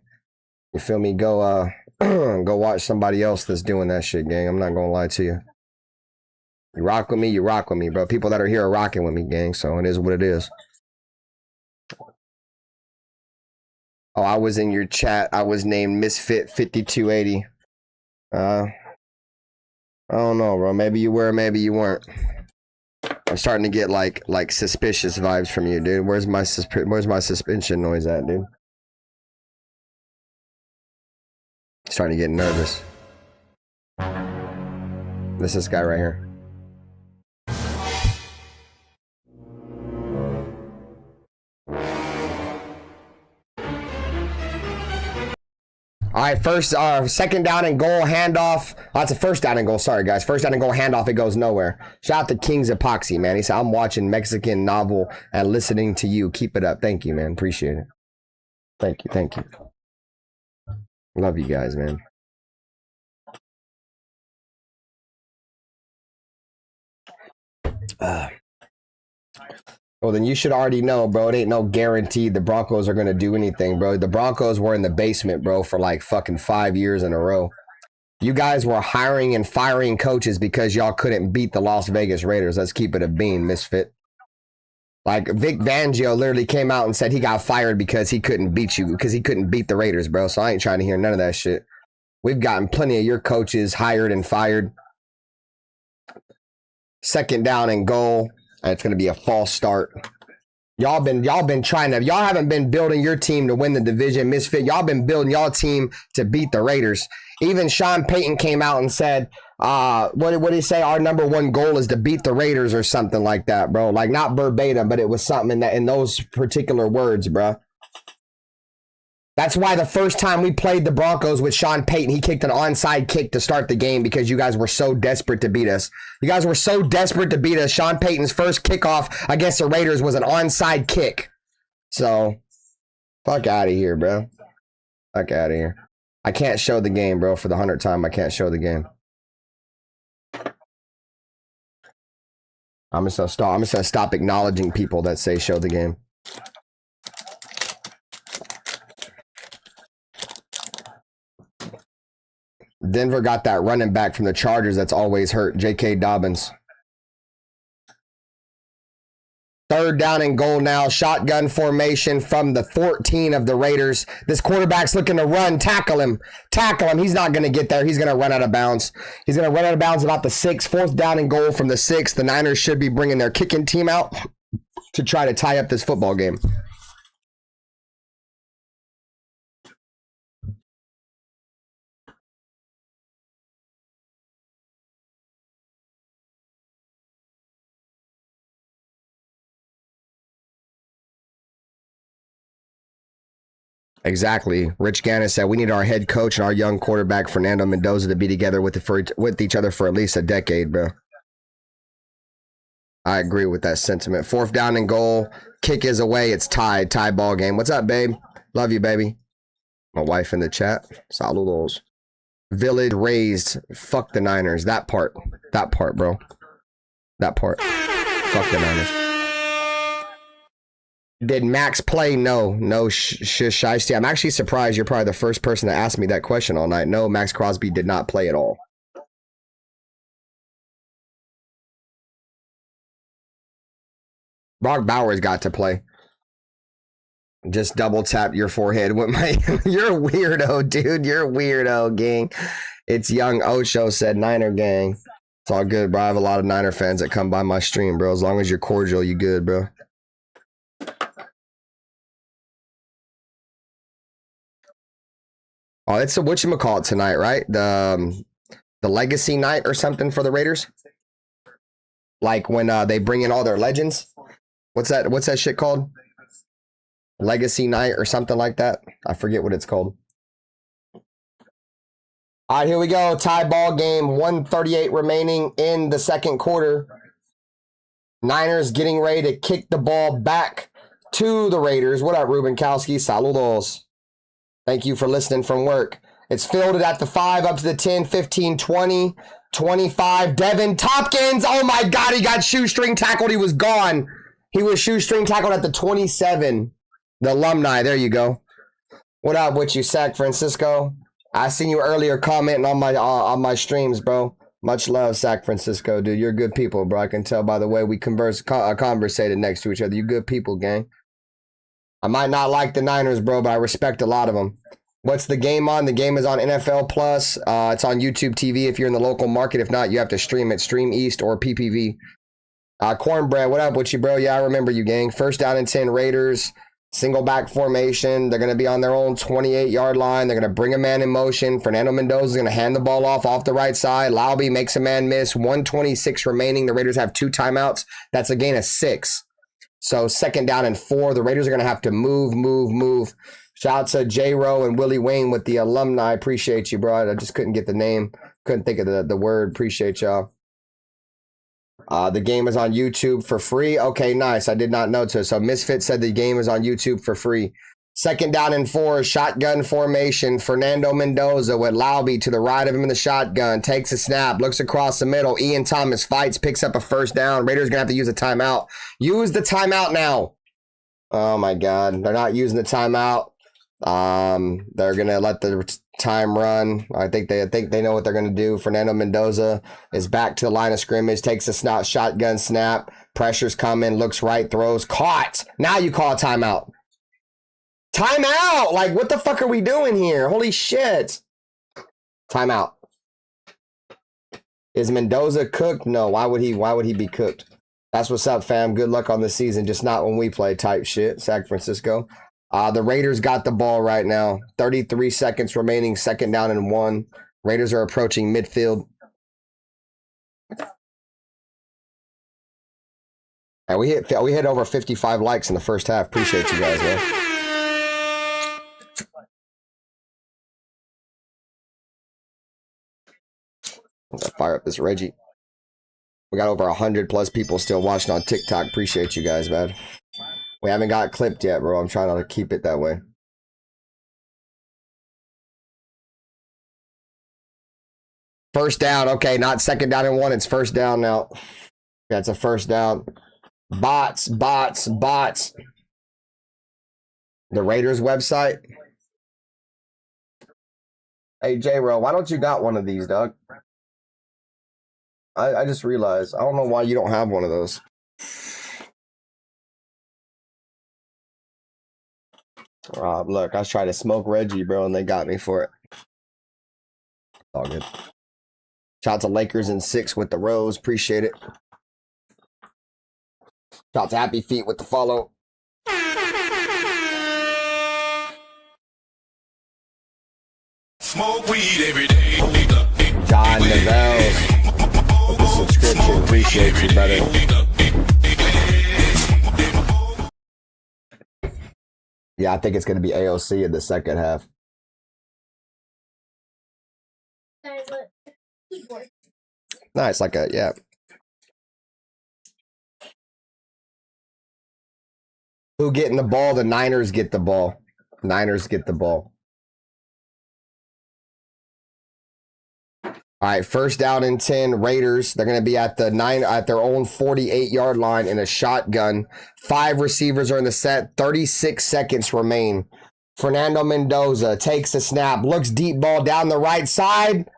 you feel me? Go go watch somebody else that's doing that shit, gang. I'm not gonna lie to you. You rock with me, you rock with me, bro. People that are here are rocking with me, gang. So it is what it is. Oh, I was in your chat. I was named Misfit 5280. I don't know, bro. Maybe you were, maybe you weren't. I'm starting to get like suspicious vibes from you, dude. Where's my suspension noise at, dude? Starting to get nervous. This guy right here. All right, second down and goal handoff. Oh, that's a first down and goal. Sorry, guys. First down and goal handoff. It goes nowhere. Shout out to King's Epoxy, man. He said, I'm watching Mexican novel and listening to you. Keep it up. Thank you, man. Appreciate it. Thank you. Thank you. Love you guys, man. Well, then you should already know, bro. It ain't no guarantee the Broncos are going to do anything, bro. The Broncos were in the basement, bro, for like fucking 5 years in a row. You guys were hiring and firing coaches because y'all couldn't beat the Las Vegas Raiders. Let's keep it a bean, Misfit. Like, Vic Fangio literally came out and said he got fired because he couldn't beat you, because he couldn't beat the Raiders, bro. So I ain't trying to hear none of that shit. We've gotten plenty of your coaches hired and fired. Second down and goal. And it's going to be a false start. Y'all haven't been building your team to win the division, Misfit. Y'all been building y'all team to beat the Raiders. Even Sean Payton came out and said, what did he say? Our number one goal is to beat the Raiders or something like that, bro. Like, not verbatim, but it was something in those particular words, bro. That's why the first time we played the Broncos with Sean Payton, he kicked an onside kick to start the game because you guys were so desperate to beat us. You guys were so desperate to beat us. Sean Payton's first kickoff against the Raiders was an onside kick. So, fuck out of here, bro. Fuck out of here. I can't show the game, bro. For the 100th time, I can't show the game. I'm just gonna stop acknowledging people that say show the game. Denver got that running back from the Chargers that's always hurt, J.K. Dobbins. Third down and goal now. Shotgun formation from the 14 of the Raiders. This quarterback's looking to run. Tackle him. Tackle him. He's not going to get there. He's going to run out of bounds. He's going to run out of bounds about the 6. Fourth down and goal from the 6. The Niners should be bringing their kicking team out to try to tie up this football game. Exactly. Rich Gannis said we need our head coach and our young quarterback Fernando Mendoza to be together with each other for at least a decade, bro. I agree with that sentiment. Fourth down and goal. Kick is away. It's tied. Tie ball game. What's up, babe? Love you, baby. My wife in the chat. Saludos. Village raised. Fuck the Niners. That part. That part, bro. That part. Fuck the Niners. Did Max play? No. No, Shiesty. I'm actually surprised you're probably the first person to ask me that question all night. No, Max Crosby did not play at all. Brock Bowers got to play. Just double tap your forehead with my... You're a weirdo, dude. You're a weirdo, gang. It's Young Ocho said Niner gang. It's all good, bro. I have a lot of Niner fans that come by my stream, bro. As long as you're cordial, you good, bro. Oh, it's a whatchamacallit tonight, right? The legacy night or something for the Raiders? Like when they bring in all their legends? What's that shit called? Legacy night or something like that? I forget what it's called. All right, here we go. Tie ball game. 1:38 remaining in the second quarter. Niners getting ready to kick the ball back to the Raiders. What up, Ruben Kowski? Saludos. Thank you for listening from work. It's fielded at the 5, up to the 10, 15, 20, 25. Devin Tompkins. Oh my God, he got shoestring tackled. He was gone. He was shoestring tackled at the 27. The alumni. There you go. What up with you, San Francisco? I seen you earlier commenting on my streams, bro. Much love, San Francisco, dude. You're good people, bro. I can tell by the way we conversated next to each other. You good people, gang. I might not like the Niners, bro, but I respect a lot of them. What's the game on? The game is on NFL Plus. It's on YouTube TV if you're in the local market. If not, you have to stream it. Stream East or PPV. Cornbread, what up with you, bro? Yeah, I remember you, gang. First down and 10 Raiders. Single back formation. They're going to be on their own 28-yard line. They're going to bring a man in motion. Fernando Mendoza is going to hand the ball off the right side. Laube makes a man miss. 1:26 remaining. The Raiders have 2 timeouts. That's a gain of 6. So second down and 4. The Raiders are going to have to move. Shout out to J-Ro and Willie Wayne with the alumni. Appreciate you, bro. I just couldn't get the name. Couldn't think of the word. Appreciate y'all. The game is on YouTube for free. Okay, nice. I did not know too. So Misfit said the game is on YouTube for free. Second down and 4, shotgun formation. Fernando Mendoza with Laube to the right of him in the shotgun. Takes a snap, looks across the middle. Ian Thomas fights, picks up a first down. Raiders going to have to use a timeout. Use the timeout now. Oh, my God. They're not using the timeout. They're going to let the time run. I think they know what they're going to do. Fernando Mendoza is back to the line of scrimmage, takes a shotgun snap. Pressure's coming, looks right, throws, caught. Now you call a timeout. Timeout! Like, what the fuck are we doing here? Holy shit. Timeout. Is Mendoza cooked? No. Why would he be cooked? That's what's up, fam. Good luck on the season. Just not when we play type shit. San Francisco. The Raiders got the ball right now. 33 seconds remaining. Second down and 1. Raiders are approaching midfield. And we hit over 55 likes in the first half. Appreciate you guys, man. Let's fire up this Reggie. We got over 100 plus people still watching on TikTok. Appreciate you guys, man. We haven't got clipped yet, bro. I'm trying to keep it that way. First down. Okay, not second down and 1. It's first down now. That's a first down. Bots. The Raiders website. Hey, J-Ro, why don't you got one of these, dog? I just realized. I don't know why you don't have one of those. Look, I was trying to smoke Reggie, bro, and they got me for it. All good. Shout out to Lakers in 6 with the rose. Appreciate it. Shout out to Happy Feet with the follow. Smoke weed every day. John Nevels with the subscription. Appreciate you, brother. Yeah, I think it's going to be AOC in the second half. Nice, like a, yeah. Who getting the ball? The Niners get the ball. Niners get the ball. All right, first down and 10, Raiders. They're going to be at their own 48-yard line in a shotgun. 5 receivers are in the set. 36 seconds remain. Fernando Mendoza takes a snap, looks deep ball down the right side.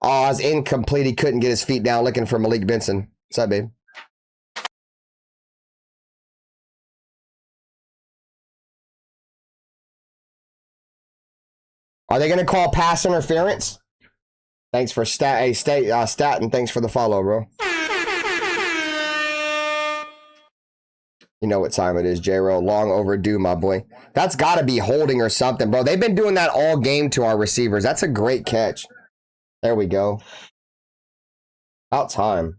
Oh, it's incomplete. He couldn't get his feet down, looking for Malik Benson. What's up, babe? Are they going to call pass interference? Thanks for stat and thanks for the follow, bro. You know what time it is, J-Ro. Long overdue, my boy. That's got to be holding or something, bro. They've been doing that all game to our receivers. That's a great catch. There we go. About time.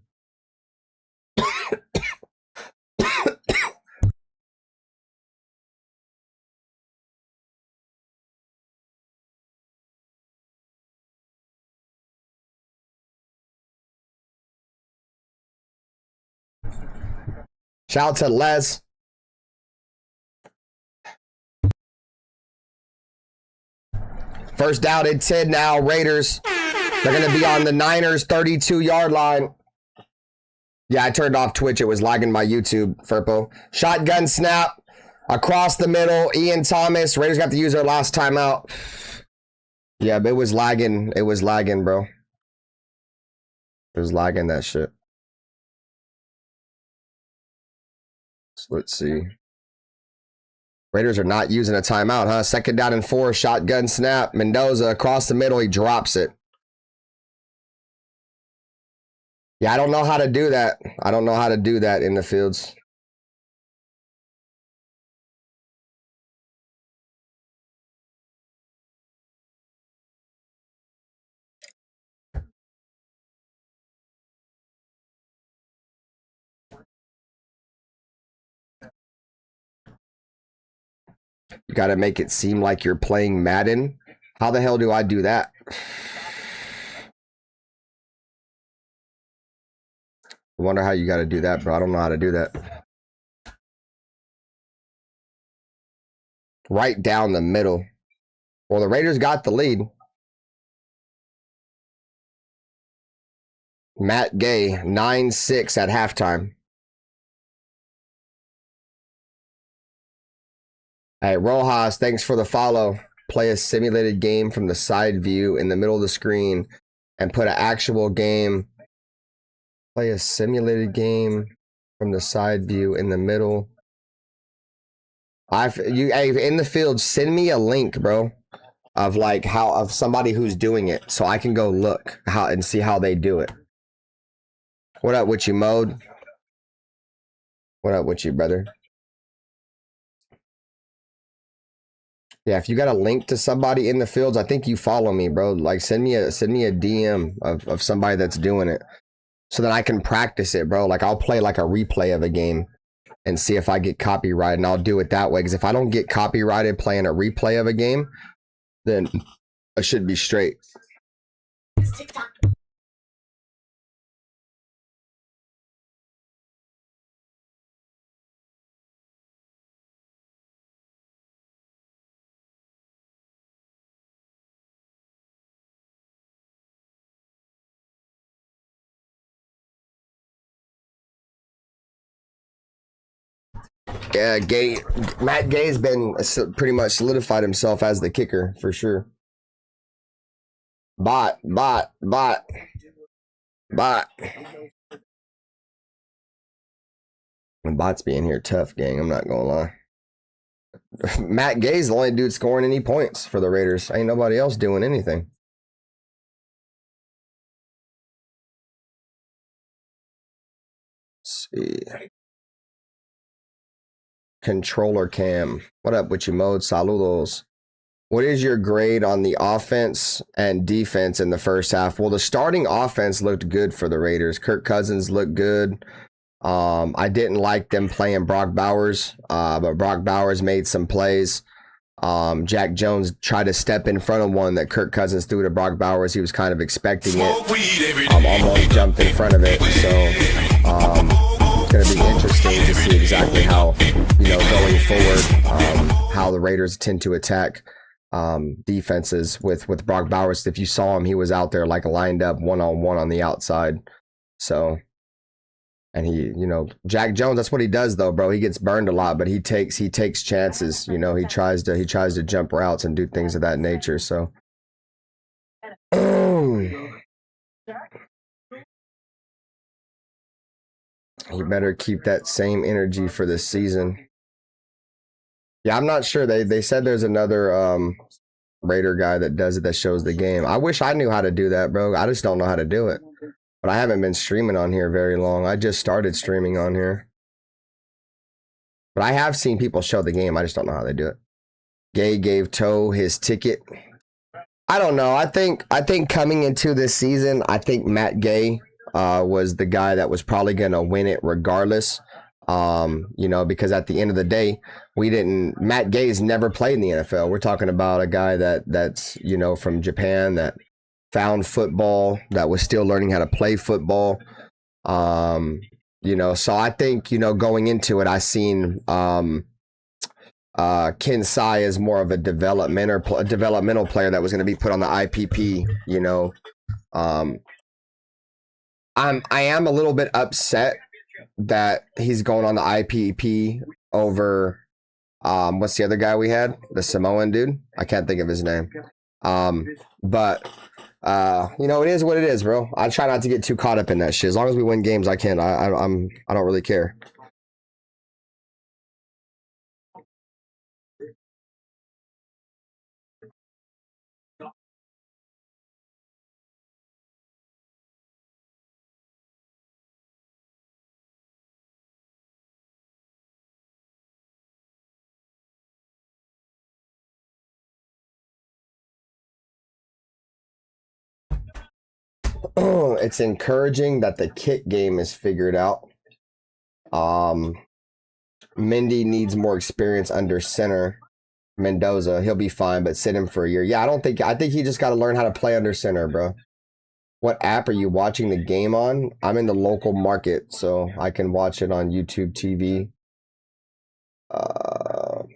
Shout out to Les. First down and 10 now, Raiders. They're going to be on the Niners 32-yard line. Yeah, I turned off Twitch. It was lagging my YouTube, Furpo. Shotgun snap across the middle. Ian Thomas. Raiders got to use their last timeout. Yeah, but it was lagging. It was lagging, bro. It was lagging that shit. So let's see. Raiders are not using a timeout, huh? Second down and 4. Shotgun snap. Mendoza across the middle. He drops it. Yeah, I don't know how to do that. I don't know how to do that in the fields. You got to make it seem like you're playing Madden. How the hell do I do that? I wonder how you got to do that, bro. I don't know how to do that. Right down the middle. Well, the Raiders got the lead. Matt Gay, 9-6 at halftime. Hey, Rojas, thanks for the follow. Play a simulated game from the side view in the middle of the screen and put an actual game. Play a simulated game from the side view in the middle. In the field, send me a link, bro, of like of somebody who's doing it so I can go look and see how they do it. What up with you, Mode? What up with you, brother? Yeah, if you got a link to somebody in the fields, I think you follow me, bro. Like send me a DM of somebody that's doing it so that I can practice it, bro. Like I'll play like a replay of a game and see if I get copyrighted, and I'll do it that way. Because if I don't get copyrighted playing a replay of a game, then I should be straight. Yeah, Matt Gay's been pretty much solidified himself as the kicker for sure. Bot. And bots being here tough, gang. I'm not gonna lie. Matt Gay's the only dude scoring any points for the Raiders. Ain't nobody else doing anything. Let's see. Controller cam. What up with you, Mode? Saludos. What is your grade on the offense and defense in the first half? Well, the starting offense looked good for the Raiders. Kirk Cousins looked good. I didn't like them playing Brock Bowers, but Brock Bowers made some plays. Jack Jones tried to step in front of one that Kirk Cousins threw to Brock Bowers. He was kind of expecting it. Almost jumped in front of it. So it's going to be interesting to see exactly how, going forward, how the Raiders tend to attack defenses with Brock Bowers. If you saw him, he was out there like lined up one-on-one on the outside. So, and he, Jack Jones, that's what he does though, bro. He gets burned a lot, but he takes chances. He tries to jump routes and do things of that nature. So, he better keep that same energy for this season. Yeah, I'm not sure. They said there's another Raider guy that does it, that shows the game. I wish I knew how to do that, bro. I just don't know how to do it. But I haven't been streaming on here very long. I just started streaming on here. But I have seen people show the game. I just don't know how they do it. Gay gave Toe his ticket. I don't know. I think coming into this season, I think Matt Gay was the guy that was probably going to win it regardless. Because at the end of the day, Matt Gay's never played in the NFL. We're talking about a guy that's from Japan that found football, that was still learning how to play football. So I think, going into it, I seen Kinsai is more of a developmental player that was going to be put on the IPP. You know, I am a little bit upset that he's going on the IPP over what's the other guy we had? The Samoan dude. I can't think of his name. But you know, it is what it is, bro. I try not to get too caught up in that shit. As long as we win games, I can. I don't really care. It's encouraging that the kick game is figured out. Mindy needs more experience under center. Mendoza, he'll be fine, but sit him for a year. Yeah, I think he just got to learn how to play under center, bro. What app are you watching the game on? I'm in the local market, so I can watch it on YouTube TV.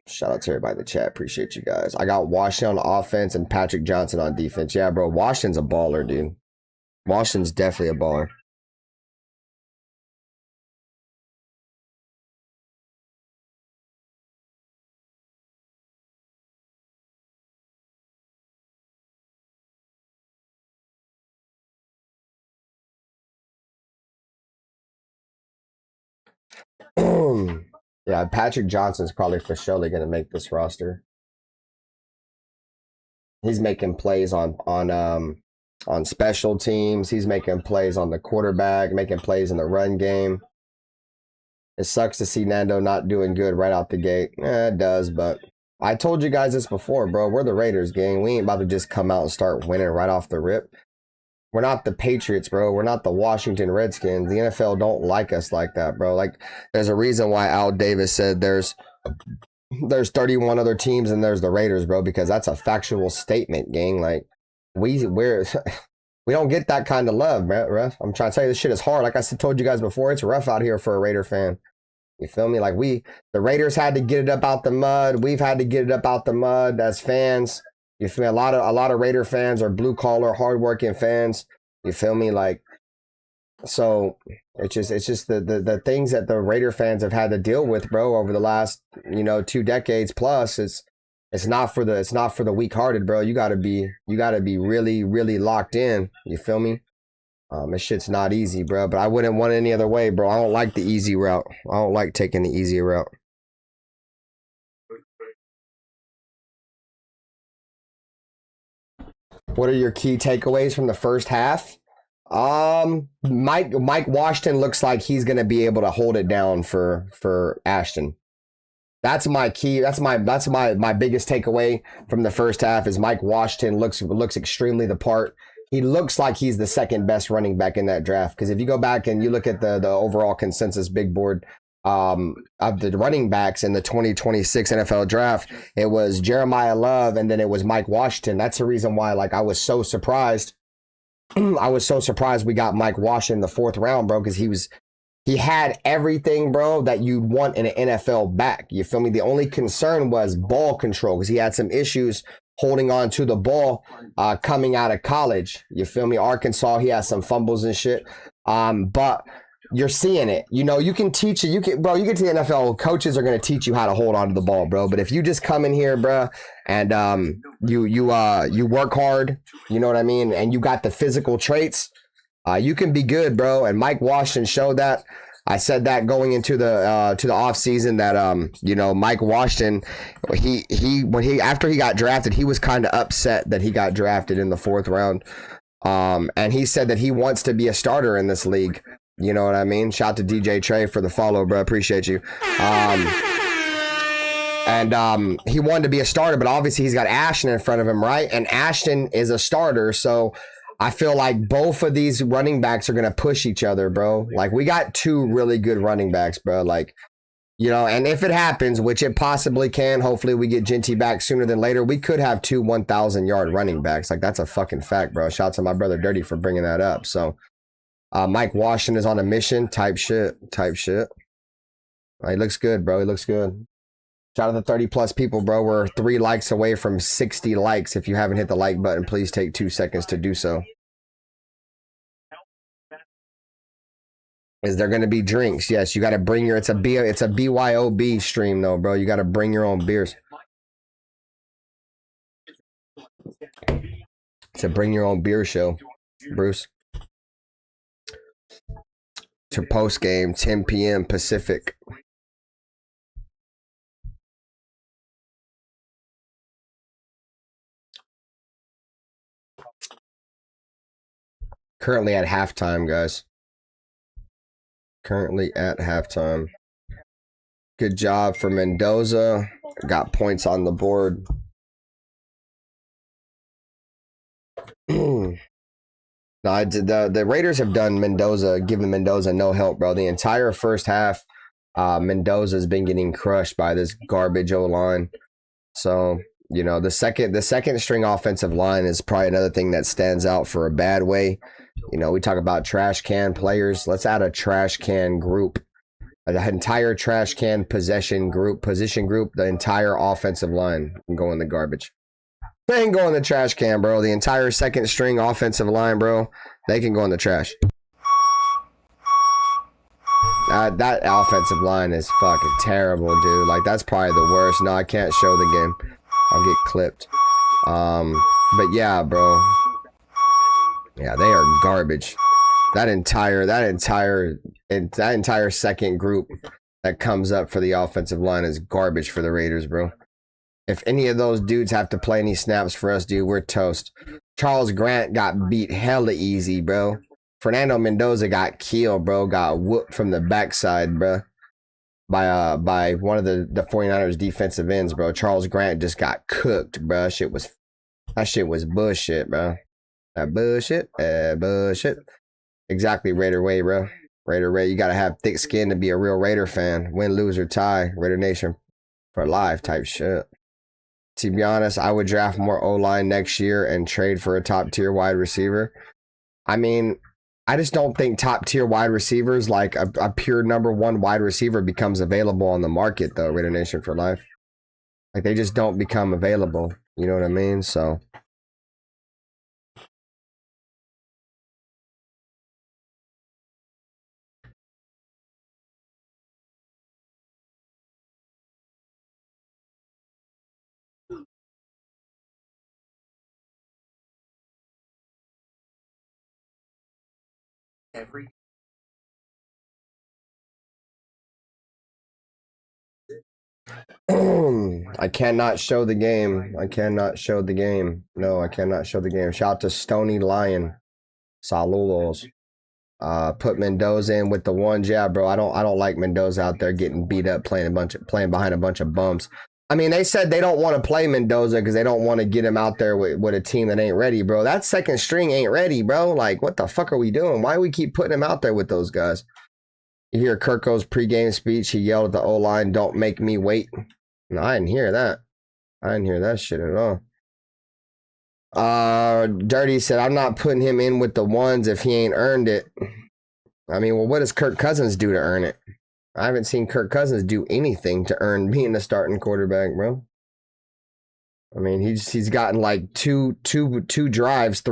Shout out to everybody in the chat. Appreciate you guys. I got Washington on offense and Patrick Johnson on defense. Yeah, bro. Washington's a baller, dude. Washington's definitely a baller. Yeah, Patrick Johnson's probably for surely going to make this roster. He's making plays on special teams. He's making plays on the quarterback, making plays in the run game. It sucks to see Nando not doing good right out the gate. It does, but I told you guys this before, bro. We're the Raiders, gang. We ain't about to just come out and start winning right off the rip. We're not the Patriots, bro. We're not the Washington Redskins. The NFL don't like us like that, bro. Like, there's a reason why Al Davis said there's 31 other teams and there's the Raiders, bro, because that's a factual statement, gang. Like, we don't get that kind of love, bro. I'm trying to tell you, this shit is hard. Like I told you guys before, it's rough out here for a Raider fan. You feel me? Like, the Raiders had to get it up out the mud. We've had to get it up out the mud as fans. You feel me? A lot of Raider fans are blue collar, hardworking fans. You feel me? Like, so it's just the things that the Raider fans have had to deal with, bro, over the last 2 decades plus. It's not for the weak hearted, bro. You gotta be really, really locked in. You feel me? This shit's not easy, bro. But I wouldn't want it any other way, bro. I don't like the easy route. I don't like taking the easy route. What are your key takeaways from the first half? Mike Washington looks like he's gonna be able to hold it down for Ashton. That's my key. That's my biggest takeaway from the first half is Mike Washington looks extremely the part. He looks like he's the second best running back in that draft. Because if you go back and you look at the overall consensus big board of the running backs in the 2026 NFL draft, it was Jeremiah Love and then it was Mike Washington. That's the reason why, like, I was so surprised. I was so surprised we got Mike Washington in the 4th round, bro, because he had everything, bro, that you'd want in an NFL back. You feel me? The only concern was ball control because he had some issues holding on to the ball coming out of college. You feel me? Arkansas, he has some fumbles and shit. But you're seeing it. You can teach it. You get to the NFL, coaches are going to teach you how to hold on to the ball, bro. But if you just come in here, bro, and you work hard, you know what I mean, and you got the physical traits, you can be good, bro. And Mike Washington showed that. I said that going into the off season that Mike Washington, after he got drafted, he was kind of upset that he got drafted in the 4th round. And he said that he wants to be a starter in this league. You know what I mean? Shout out to DJ Trey for the follow, bro. Appreciate you. And he wanted to be a starter, but obviously he's got Ashton in front of him, right? And Ashton is a starter, so I feel like both of these running backs are going to push each other, bro. Like, we got 2 really good running backs, bro. Like, and if it happens, which it possibly can, hopefully we get Genty back sooner than later, we could have 2 1,000-yard running backs. Like, that's a fucking fact, bro. Shout out to my brother Dirty for bringing that up. So, Mike Washington is on a mission type shit. He looks good, bro. He looks good. Shout out to 30 plus people, bro. We're 3 likes away from 60 likes. If you haven't hit the like button, please take 2 seconds to do so. Is there going to be drinks? Yes, you got to bring your. It's a BYOB stream though, bro. You got to bring your own beers. It's a bring your own beer show, Bruce. To post game 10 p.m. Pacific. Currently at halftime, guys. Currently at halftime. Good job for Mendoza. Got points on the board. No, the Raiders have done given Mendoza no help, bro. The entire first half, Mendoza's been getting crushed by this garbage O-line. So, you know, the second string offensive line is probably another thing that stands out for a bad way. You know, we talk about trash can players. Let's add a trash can group. The entire trash can position group, the entire offensive line can go in the garbage. They ain't go in the trash can, bro. The entire second string offensive line, bro, they can go in the trash. That offensive line is fucking terrible, dude. Like, that's probably the worst. No, I can't show the game. I'll get clipped. But yeah, bro. Yeah, they are garbage. That entire second group that comes up for the offensive line is garbage for the Raiders, bro. If any of those dudes have to play any snaps for us, dude, we're toast. Charles Grant got beat hella easy, bro. Fernando Mendoza got killed, bro. Got whooped from the backside, bro. By one of the 49ers defensive ends, bro. Charles Grant just got cooked, bro. That shit was bullshit, bro. That bullshit. Exactly, Raider way, bro. Raider Ray, you gotta have thick skin to be a real Raider fan. Win, lose, or tie. Raider Nation for life type shit. To be honest, I would draft more O-line next year and trade for a top-tier wide receiver. I mean, I just don't think top-tier wide receivers, like a pure number one wide receiver, becomes available on the market, though, Raider Nation for life. Like, they just don't become available. You know what I mean? So... I cannot show the game. I cannot show the game. No, I cannot show the game. Shout out to Stony Lion. Saludos. Put Mendoza in with the ones. Yeah, bro. I don't like Mendoza out there getting beat up playing behind a bunch of bums. I mean, they said they don't want to play Mendoza because they don't want to get him out there with a team that ain't ready, bro. That second string ain't ready, bro. Like, what the fuck are we doing? Why we keep putting him out there with those guys? You hear Kirko's pregame speech. He yelled at the O-line, "Don't make me wait." No, I didn't hear that. I didn't hear that shit at all. Dirty said, "I'm not putting him in with the ones if he ain't earned it." I mean, well, what does Kirk Cousins do to earn it? I haven't seen Kirk Cousins do anything to earn being the starting quarterback, bro. I mean, he's gotten like three drives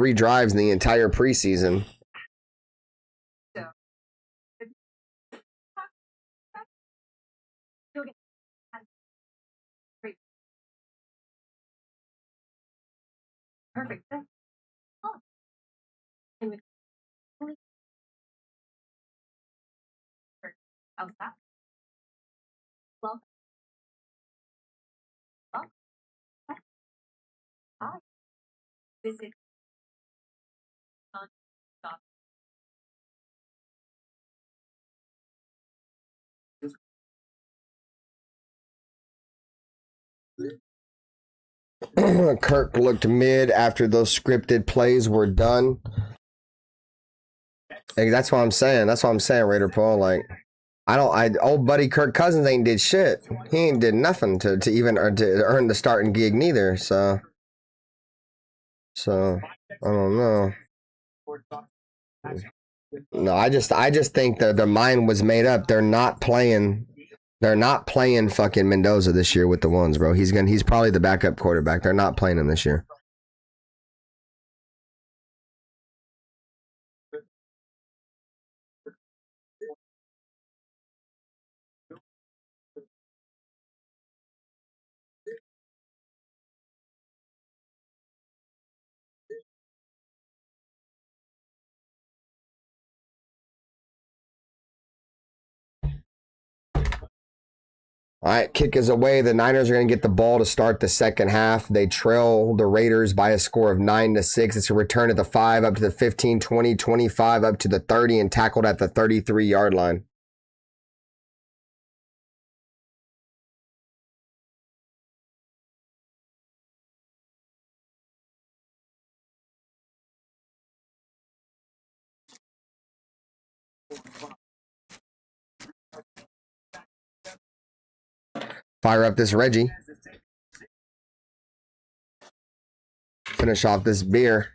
in the entire preseason. Perfect. I'll stop. Well, hi. Visit on stop. Kirk looked mid after those scripted plays were done. Hey, that's what I'm saying. Raider Paul. Like, old buddy Kirk Cousins ain't did shit. He ain't did nothing to even to earn the starting gig neither. So I don't know. No, I just think that their mind was made up. They're not playing They're not playing fucking Mendoza this year with the ones, bro. He's probably the backup quarterback. They're not playing him this year. All right, kick is away. The Niners are going to get the ball to start the second half. They trail the Raiders by a score of 9-6. It's a return at the 5, up to the 15, 20, 25, up to the 30, and tackled at the 33-yard line. Fire up this Reggie. Finish off this beer.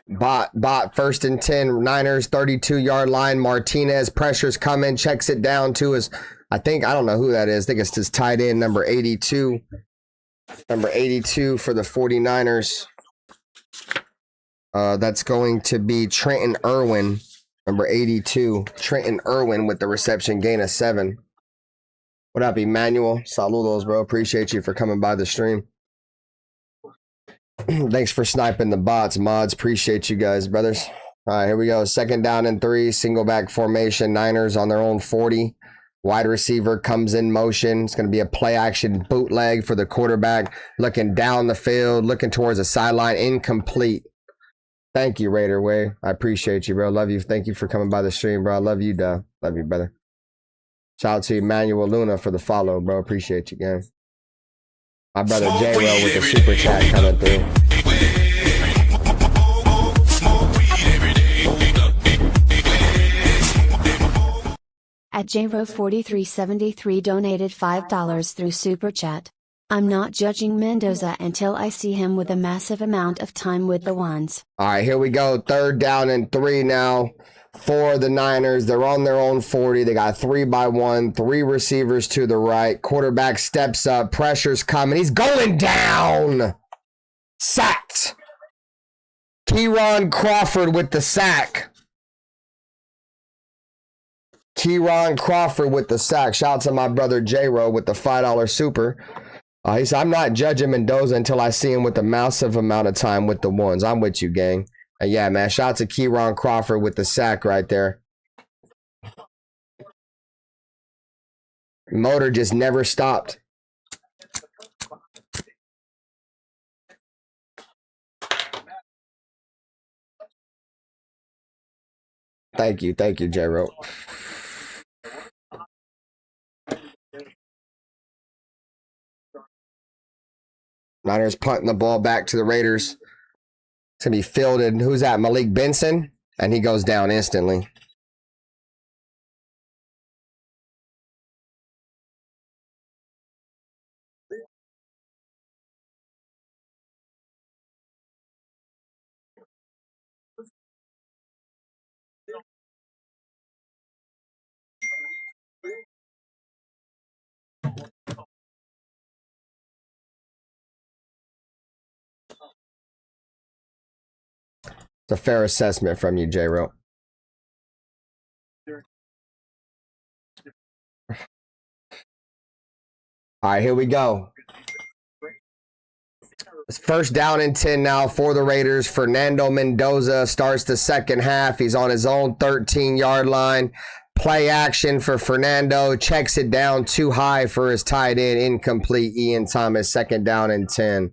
Bot, first and 10, Niners, 32-yard line. Martinez, pressure's coming, checks it down to his, I don't know who that is. I think it's his tight end, number 82. Number 82 for the 49ers. That's going to be Trenton Irwin, number 82. Trenton Irwin with the reception, gain of 7. What up, Emmanuel? Saludos, bro. Appreciate you for coming by the stream. Thanks for sniping the bots, mods. Appreciate you guys, brothers. All right, here we go. Second down and 3, single back formation. Niners on their own 40. Wide receiver comes in motion. It's going to be a play action bootleg for the quarterback. Looking down the field, looking towards the sideline. Incomplete. Thank you, Raider Way. I appreciate you, bro. Love you. Thank you for coming by the stream, bro. I love you, duh. Love you, brother. Shout out to Emmanuel Luna for the follow, bro. Appreciate you, gang. My brother J-Roll with the super chat coming through. At JRO4373 donated $5 through super chat. I'm not judging Mendoza until I see him with a massive amount of time with the ones. All right, here we go. Third down and 3 now for the Niners. They're on their own 40. They got 3-by-1, 3 receivers to the right. Quarterback steps up. Pressure's coming. He's going down. Sacked. Kieron Crawford with the sack. Kieron Crawford with the sack. Shout out to my brother J-Ro with the $5 super. He said, I'm not judging Mendoza until I see him with a massive amount of time with the ones. I'm with you, gang. And yeah, man, shout out to Kieron Crawford with the sack right there. Motor just never stopped. Thank you, J-Ro. Niners punting the ball back to the Raiders. It's going to be fielded. Who's that? Malik Benson? And he goes down instantly. It's a fair assessment from you, J-Ro. All right, here we go. It's first down and 10 now for the Raiders. Fernando Mendoza starts the second half. He's on his own 13-yard line. Play action for Fernando. Checks it down too high for his tight end. Incomplete. Ian Thomas, second down and 10.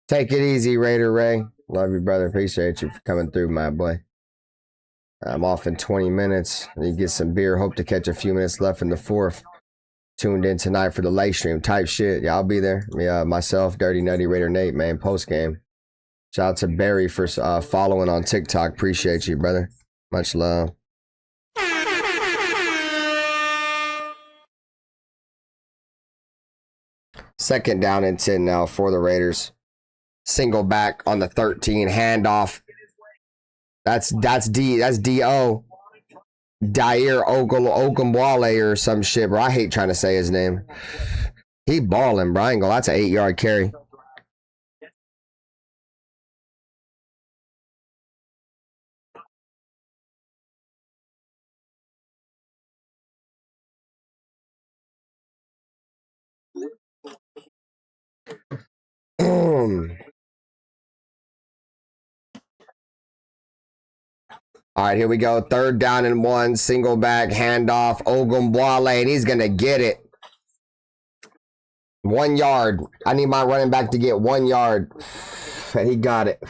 Take it easy, Raider Ray. Love you, brother. Appreciate you for coming through, my boy. I'm off in 20 minutes. You get some beer. Hope to catch a few minutes left in the fourth. Tuned in tonight for the live stream type shit. Yeah, I'll be there. Myself, Dirty Nutty Raider Nate, man, post game. Shout out to Barry for following on TikTok. Appreciate you, brother. Much love. Second down and 10 now for the Raiders. Single back on the 13, handoff. That's D-O. Dair Ogunbowale or some shit, bro. I hate trying to say his name. He balling, bro. I ain't gonna, that's an 8-yard carry. All right, here we go. 3rd down and 1. Single back handoff. Ogunbowale, and he's gonna get it. 1 yard. I need my running back to get 1 yard. And he got it.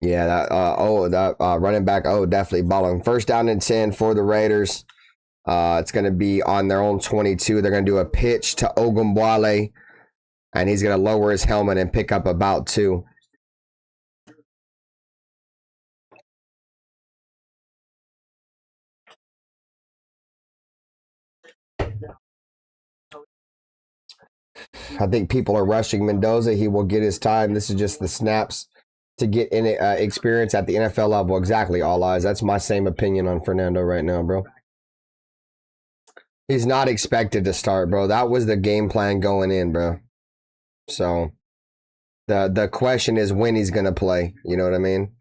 Yeah, that running back definitely balling. 1st down and 10 for the Raiders. It's going to be on their own 22. They're going to do a pitch to Ogunbowale, and he's going to lower his helmet and pick up about 2. I think people are rushing Mendoza. He will get his time. This is just the snaps to get in experience at the NFL level. Exactly, all eyes. That's my same opinion on Fernando right now, bro. He's not expected to start, bro. That was the game plan going in, bro. So the question is when he's going to play. You know what I mean?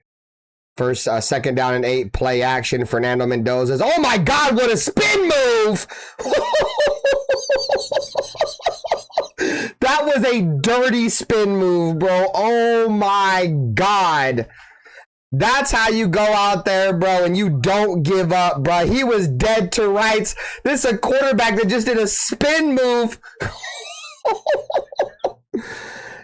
First, 2nd down and 8, play action. Fernando Mendoza's. Oh my God, what a spin move! That was a dirty spin move, bro. Oh my God. That's how you go out there, bro, and you don't give up, bro. He was dead to rights. This is a quarterback that just did a spin move.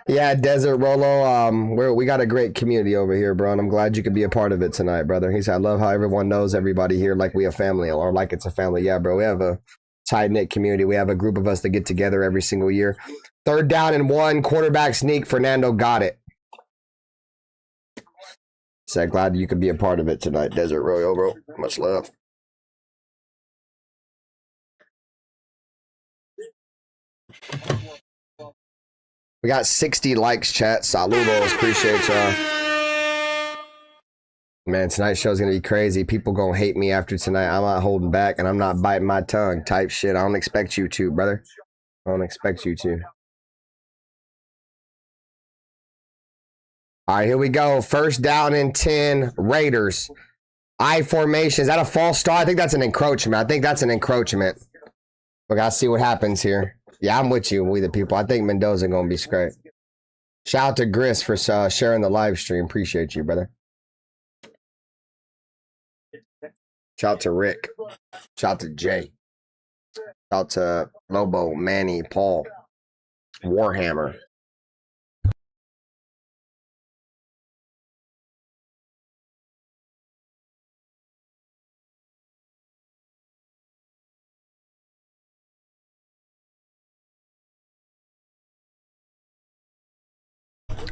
Yeah, Desert Rolo. We got a great community over here, bro, and I'm glad you could be a part of it tonight, brother. He said, I love how everyone knows everybody here like we a family or like it's a family. Yeah, bro, we have a tight-knit community. We have a group of us that get together every single year. 3rd down and 1, quarterback sneak. Fernando got it. Said, glad you could be a part of it tonight, Desert Royal, bro. Much love. We got 60 likes, chat. Saludos. Appreciate y'all. Man, tonight's show's going to be crazy. People going to hate me after tonight. I'm not holding back, and I'm not biting my tongue type shit. I don't expect you to, brother. I don't expect you to. All right, here we go. 1st down and 10, Raiders. I formation. Is that a false start? I think that's an encroachment. We got to see what happens here. Yeah, I'm with you. We the people. I think Mendoza going to be straight. Shout out to Gris for sharing the live stream. Appreciate you, brother. Shout out to Rick. Shout out to Jay. Shout out to Lobo, Manny, Paul, Warhammer.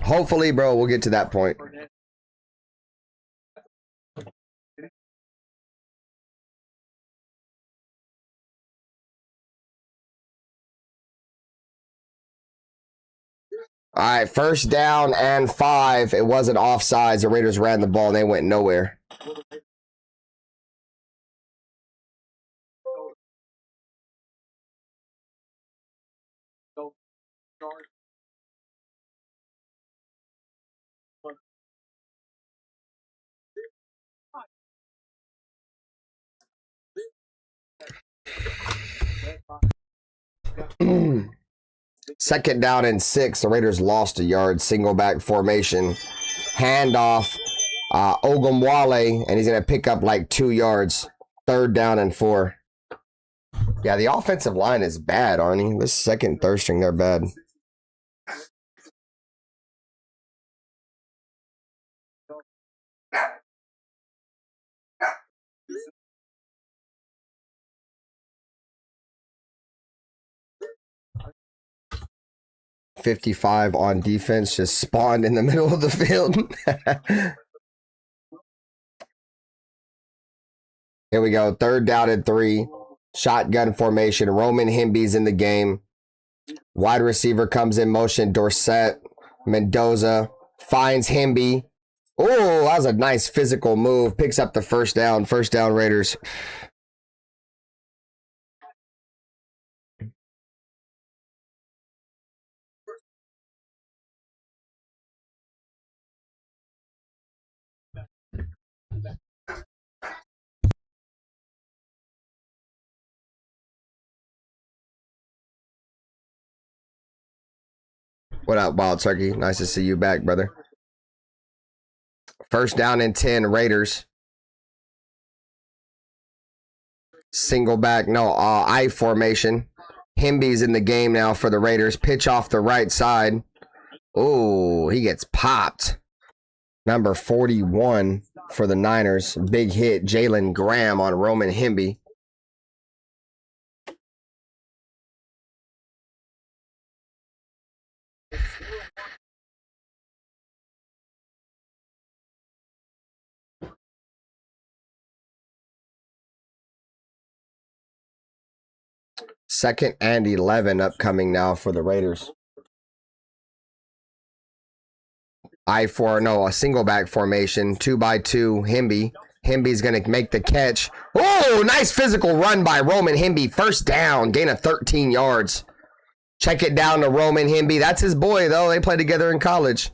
Hopefully, bro, we'll get to that point. All right, 1st down and 5. It wasn't offsides. The Raiders ran the ball and they went nowhere. Second down and 6. The Raiders lost a yard. Single back formation. Handoff. Ogunbowale, and he's going to pick up like 2 yards. 3rd down and 4. Yeah, the offensive line is bad, Arnie. This 2nd, 3rd string, they're bad. 55 on defense just spawned in the middle of the field. Here we go. 3rd down and 3. Shotgun formation. Roman Himby's in the game. Wide receiver comes in motion. Dorsett. Mendoza finds Himby. Oh, that was a nice physical move. Picks up the first down. First down, Raiders. What up, Wild Turkey? Nice to see you back, brother. First down and 10, Raiders. Single back, no, I formation. Himby's in the game now for the Raiders. Pitch off the right side. Oh, he gets popped. Number 41 for the Niners. Big hit, Jalen Graham on Roman Himby. Second and 11 upcoming now for the Raiders. A single back formation, 2x2, Himby. Himby's going to make the catch. Oh, nice physical run by Roman Himby. First down, gain of 13 yards. Check it down to Roman Himby. That's his boy, though. They played together in college.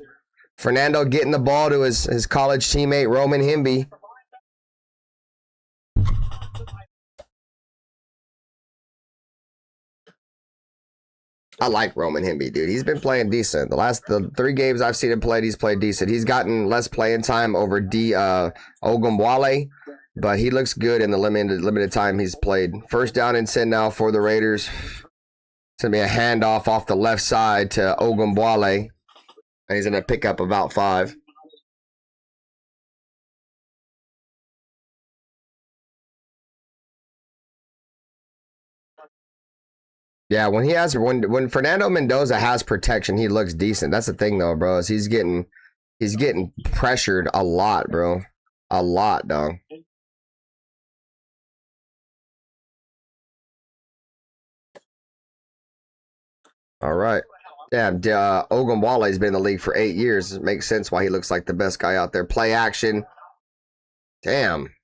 Fernando getting the ball to his college teammate, Roman Himby. I like Roman Himby, dude. He's been playing decent. The 3 games I've seen him play, he's played decent. He's gotten less playing time over Ogunbowale, but he looks good in the limited time he's played. First down and 10 now for the Raiders. It's going to be a handoff off the left side to Ogunbowale. And he's going to pick up about 5. Yeah, when Fernando Mendoza has protection, he looks decent. That's the thing though, bro. Is he's getting pressured a lot, bro. A lot, dog. All right. Damn, Ogunbowale's been in the league for 8 years. It makes sense why he looks like the best guy out there. Play action. Damn.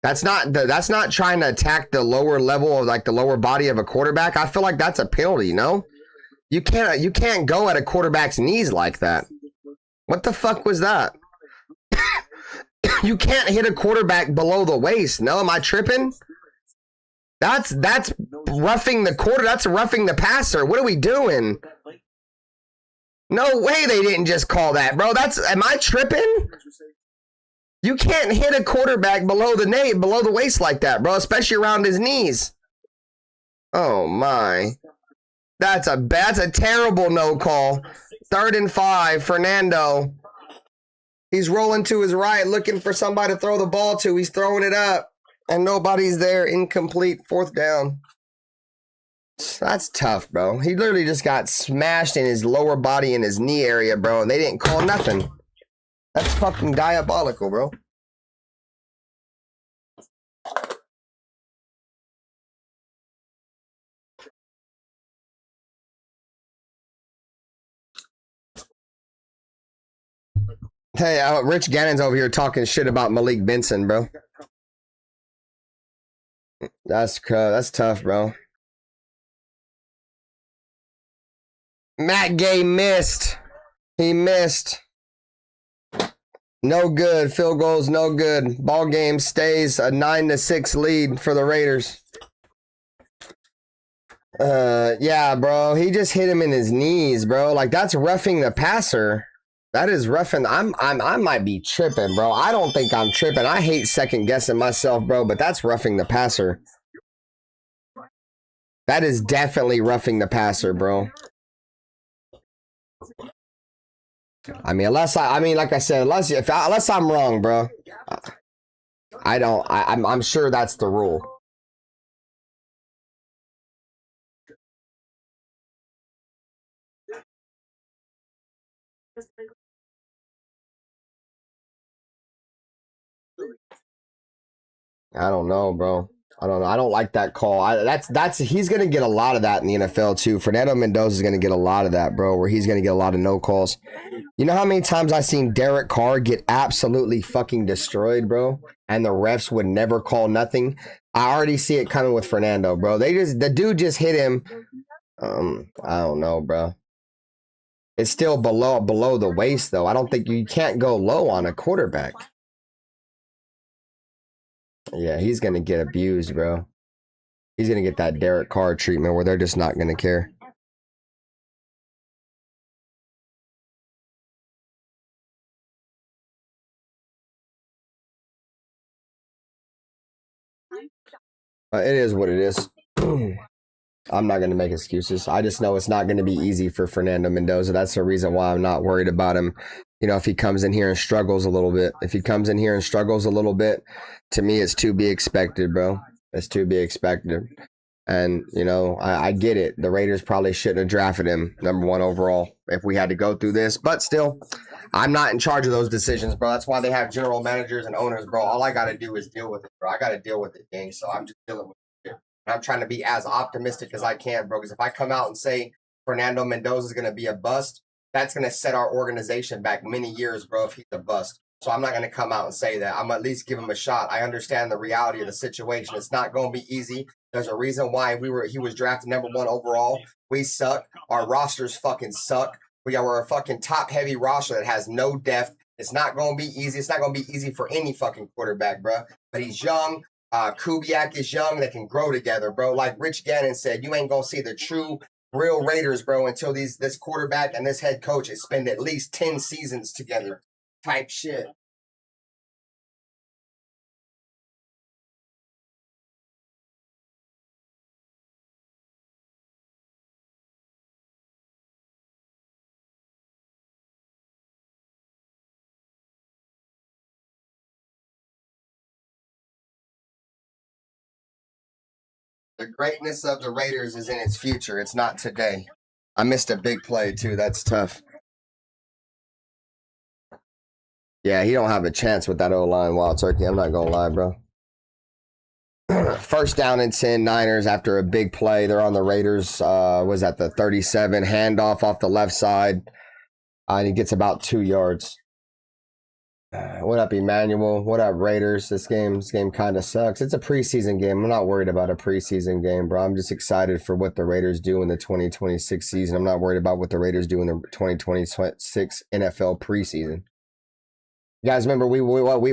That's not trying to attack the lower level of like the lower body of a quarterback. I feel like that's a penalty, no? You can't go at a quarterback's knees like that. What the fuck was that? You can't hit a quarterback below the waist. No, am I tripping? That's roughing the quarter. That's roughing the passer. What are we doing? No way they didn't just call that, bro. Am I tripping? You can't hit a quarterback below the waist like that, bro, especially around his knees. Oh my. That's a terrible no call. 3rd and 5, Fernando. He's rolling to his right, looking for somebody to throw the ball to. He's throwing it up, and nobody's there. Incomplete, 4th down. That's tough, bro. He literally just got smashed in his lower body and his knee area, bro, and they didn't call nothing. That's fucking diabolical, bro. Hey, Rich Gannon's over here talking shit about Malik Benson, bro. That's tough, bro. Matt Gay missed. He missed. No good. Field goals, no good. Ball game stays a 9-6 lead for the Raiders. Yeah, bro. He just hit him in his knees, bro. Like, that's roughing the passer. That is roughing. I might be tripping, bro. I don't think I'm tripping. I hate second guessing myself, bro, but that's roughing the passer. That is definitely roughing the passer, bro. I mean, like I said, unless I'm wrong, bro. I'm sure that's the rule. I don't know, bro. I don't know. I don't like that call. That's he's gonna get a lot of that in the NFL too. Fernando Mendoza is gonna get a lot of that, bro. Where he's gonna get a lot of no calls. You know how many times I've seen Derek Carr get absolutely fucking destroyed, bro, and the refs would never call nothing. I already see it coming with Fernando, bro. The dude just hit him. I don't know, bro. It's still below the waist though. I don't think you can't go low on a quarterback. Yeah, he's gonna get abused, bro. He's gonna get that Derek Carr treatment where they're just not gonna care. It is what it is. I'm not going to make excuses. I just know it's not going to be easy for Fernando Mendoza. That's the reason why I'm not worried about him. You know, if he comes in here and struggles a little bit, to me, it's to be expected, bro. It's to be expected. And, you know, I get it. The Raiders probably shouldn't have drafted him #1 overall if we had to go through this. But still, I'm not in charge of those decisions, bro. That's why they have general managers and owners, bro. All I got to do is deal with it, bro. I got to deal with it, gang. So I'm just dealing with it. And I'm trying to be as optimistic as I can, bro. Because if I come out and say Fernando Mendoza is going to be a bust, that's going to set our organization back many years, bro, if he's a bust. So I'm not going to come out and say that. I'm at least give him a shot. I understand the reality of the situation. It's not going to be easy. There's a reason why he was drafted #1 overall. We suck. Our rosters fucking suck. We're a fucking top-heavy roster that has no depth. It's not going to be easy. It's not going to be easy for any fucking quarterback, bro. But he's young. Kubiak is young. They can grow together, bro. Like Rich Gannon said, you ain't going to see the true, real Raiders, bro, until this quarterback and this head coach spend at least 10 seasons together type shit. The greatness of the Raiders is in its future. It's not today. I missed a big play, too. That's tough. Yeah, he don't have a chance with that O-line, Wild Turkey. I'm not going to lie, bro. First down and 10 Niners after a big play. They're on the Raiders. Was at the 37. Handoff off the left side. And he gets about 2 yards. What up, Emmanuel? What up, Raiders? This game kind of sucks. It's a preseason game. I'm not worried about a preseason game, bro. I'm just excited for what the Raiders do in the 2026 season. I'm not worried about what the Raiders do in the 2026 NFL preseason. You guys remember we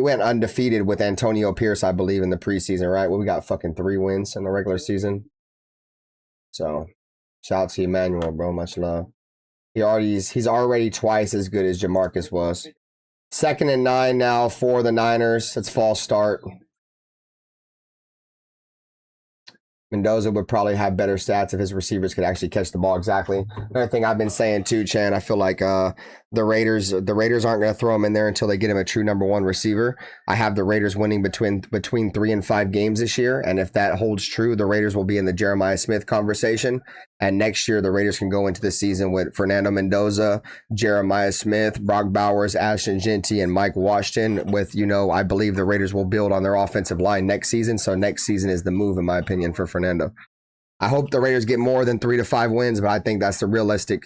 went undefeated with Antonio Pierce, I believe, in the preseason, right? Well, we got fucking 3 wins in the regular season. So, shout out to Emmanuel, bro. Much love. He's already twice as good as Jamarcus was. 2nd and 9 now for the Niners. It's false start. Mendoza would probably have better stats if his receivers could actually catch the ball exactly. Another thing I've been saying too, Chan, I feel like the Raiders aren't going to throw him in there until they get him a true #1 receiver. I have the Raiders winning between 3 and 5 games this year, and if that holds true, the Raiders will be in the Jeremiah Smith conversation. And next year, the Raiders can go into the season with Fernando Mendoza, Jeremiah Smith, Brock Bowers, Ashton Jeanty, and Mike Washington. With, I believe the Raiders will build on their offensive line next season. So next season is the move, in my opinion, for Fernando. I hope the Raiders get more than 3 to 5 wins, but I think that's the realistic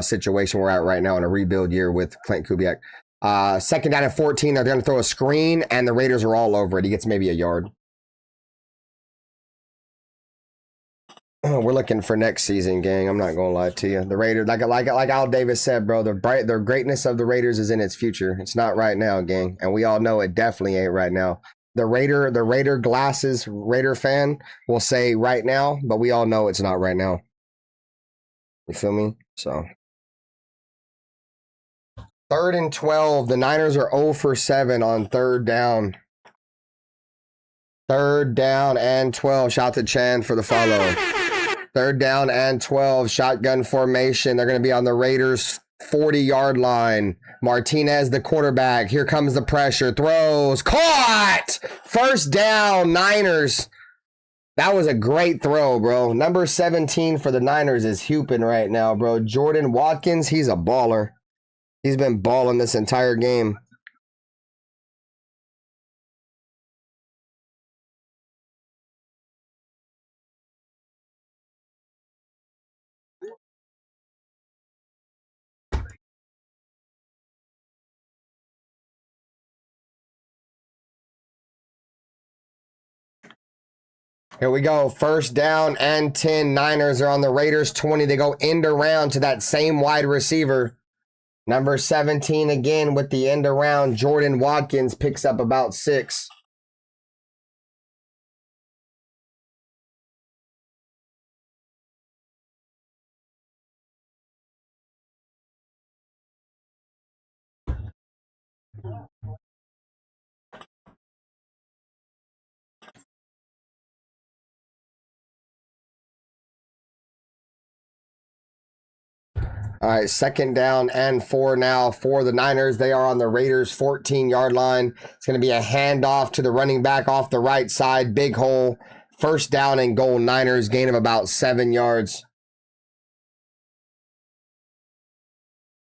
situation we're at right now in a rebuild year with Clint Kubiak. 2nd down and 14, they're going to throw a screen, and the Raiders are all over it. He gets maybe a yard. We're looking for next season, gang. I'm not gonna lie to you. The Raiders, like Al Davis said, bro, the greatness of the Raiders is in its future. It's not right now, gang, and we all know it definitely ain't right now. The Raider glasses Raider fan will say right now, but we all know it's not right now. You feel me? So 3rd and 12. The Niners are 0 for 7 on 3rd down. 3rd down and 12. Shout to Chan for the follow. 3rd down and 12. Shotgun formation. They're going to be on the Raiders' 40-yard line. Martinez, the quarterback. Here comes the pressure. Throws. Caught! 1st down, Niners. That was a great throw, bro. Number 17 for the Niners is hooping right now, bro. Jordan Watkins, he's a baller. He's been balling this entire game. Here we go. First down and 10. Niners are on the Raiders 20. They go end around to that same wide receiver. Number 17 again with the end around. Jordan Watkins picks up about 6. All right, second down and 4 now for the Niners. They are on the Raiders' 14-yard line. It's going to be a handoff to the running back off the right side. Big hole. First down and goal. Niners gain of about 7 yards.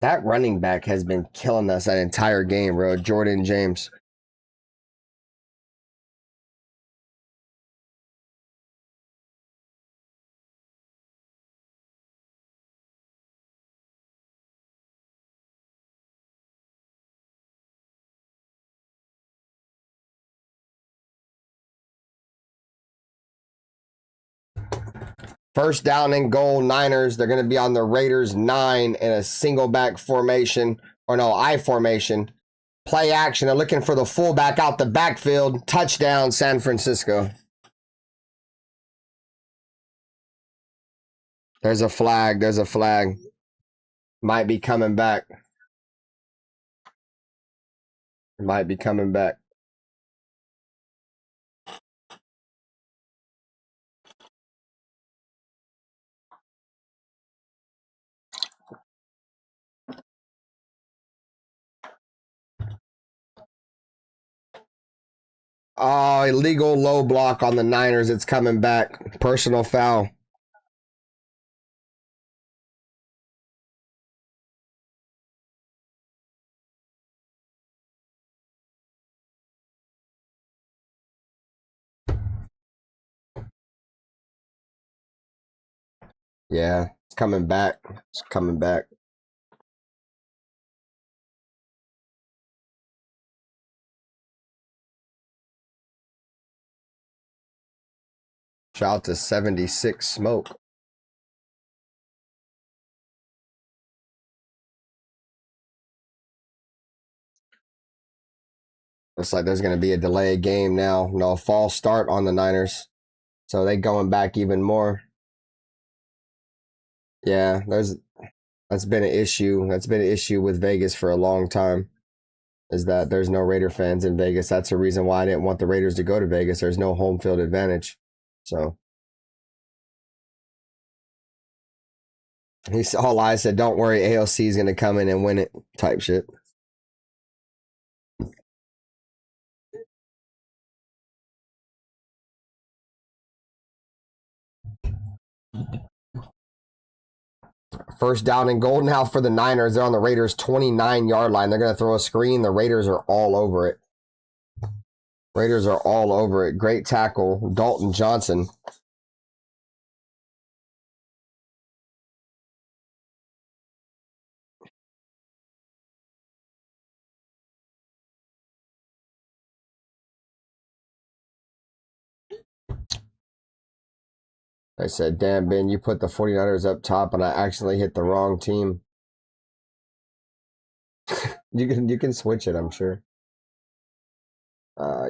That running back has been killing us that entire game, bro. Jordan James. First down and goal, Niners. They're going to be on the Raiders 9 in a single back formation, or no, I formation. Play action. They're looking for the fullback out the backfield. Touchdown, San Francisco. There's a flag. There's a flag. Might be coming back. Might be coming back. Oh, illegal low block on the Niners. It's coming back. Personal foul. Yeah, it's coming back. It's coming back. Shout out to 76 Smoke. Looks like there's going to be a delayed game now. No, false start on the Niners. So they going back even more. Yeah, that's been an issue. That's been an issue with Vegas for a long time. Is that there's no Raider fans in Vegas. That's the reason why I didn't want the Raiders to go to Vegas. There's no home field advantage. So he's all I said, don't worry, AOC is gonna come in and win it type shit. First down and goal now for the Niners. They're on the Raiders' 29-yard line. They're going to throw a screen. The Raiders are all over it. Raiders are all over it. Great tackle, Dalton Johnson. I said, damn, Ben, you put the 49ers up top and I accidentally hit the wrong team. You can switch it, I'm sure.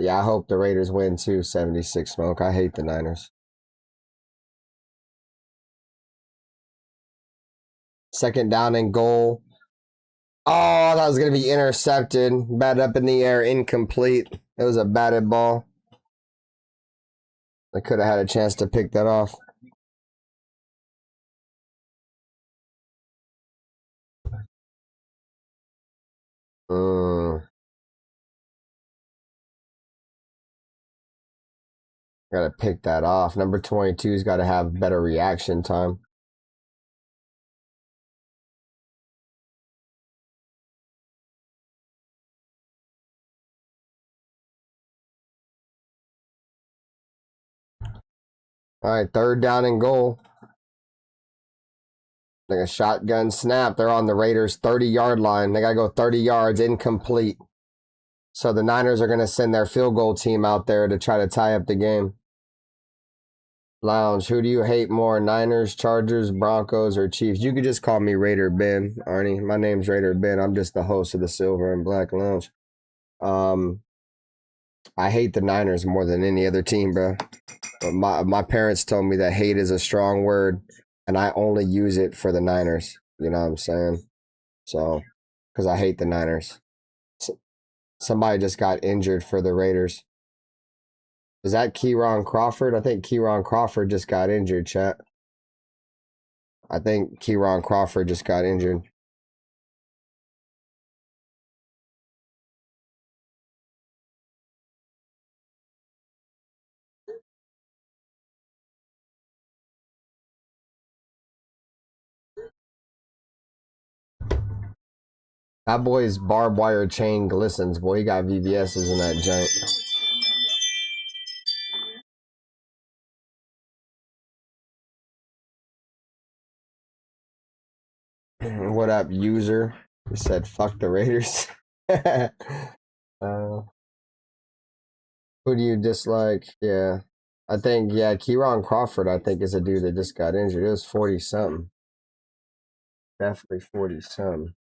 Yeah, I hope the Raiders win too, 76 Smoke. I hate the Niners. Second down and goal. Oh, that was going to be intercepted. Batted up in the air, incomplete. It was a batted ball. I could have had a chance to pick that off. Gotta pick that off. Number 22's got to have better reaction time. All right, 3rd down and goal. Like a shotgun snap. They're on the Raiders' 30-yard line. They got to go 30 yards, incomplete. So the Niners are going to send their field goal team out there to try to tie up the game. Lounge, who do you hate more, Niners, Chargers, Broncos, or Chiefs? You could just call me Raider Ben, Arnie. My name's Raider Ben. I'm just the host of the Silver and Black Lounge. I hate the Niners more than any other team, bro. But my parents told me that hate is a strong word, and I only use it for the Niners. You know what I'm saying? So, because I hate the Niners. Somebody just got injured for the Raiders. Is that Kieron Crawford? I think Kieron Crawford just got injured, chat. I think Kieron Crawford just got injured. That boy's barbed wire chain glistens. Boy, he got VVS's in that joint. What up, user? He said, fuck the Raiders. Who do you dislike? Yeah. I think, yeah, Kieron Crawford, I think, is a dude that just got injured. It was 40-something. Definitely 40-something.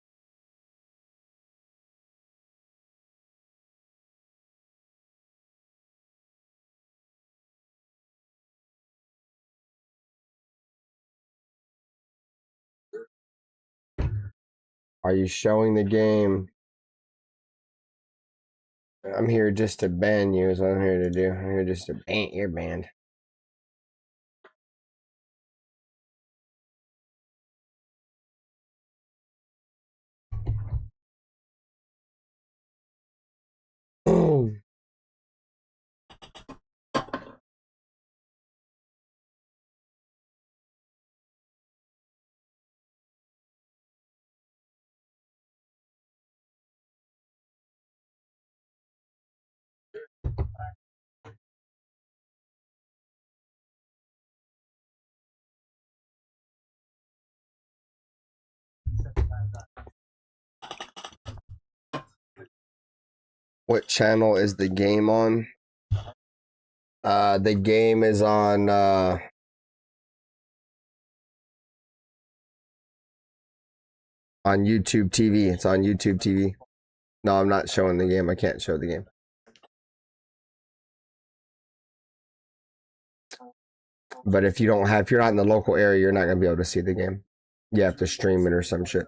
Are you showing the game? I'm here just to ban you, is what I'm here to do. I'm here just to ban. You're banned. What channel is the game on? The game is on YouTube TV. It's on YouTube TV. No, I'm not showing the game. I can't show the game. But if you're not in the local area, you're not gonna be able to see the game. You have to stream it or some shit.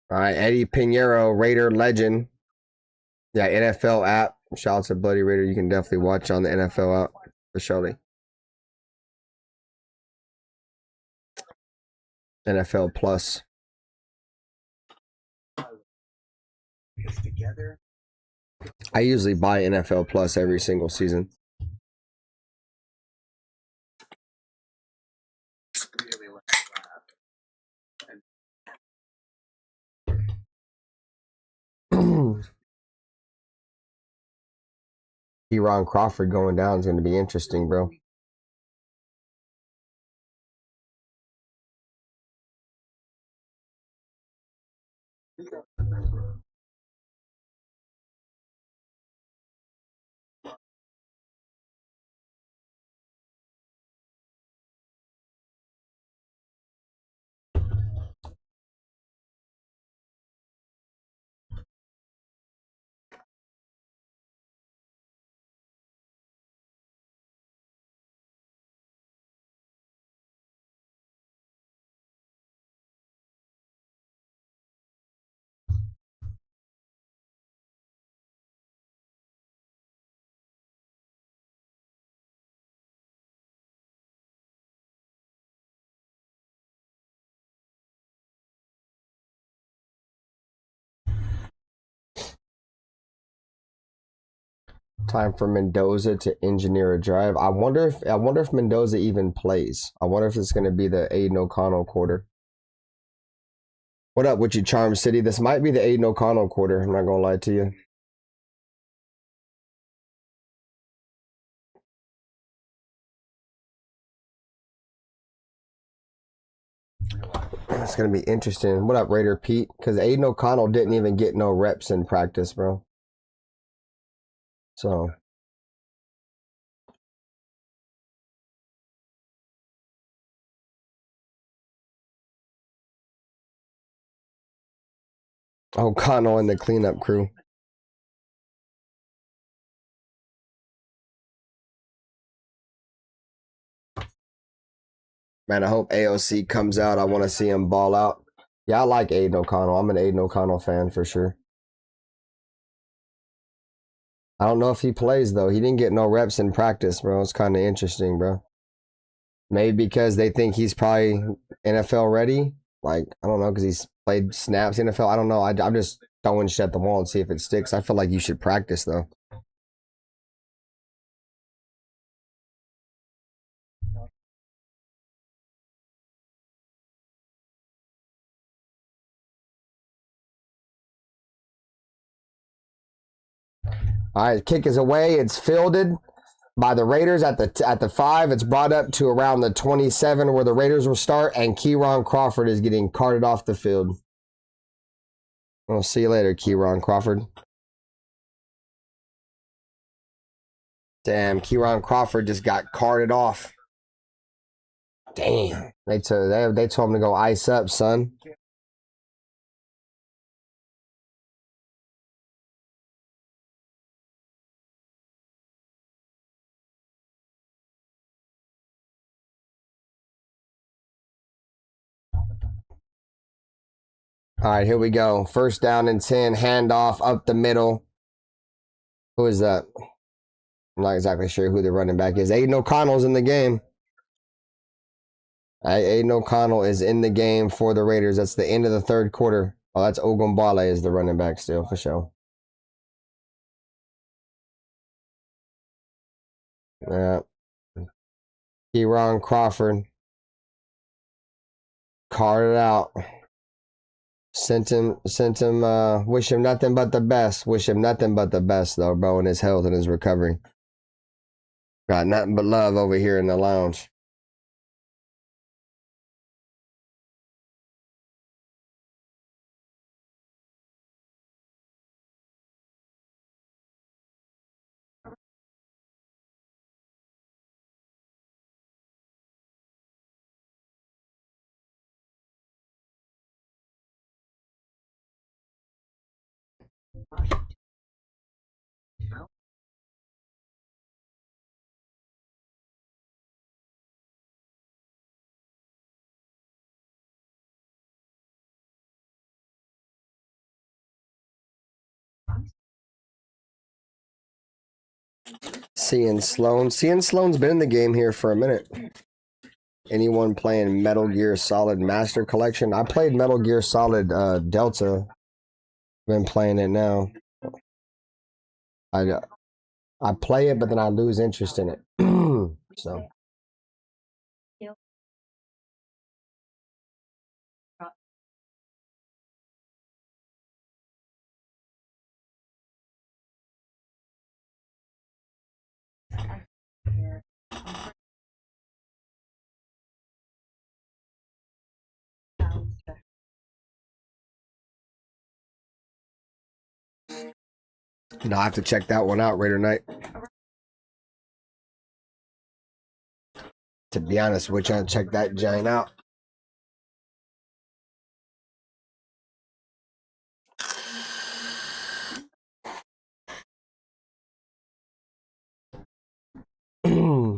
All right, Eddie Pinheiro, Raider legend. Yeah, NFL app. Shout out to Bloody Raider. You can definitely watch on the NFL app for surely. NFL Plus. I usually buy NFL Plus every single season. Kieron Crawford going down is going to be interesting, bro. Time for Mendoza to engineer a drive. I wonder if Mendoza even plays. I wonder if it's going to be the Aiden O'Connell quarter. What up with you, Charm City? This might be the Aiden O'Connell quarter. I'm not gonna lie to you. It's gonna be interesting. What up, Raider Pete? Because Aiden O'Connell didn't even get no reps in practice, bro. So O'Connell and the cleanup crew. Man, I hope AOC comes out. I want to see him ball out. Yeah, I like Aiden O'Connell. I'm an Aiden O'Connell fan for sure. I don't know if he plays, though. He didn't get no reps in practice, bro. It's kind of interesting, bro. Maybe because they think he's probably NFL ready. Like, I don't know, because he's played snaps in NFL. I don't know. I'm just throwing shit at the wall and see if it sticks. I feel like you should practice, though. All right, kick is away. It's fielded by the Raiders at the 5. It's brought up to around the 27 where the Raiders will start, and Kieron Crawford is getting carted off the field. We'll see you later, Kieron Crawford. Damn, Kieron Crawford just got carted off. Damn. They told him to go ice up, son. All right, here we go. First down and 10, handoff up the middle. Who is that? I'm not exactly sure who the running back is. Aiden O'Connell's in the game. Aiden O'Connell is in the game for the Raiders. That's the end of the third quarter. Oh, that's Ogunbale is the running back still, for sure. Yeah. Kieron Crawford. Carted out. Sent him, wish him nothing but the best. Wish him nothing but the best, though, bro, in his health and his recovery. Got nothing but love over here in the lounge. Seeing Sloan's been in the game here for a minute. Anyone playing Metal Gear Solid Master Collection? I played Metal Gear Solid Delta. Been playing it now. I play it, but then I lose interest in it. So. I have to check that one out, Raider Night. To be honest, we're trying to check that giant out. How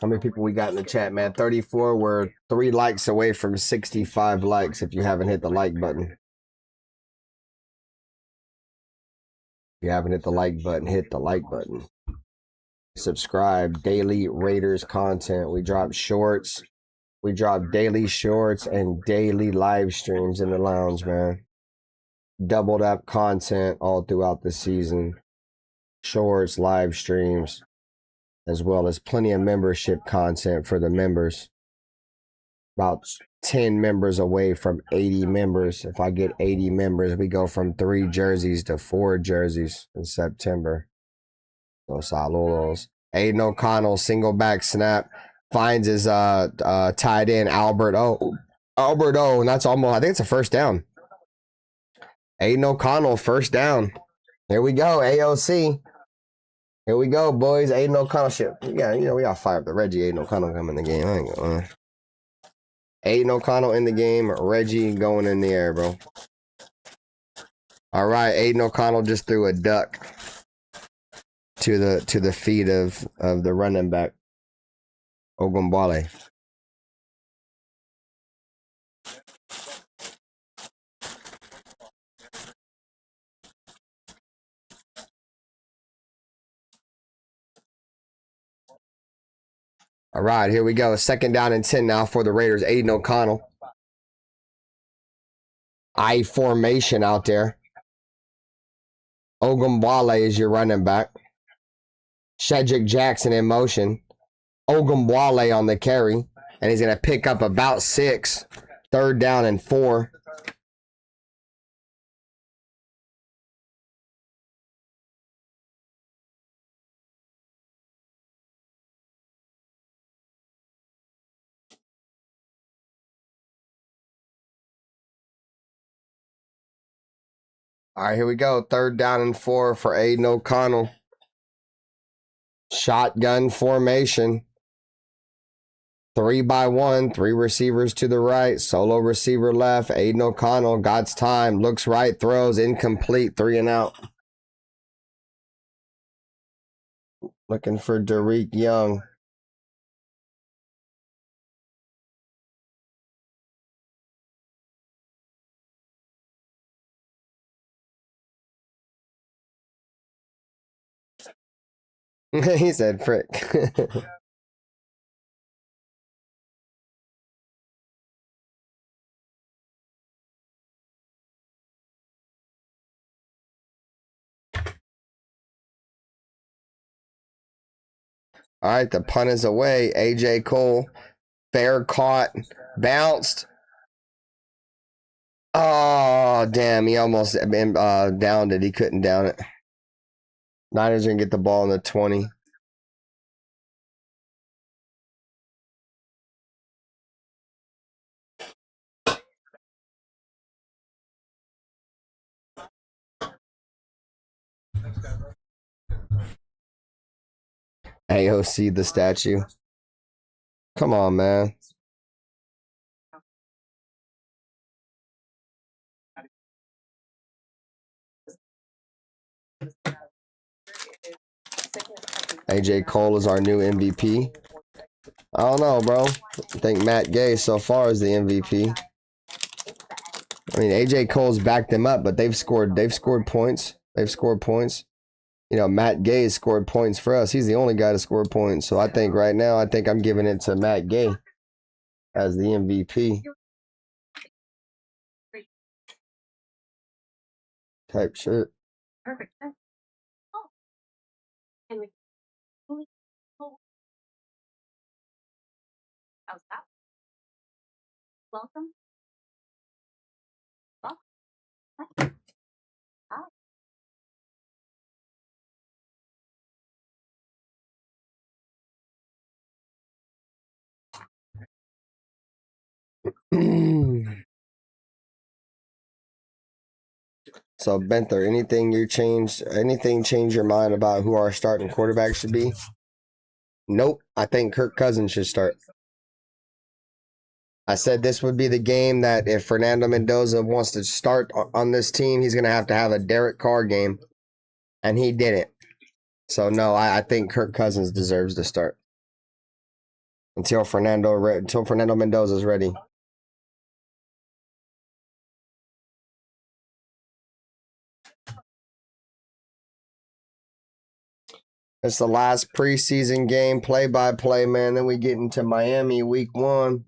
many people we got in the chat, man? 34. We're 3 likes away from 65 likes if you haven't hit the like button. If you haven't hit the like button, hit the like button. Subscribe. Daily Raiders content. We drop shorts. We drop daily shorts and daily live streams in the lounge, man. Doubled up content all throughout the season. Shorts, live streams, as well as plenty of membership content for the members. about 10 members away from 80 members. If I get 80 members, we go from 3 jerseys to 4 jerseys in September. So saludos. Aiden O'Connell, single back snap, finds his tight end Albert O. And that's almost, I think it's a first down. Aiden O'Connell, first down. Here we go, AOC. Here we go, boys. Aiden O'Connell. Shit. Yeah, we got to fire up the Reggie. Aiden O'Connell coming in the game. I ain't gonna. Aiden O'Connell in the game. Reggie going in the air, bro. All right, Aiden O'Connell just threw a duck to the feet of the running back, Ogumbwale. All right, here we go. Second down and 10 now for the Raiders. Aiden O'Connell. I formation out there. Ogumbwale is your running back. Shedrick Jackson in motion. Ogumbwale on the carry. And he's going to pick up about 6. Third down and 4. All right, here we go. Third down and 4 for Aiden O'Connell. Shotgun formation. 3-by-1, 3 receivers to the right, solo receiver left. Aiden O'Connell, God's time, looks right, throws, incomplete, 3 and out. Looking for Derek Young. He said, frick. All right, the punt is away. AJ Cole, fair caught, bounced. Oh, damn, he almost downed it. He couldn't down it. Niners are going to get the ball in the 20. AOC, the statue. Come on, man. AJ Cole is our new MVP. I don't know, bro. I think Matt Gay so far is the MVP. I mean, AJ Cole's backed them up, but they've scored points. They've scored points. You know, Matt Gay has scored points for us. He's the only guy to score points. So I think right now, I'm giving it to Matt Gay as the MVP. Type shit. Perfect. Oh. And we how's that? Welcome. Welcome. Hi. So Benther, anything change your mind about who our starting quarterback should be? Nope. I think Kirk Cousins should start. I said this would be the game that if Fernando Mendoza wants to start on this team, he's going to have a Derek Carr game. And he didn't. So, no, I think Kirk Cousins deserves to start. Until Fernando Mendoza is ready. It's the last preseason game, play-by-play, man. Then we get into Miami week 1.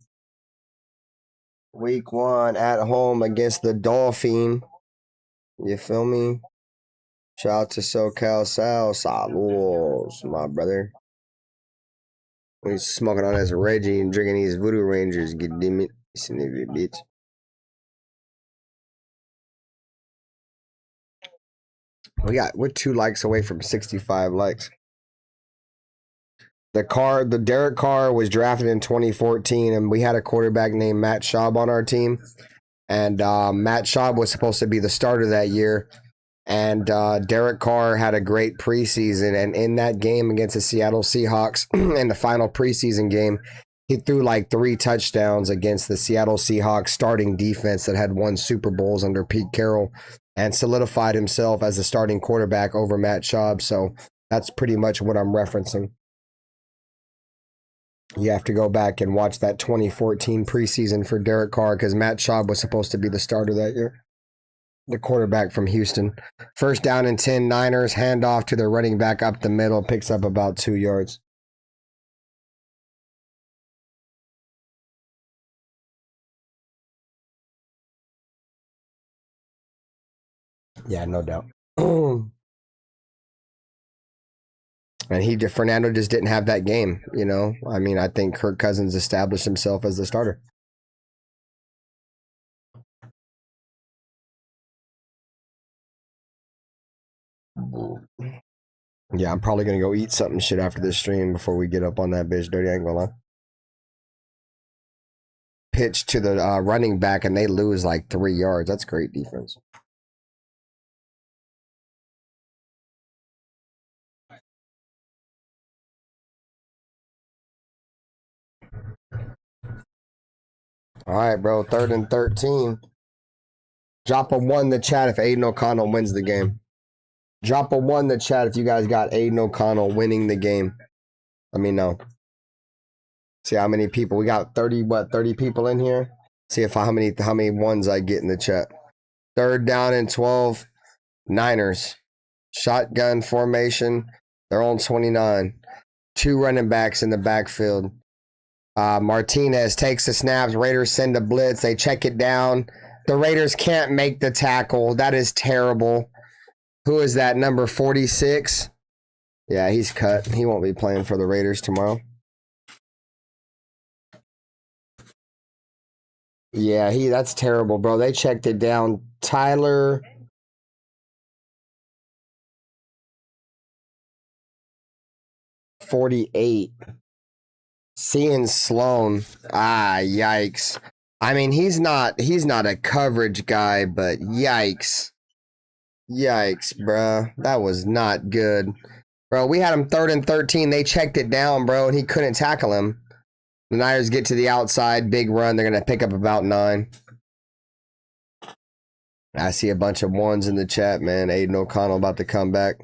Week 1 at home against the Dolphin. You feel me? Shout out to SoCal Sal. Saludos, my brother. He's smoking on his Reggie and drinking these Voodoo Rangers. Get damn it, bitch. We're 2 likes away from 65 likes. The Derek Carr was drafted in 2014, and we had a quarterback named Matt Schaub on our team. And Matt Schaub was supposed to be the starter that year. And Derek Carr had a great preseason. And in that game against the Seattle Seahawks, in the final preseason game, he threw like 3 touchdowns against the Seattle Seahawks starting defense that had won Super Bowls under Pete Carroll and solidified himself as the starting quarterback over Matt Schaub. So that's pretty much what I'm referencing. You have to go back and watch that 2014 preseason for Derek Carr because Matt Schaub was supposed to be the starter that year. The quarterback from Houston. First down and 10, Niners, handoff to their running back up the middle, picks up about 2 yards. Yeah, no doubt. And Fernando just didn't have that game, you know. I mean, I think Kirk Cousins established himself as the starter. Yeah, I'm probably gonna go eat something shit after this stream before we get up on that bitch. Dirty, I ain't gonna lie. Pitch to the running back and they lose like 3 yards. That's great defense. All right, bro. 3rd and 13. Drop a 1 in the chat if Aiden O'Connell wins the game. Drop a 1 in the chat if you guys got Aiden O'Connell winning the game. Let me know. See how many people we got. 30 people in here. See if how many ones I get in the chat. 3rd down and 12. Niners. Shotgun formation. They're on 29. 2 running backs in the backfield. Martinez takes the snaps. Raiders send a blitz. They check it down. The Raiders can't make the tackle. That is terrible. Who is that? Number 46? Yeah, he's cut. He won't be playing for the Raiders tomorrow. Yeah, that's terrible, bro. They checked it down. Tyler 48. Seeing Sloan. Yikes. I mean, he's not a coverage guy, but yikes. Yikes, bro. That was not good. Bro, we had him 3rd and 13. They checked it down, bro, and he couldn't tackle him. The Niners get to the outside, big run. They're going to pick up about 9. I see a bunch of 1s in the chat, man. Aiden O'Connell about to come back.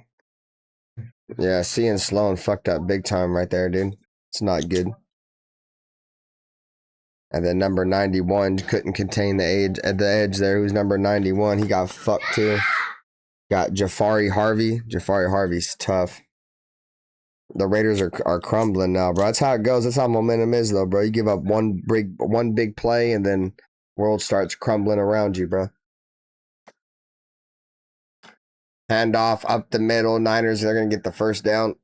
Yeah, seeing Sloan fucked up big time right there, dude. It's not good. And then number 91 couldn't contain the edge there. Who's number 91? He got fucked too. Got Jafari Harvey. Jafari Harvey's tough. The Raiders are crumbling now, bro. That's how it goes. That's how momentum is, though, bro. You give up one big play, and then world starts crumbling around you, bro. Handoff up the middle. Niners, they're going to get the first down.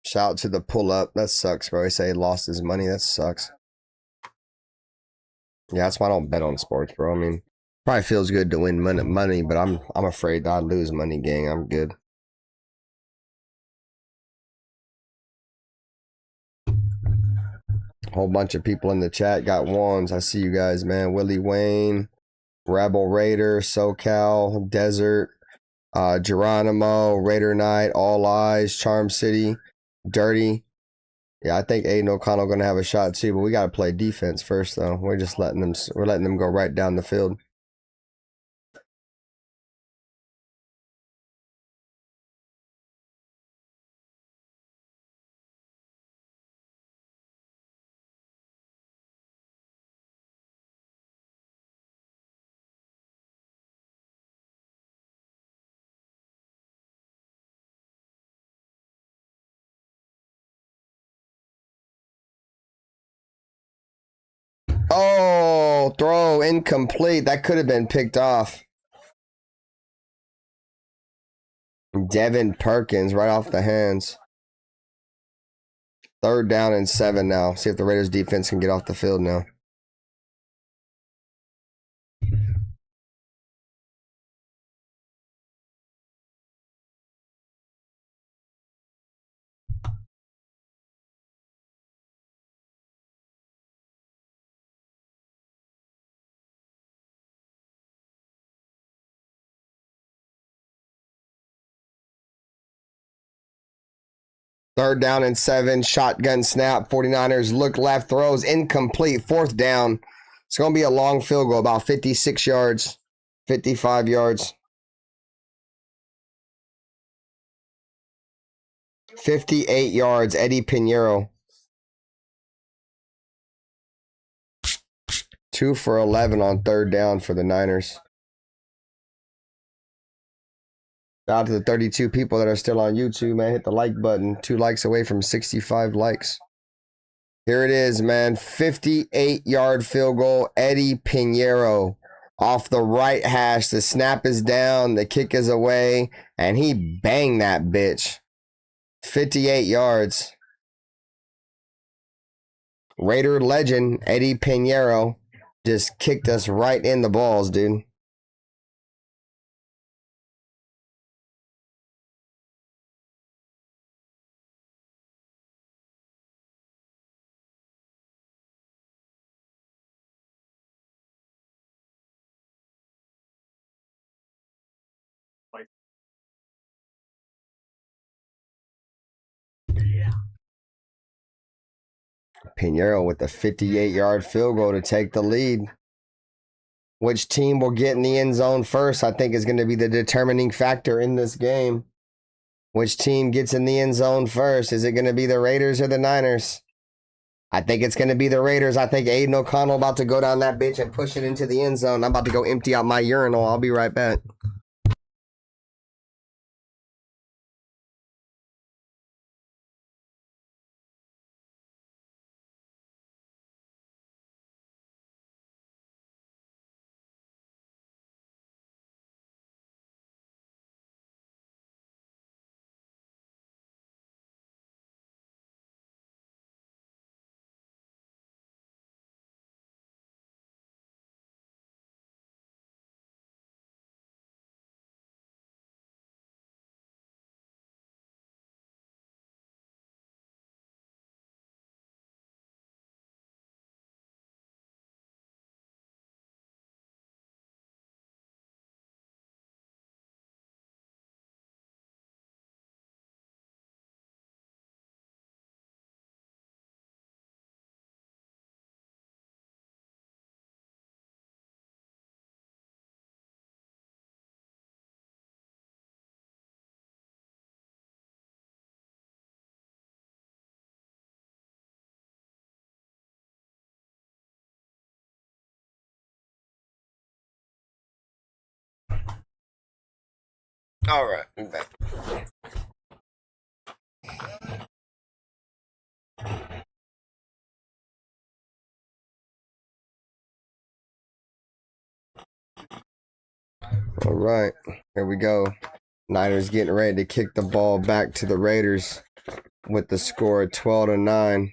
Shout out to the pull up. That sucks, bro. He say he lost his money. That sucks. Yeah, that's why I don't bet on sports, bro. I mean, probably feels good to win money, but I'm afraid I'd lose money, gang. I'm good. Whole bunch of people in the chat got 1s. I see you guys, man. Willie Wayne, Rebel Raider, SoCal, Desert, Geronimo, Raider Knight, All Eyes, Charm City, Dirty. Yeah, I think Aiden O'Connell gonna have a shot too, but we gotta play defense first, though. We're letting them go right down the field. Oh, throw incomplete. That could have been picked off. Devin Perkins right off the hands. 3rd down and 7 now. See if the Raiders defense can get off the field now. Third down and 7. Shotgun snap. 49ers look left. Throws incomplete. 4th down. It's going to be a long field goal, about 56 yards, 55 yards. 58 yards. Eddie Pinheiro. 2 for 11 on 3rd down for the Niners. Shout out to the 32 people that are still on YouTube, man. Hit the like button. 2 likes away from 65 likes. Here it is, man. 58-yard field goal. Eddie Pinheiro off the right hash. The snap is down. The kick is away. And he banged that bitch. 58 yards. Raider legend Eddie Pinheiro just kicked us right in the balls, dude. Pinheiro with the 58-yard field goal to take the lead. Which team will get in the end zone first, I think, is going to be the determining factor in this game. Which team gets in the end zone first? Is it going to be the Raiders or the Niners? I think it's going to be the Raiders. I think Aiden O'Connell about to go down that bitch and push it into the end zone. I'm about to go empty out my urinal. I'll be right back. All right, I'm back. All right, here we go. Niners getting ready to kick the ball back to the Raiders with the score 12-9.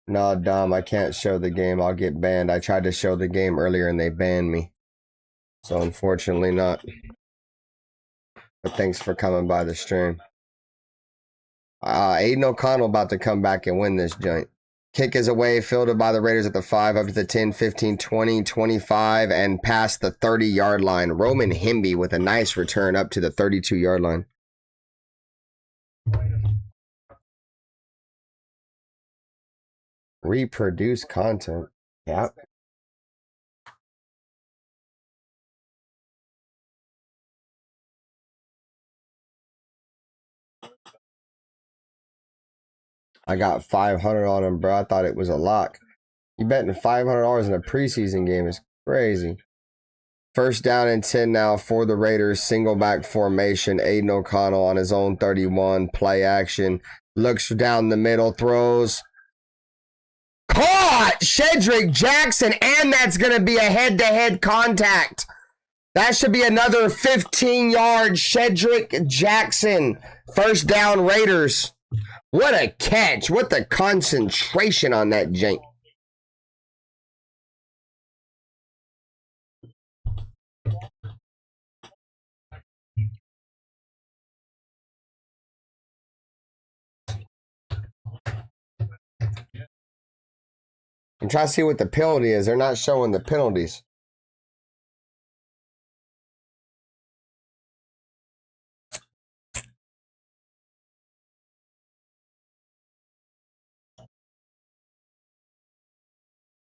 No, Dom, I can't show the game. I'll get banned. I tried to show the game earlier and they banned me. So unfortunately not. But thanks for coming by the stream. Aiden O'Connell about to come back and win this joint. Kick is away, fielded by the Raiders at the 5, up to the 10, 15, 20, 25, and past the 30-yard line. Roman Himby with a nice return up to the 32-yard line. Reproduce content. Yep. I got 500 on him, bro. I thought it was a lock. You betting $500 in a preseason game is crazy. First down and 10 now for the Raiders. Single back formation. Aiden O'Connell on his own 31. Play action. Looks down the middle. Throws. Caught! Shedrick Jackson. And that's going to be a head-to-head contact. That should be another 15-yard Shedrick Jackson. First down Raiders. What a catch. What the concentration on that jank. I'm trying to see what the penalty is. They're not showing the penalties.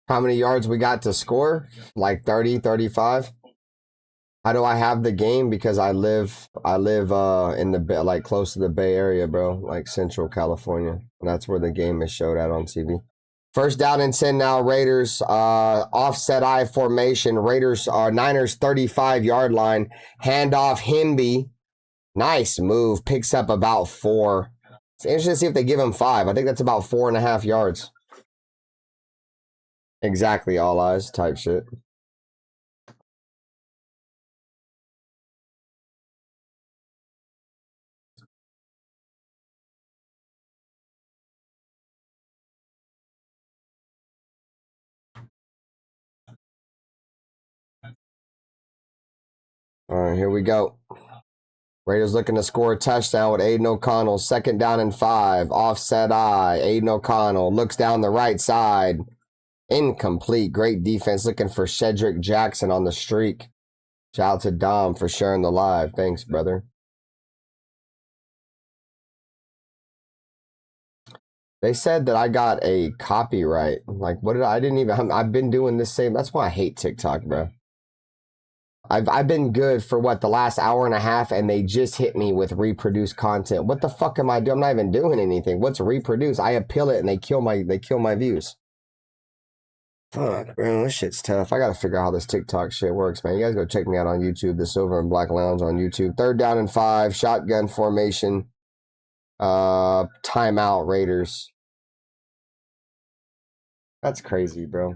How many yards we got to score? Like 30, 35? How do I have the game? Because I live in the like close to the Bay Area, bro, like Central California. And that's where the game is showed at on TV. First down and 10 now, Raiders, offset I formation. Raiders are Niners 35-yard line. Handoff Hemby. Nice move. Picks up about 4. It's interesting to see if they give him 5. I think that's about 4.5 yards. Exactly, all eyes type shit. All right, here we go. Raiders looking to score a touchdown with Aiden O'Connell. Second down and 5. Offset I. Aiden O'Connell looks down the right side. Incomplete. Great defense looking for Shedrick Jackson on the streak. Shout out to Dom for sharing the live. Thanks, brother. They said that I got a copyright. Like, what did I didn't even, I've been doing this same. That's why I hate TikTok, bro. I've been good for what, the last hour and a half, and they just hit me with reproduce content. What the fuck am I doing? I'm not even doing anything. What's reproduce? I appeal it and they kill my views. Fuck, bro, this shit's tough. I gotta figure out how this TikTok shit works, man. You guys go check me out on YouTube, the Silver and Black Lounge on YouTube. Third down and 5, shotgun formation. Timeout Raiders. That's crazy, bro.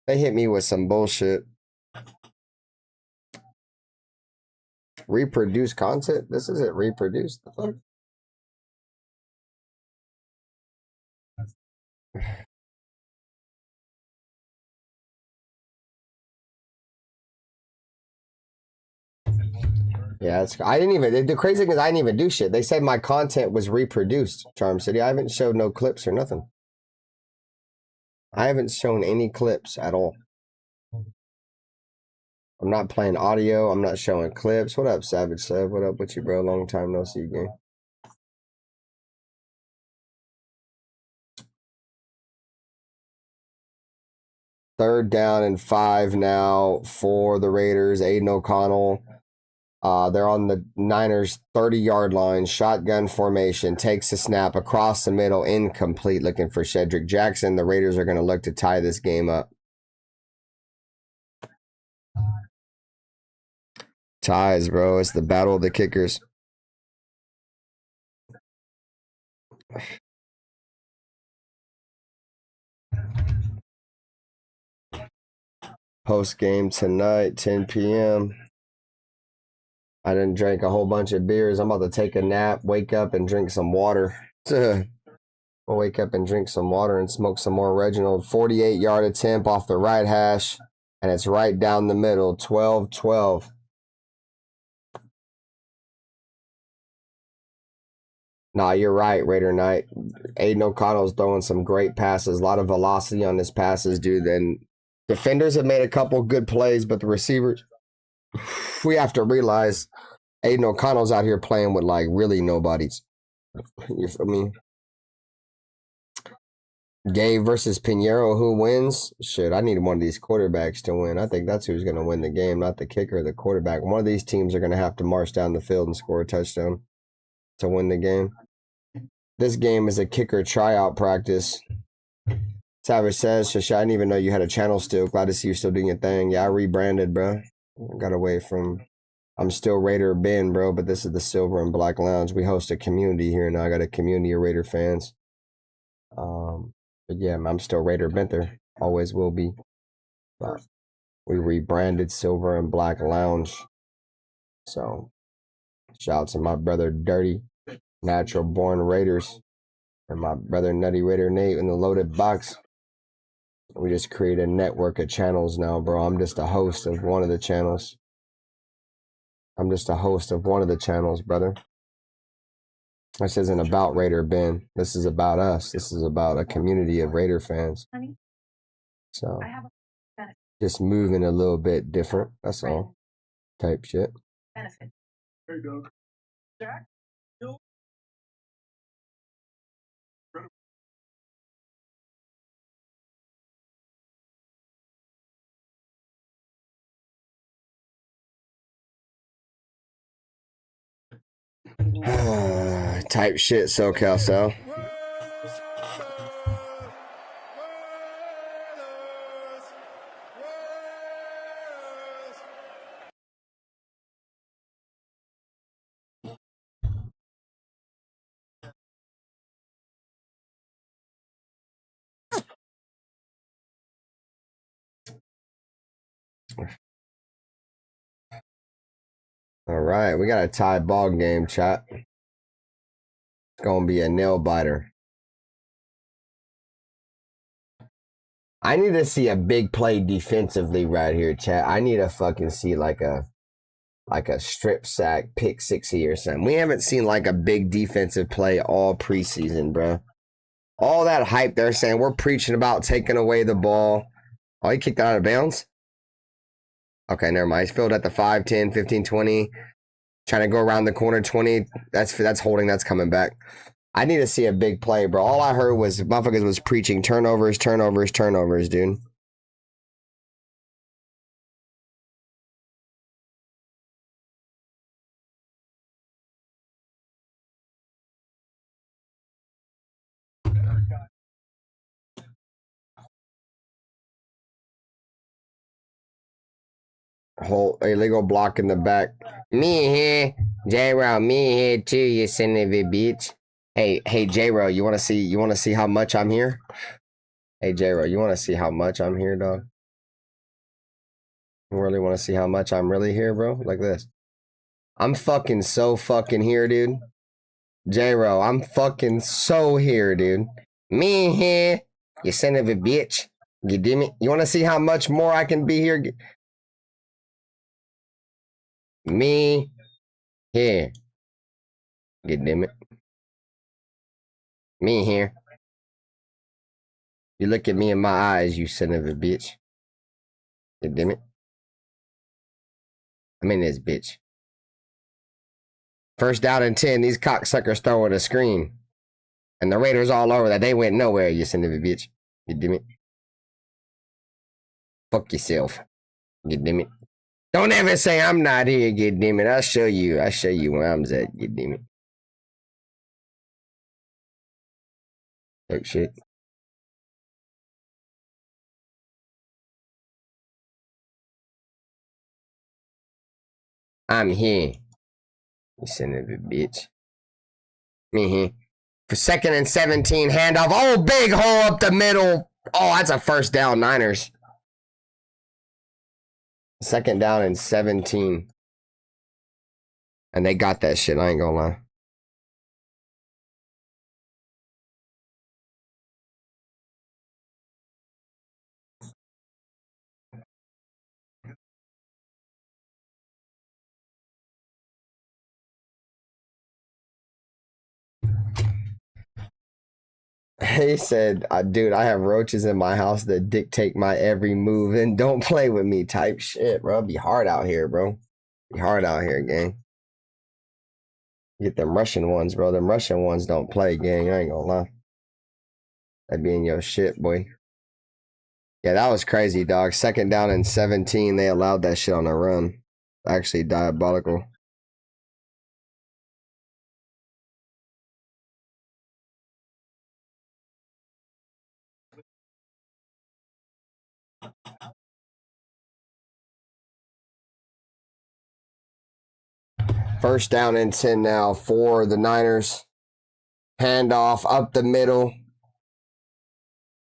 They hit me with some bullshit. Reproduce content? This isn't reproduced. The fuck? Yeah, I didn't even. The crazy thing is I didn't even do shit. They said my content was reproduced. Charm City. I haven't showed no clips or nothing. I haven't shown any clips at all. I'm not playing audio. I'm not showing clips. What up, Savage Sev? What up with you, bro? Long time no see, gang. Third down and 5 now for the Raiders. Aiden O'Connell. They're on the Niners 30-yard line. Shotgun formation. Takes the snap across the middle. Incomplete. Looking for Shedrick Jackson. The Raiders are going to look to tie this game up. Ties, bro. It's the battle of the kickers. Post game tonight, 10 p.m. I didn't drink a whole bunch of beers. I'm about to take a nap, wake up, and drink some water. I'll wake up and drink some water and smoke some more Reginald. 48-yard attempt off the right hash, and it's right down the middle, 12-12. Nah, you're right, Raider Knight. Aiden O'Connell's throwing some great passes. A lot of velocity on his passes, dude. And defenders have made a couple good plays, but the receivers, we have to realize Aiden O'Connell's out here playing with, like, really nobodies. You feel me? Gabe versus Pinheiro, who wins? Shit, I need one of these quarterbacks to win. I think that's who's going to win the game, not the kicker or the quarterback. One of these teams are going to have to march down the field and score a touchdown to win the game. This game is a kicker tryout practice. Savage says, Shasha, I didn't even know you had a channel still. Glad to see you still doing your thing. Yeah, I rebranded, bro. Got away from... I'm still Raider Ben, bro, but this is the Silver and Black Lounge. We host a community here now. I got a community of Raider fans. But yeah, I'm still Raider Benther. Always will be. We rebranded Silver and Black Lounge. So, shout out to my brother Dirty, Natural Born Raiders, and my brother Nutty Raider Nate in the Loaded Box. We just created a network of channels now, bro. I'm just a host of one of the channels. Brother. This isn't about Raider Ben. This is about us. This is about a community of Raider fans. So, just moving a little bit different. That's all. Type shit. Benefit. There you go. Jack? Type shit, SoCal Sal. All right, we got a tie ball game, chat. It's gonna be a nail biter. I need to see a big play defensively right here, chat. I need to fucking see like a strip sack, pick 60 or something. We haven't seen like a big defensive play all preseason, bro. All that hype they're saying we're preaching about taking away the ball. Oh, he kicked out of bounds? Okay, never mind. He's filled at the 5, 10, 15, 20. Trying to go around the corner 20. That's holding. That's coming back. I need to see a big play, bro. All I heard was motherfuckers was preaching turnovers, dude. Whole illegal block in the back. Me here, J-Ro. Me here too. You son of a bitch. Hey, J-Ro. You want to see how much I'm here? Hey, J-Ro. You want to see how much I'm here, dog? You really want to see how much I'm really here, bro? Like this. I'm fucking so fucking here, dude. J-Ro. I'm fucking so here, dude. Me here. You son of a bitch. You damn it. You want to see how much more I can be here? Me here. God damn it. Me here. You look at me in my eyes, you son of a bitch. God damn it. I'm in this bitch. First down and 10, these cocksuckers throwing a screen. And the Raiders all over that. They went nowhere, you son of a bitch. God damn it. Fuck yourself. God damn it. Don't ever say I'm not here, god damn it. I'll show you where I'm at, god damn it. Type shit. I'm here. You son of a bitch. Me here. For 2nd and 17, handoff. Oh, big hole up the middle. Oh, that's a first down, Niners. 2nd down and 17. And they got that shit, I ain't gonna lie. He said, dude, I have roaches in my house that dictate my every move and don't play with me type shit, bro. Be hard out here, bro. Be hard out here, gang. Get them Russian ones, bro. Them Russian ones don't play, gang. I ain't gonna lie. That be in your shit, boy. Yeah, that was crazy, dog. 2nd down and 17. They allowed that shit on the run. Actually diabolical. First down and 10 now for the Niners. Handoff up the middle.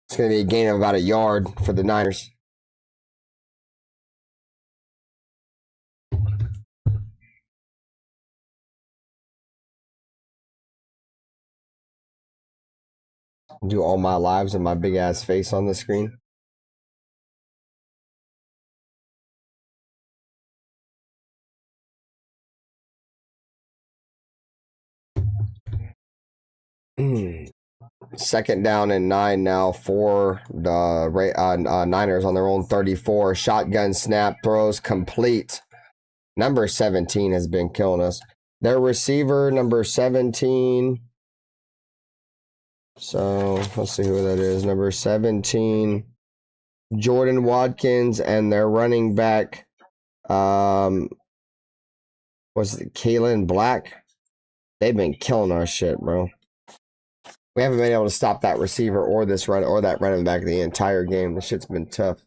It's going to be a gain of about a yard for the Niners. Do all my lives and my big ass face on the screen. Second down and 9 now for the Niners on their own 34. Shotgun snap, throws complete. Number 17 has been killing us. Their receiver, number 17. So let's see who that is. Number 17, Jordan Watkins, and their running back, was it Kalen Black? They've been killing our shit, bro. We haven't been able to stop that receiver or this run or that running back the entire game. The shit's been tough.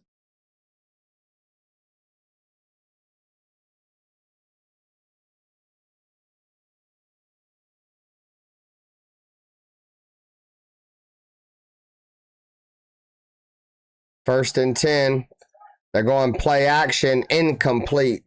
First and 10. They're going play action, incomplete.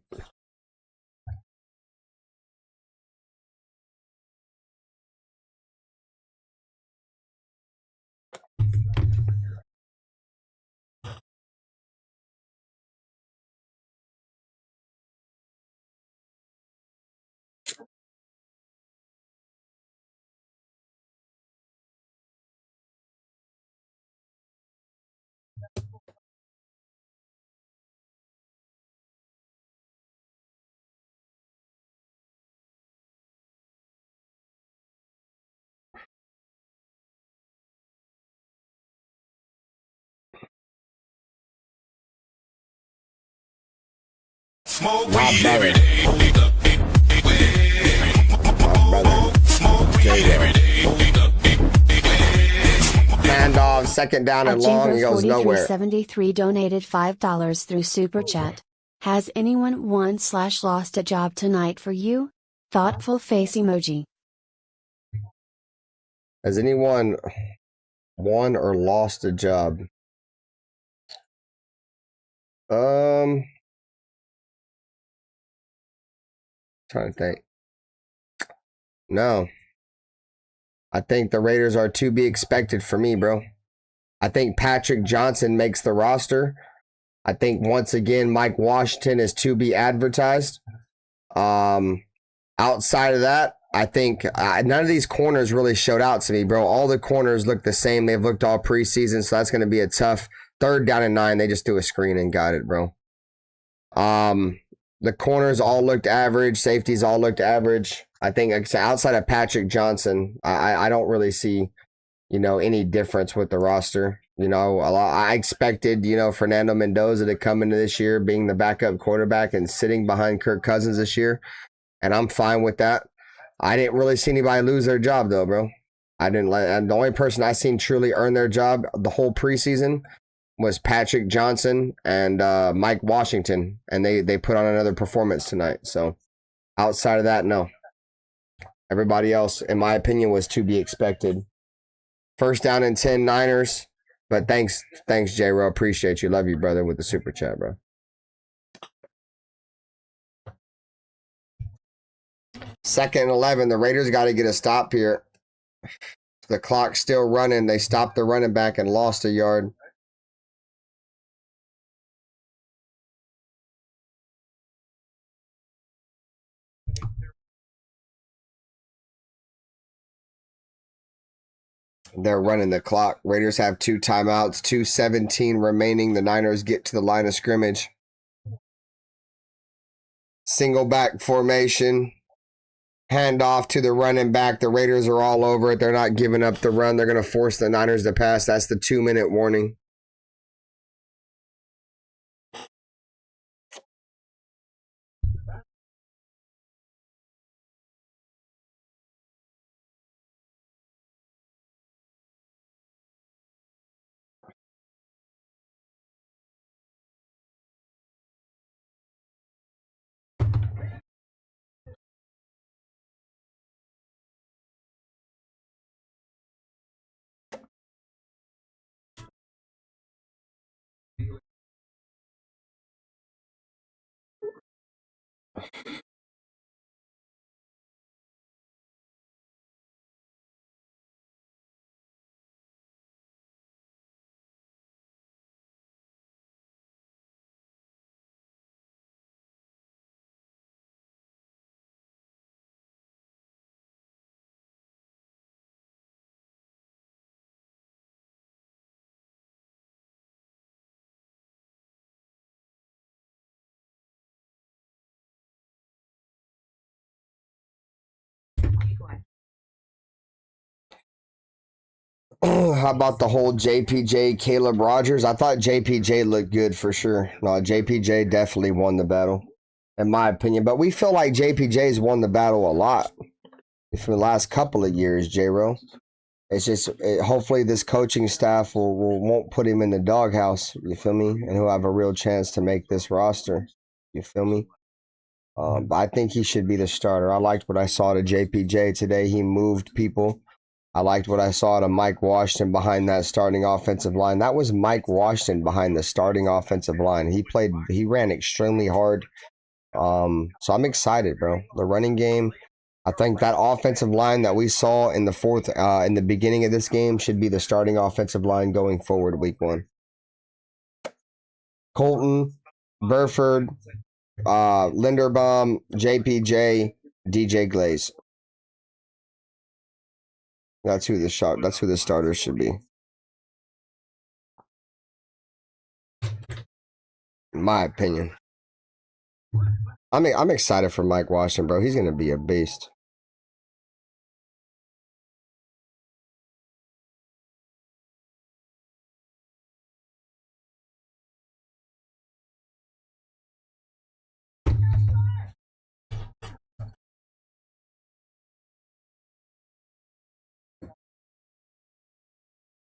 Smoke My weed brother. every day. My brother. Smoke weed every day. Handoff, second down and long. He goes nowhere. Jambo4373 donated $5 through Super Chat. Has anyone won/lost a job tonight for you? Thoughtful face emoji. Has anyone won or lost a job? Trying to think. No. I think the Raiders are to be expected for me, bro. I think Patrick Johnson makes the roster. I think once again Mike Washington is to be advertised. Outside of that, I think none of these corners really showed out to me, bro. All the corners look the same. They've looked all preseason, so that's going to be a tough third down and 9. They just threw a screen and got it, bro. The corners all looked average. Safeties all looked average. I think outside of Patrick Johnson, I don't really see, any difference with the roster. I expected, Fernando Mendoza to come into this year being the backup quarterback and sitting behind Kirk Cousins this year. And I'm fine with that. I didn't really see anybody lose their job though, bro. The only person I seen truly earn their job the whole preseason was Patrick Johnson and Mike Washington, and they put on another performance tonight. So outside of that, no. Everybody else, in my opinion, was to be expected. First down and 10 Niners. But thanks, J-Ro. Appreciate you. Love you, brother, with the super chat, bro. Second and 11. The Raiders got to get a stop here. The clock's still running. They stopped the running back and lost a yard. They're running the clock. Raiders have 2 timeouts, 2:17 remaining. The Niners get to the line of scrimmage. Single back formation. Hand off to the running back. The Raiders are all over it. They're not giving up the run. They're going to force the Niners to pass. That's the 2-minute warning. How about the whole JPJ Caleb Rogers? I thought JPJ looked good for sure. No, JPJ definitely won the battle, in my opinion. But we feel like JPJ's won the battle a lot for the last couple of years, J-Ro. It's just hopefully this coaching staff won't put him in the doghouse. You feel me? And he'll have a real chance to make this roster. You feel me? But I think he should be the starter. I liked what I saw to JPJ today. He moved people. I liked what I saw to Mike Washington behind that starting offensive line. That was Mike Washington behind the starting offensive line. He ran extremely hard. So I'm excited, bro. The running game, I think that offensive line that we saw in the beginning of this game should be the starting offensive line going forward week 1. Colton, Burford, Linderbaum, JPJ, DJ Glaze. That's who the starters should be. In my opinion. I'm excited for Mike Washington, bro. He's gonna be a beast.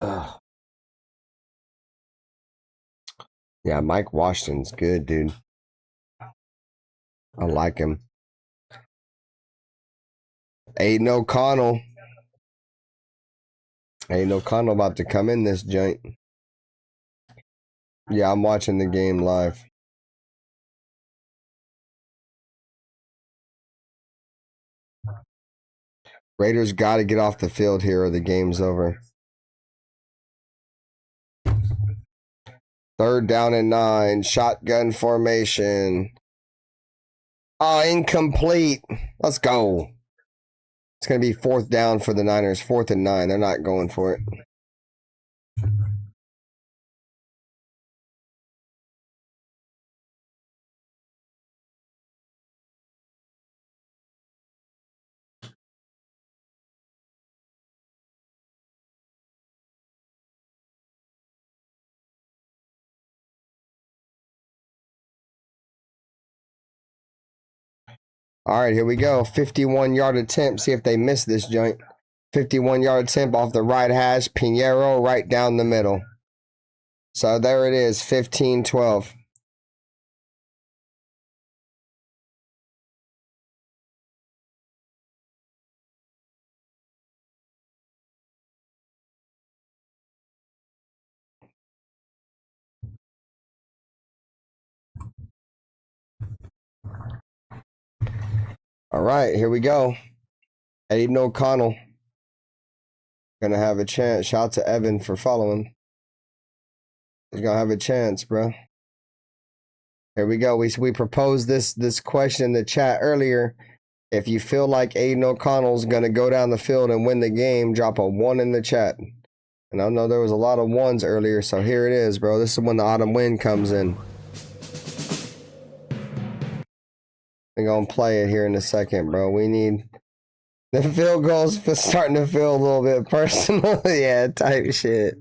Ugh. Yeah, Mike Washington's good, dude. I like him. Aiden O'Connell about to come in this joint. Yeah, I'm watching the game live. Raiders got to get off the field here or the game's over. 3rd down and 9. Shotgun formation. Oh, incomplete. Let's go. It's going to be 4th down for the Niners. 4th and 9. They're not going for it. All right, here we go. 51-yard attempt. See if they miss this joint. 51-yard attempt off the right hash. Pinheiro right down the middle. So there it is, 15-12. All right, here we go. Aiden O'Connell gonna have a chance. Shout out to Evan for following. He's gonna have a chance, bro. Here we go. We proposed this question in the chat earlier. If you feel like Aiden O'Connell's gonna go down the field and win the game, drop a 1 in the chat. And I know there was a lot of 1s earlier, so here it is, bro. This is when the autumn wind comes in. We're gonna play it here in a second, bro. We need the field goals starting to feel a little bit personal. Yeah, type shit.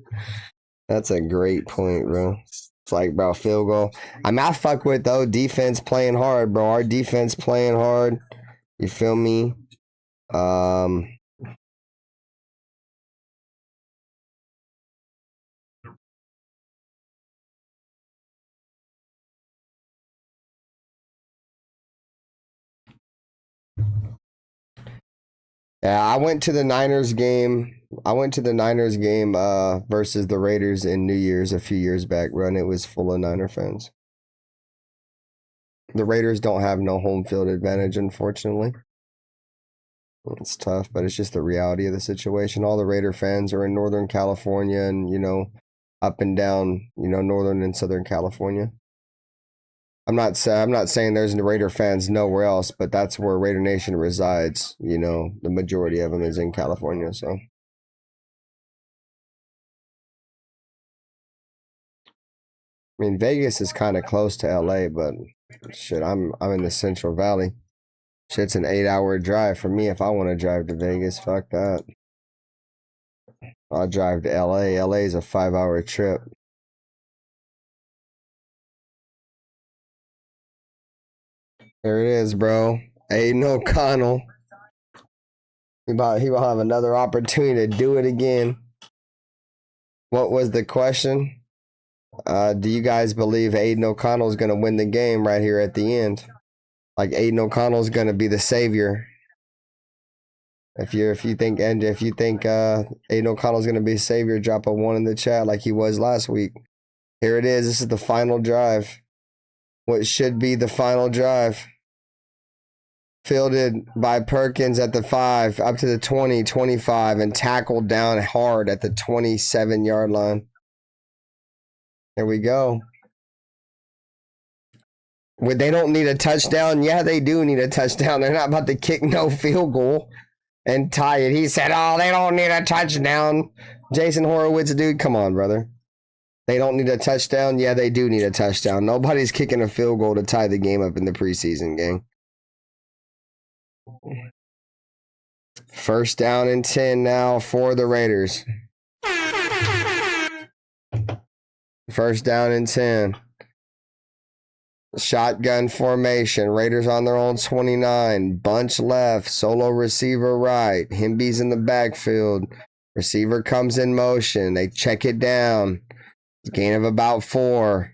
That's a great point, bro. It's like, bro, field goal. I mean, I fuck with, though, defense playing hard, bro. Our defense playing hard. You feel me? Yeah, I went to the Niners game. Versus the Raiders in New Year's a few years back, bro, and it was full of Niner fans. The Raiders don't have no home field advantage, unfortunately. It's tough, but it's just the reality of the situation. All the Raider fans are in Northern California and, up and down, Northern and Southern California. I'm not saying there's Raider fans nowhere else, but that's where Raider Nation resides. The majority of them is in California, so. I mean, Vegas is kind of close to LA, but shit, I'm in the Central Valley. Shit's an 8-hour drive for me if I want to drive to Vegas. Fuck that. I'll drive to LA. LA is a 5-hour trip. There it is, bro. Aiden O'Connell. He will have another opportunity to do it again. What was the question? Do you guys believe Aiden O'Connell is going to win the game right here at the end? Like Aiden O'Connell is going to be the savior. If you think Aiden O'Connell is going to be a savior, drop a 1 in the chat like he was last week. Here it is. This is the final drive. What should be the final drive. Fielded by Perkins at the 5, up to the 20, 25, and tackled down hard at the 27-yard line. Here we go. They don't need a touchdown. Yeah, they do need a touchdown. They're not about to kick no field goal and tie it. He said, oh, they don't need a touchdown. Jason Horowitz, dude, come on, brother. They don't need a touchdown. Yeah, they do need a touchdown. Nobody's kicking a field goal to tie the game up in the preseason game. First down and 10 now for the Raiders. First down and 10. Shotgun formation. Raiders on their own 29. Bunch left. Solo receiver right. Himby's in the backfield. Receiver comes in motion. They check it down. Gain of about 4.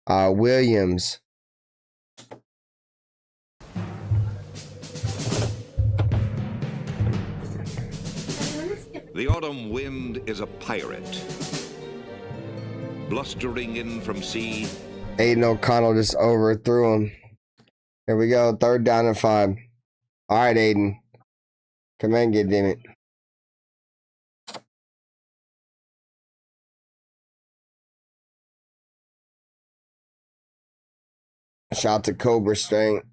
Williams. The autumn wind is a pirate, blustering in from sea. Aiden O'Connell just overthrew him. Here we go. 3rd down and 5. All right, Aiden. Come and get damn it. Shout to Cobra Strength.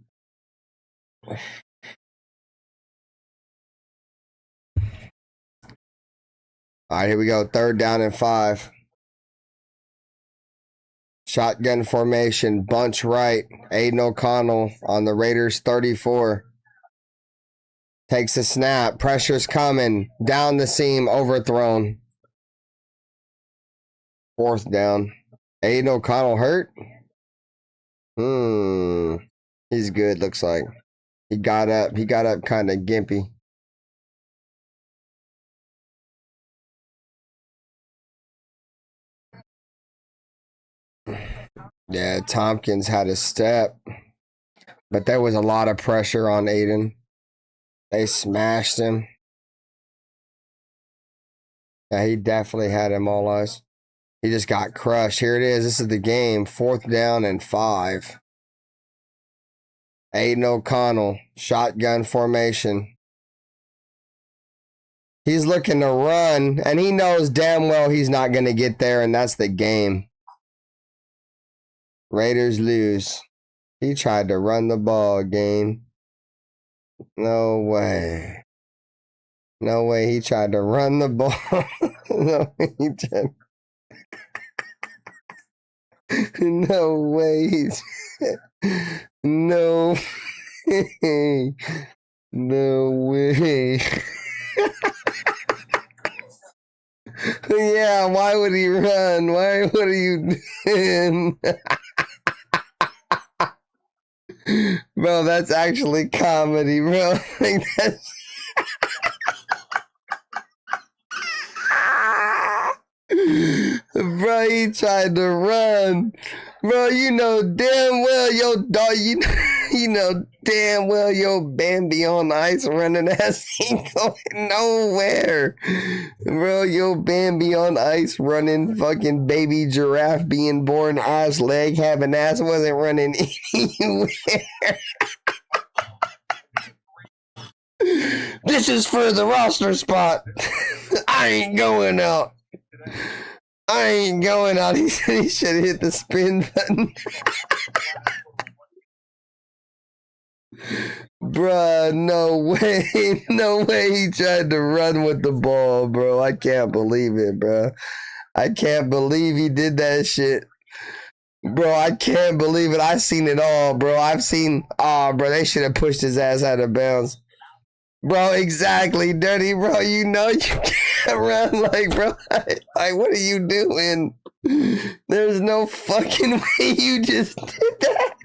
All right, here we go. 3rd down and 5. Shotgun formation. Bunch right. Aiden O'Connell on the Raiders 34. Takes a snap. Pressure's coming. Down the seam. Overthrown. 4th down. Aiden O'Connell hurt? He's good, looks like. He got up. He got up kind of gimpy. Yeah, Tompkins had a step, but there was a lot of pressure on Aiden. They smashed him. Yeah, he definitely had him all eyes. He just got crushed. Here it is. This is the game. 4th down and 5. Aiden O'Connell, shotgun formation. He's looking to run, and he knows damn well he's not going to get there, and that's the game. Raiders lose. He tried to run the ball again. No way. No way he tried to run the ball. No way he tried. No way. No way. No way. Yeah, why would he run? Why would you doing? Bro, that's actually comedy, bro. Like that's bro, he tried to run. Bro, you know damn well your dog, you know damn well your Bambi on ice running ass ain't going nowhere. Bro, your Bambi on ice running fucking baby giraffe being born ass leg having ass wasn't running anywhere. This is for the roster spot. I ain't going out. I ain't going out. He said he should have hit the spin button. Bruh, no way. No way he tried to run with the ball, bro. I can't believe it, bro. I can't believe he did that shit. Bro, I can't believe it. I've seen it all, bro. I've seen, bro, they should have pushed his ass out of bounds. Bro, exactly, Dirty, bro. You know you can't run like, bro. Like, what are you doing? There's no fucking way you just did that.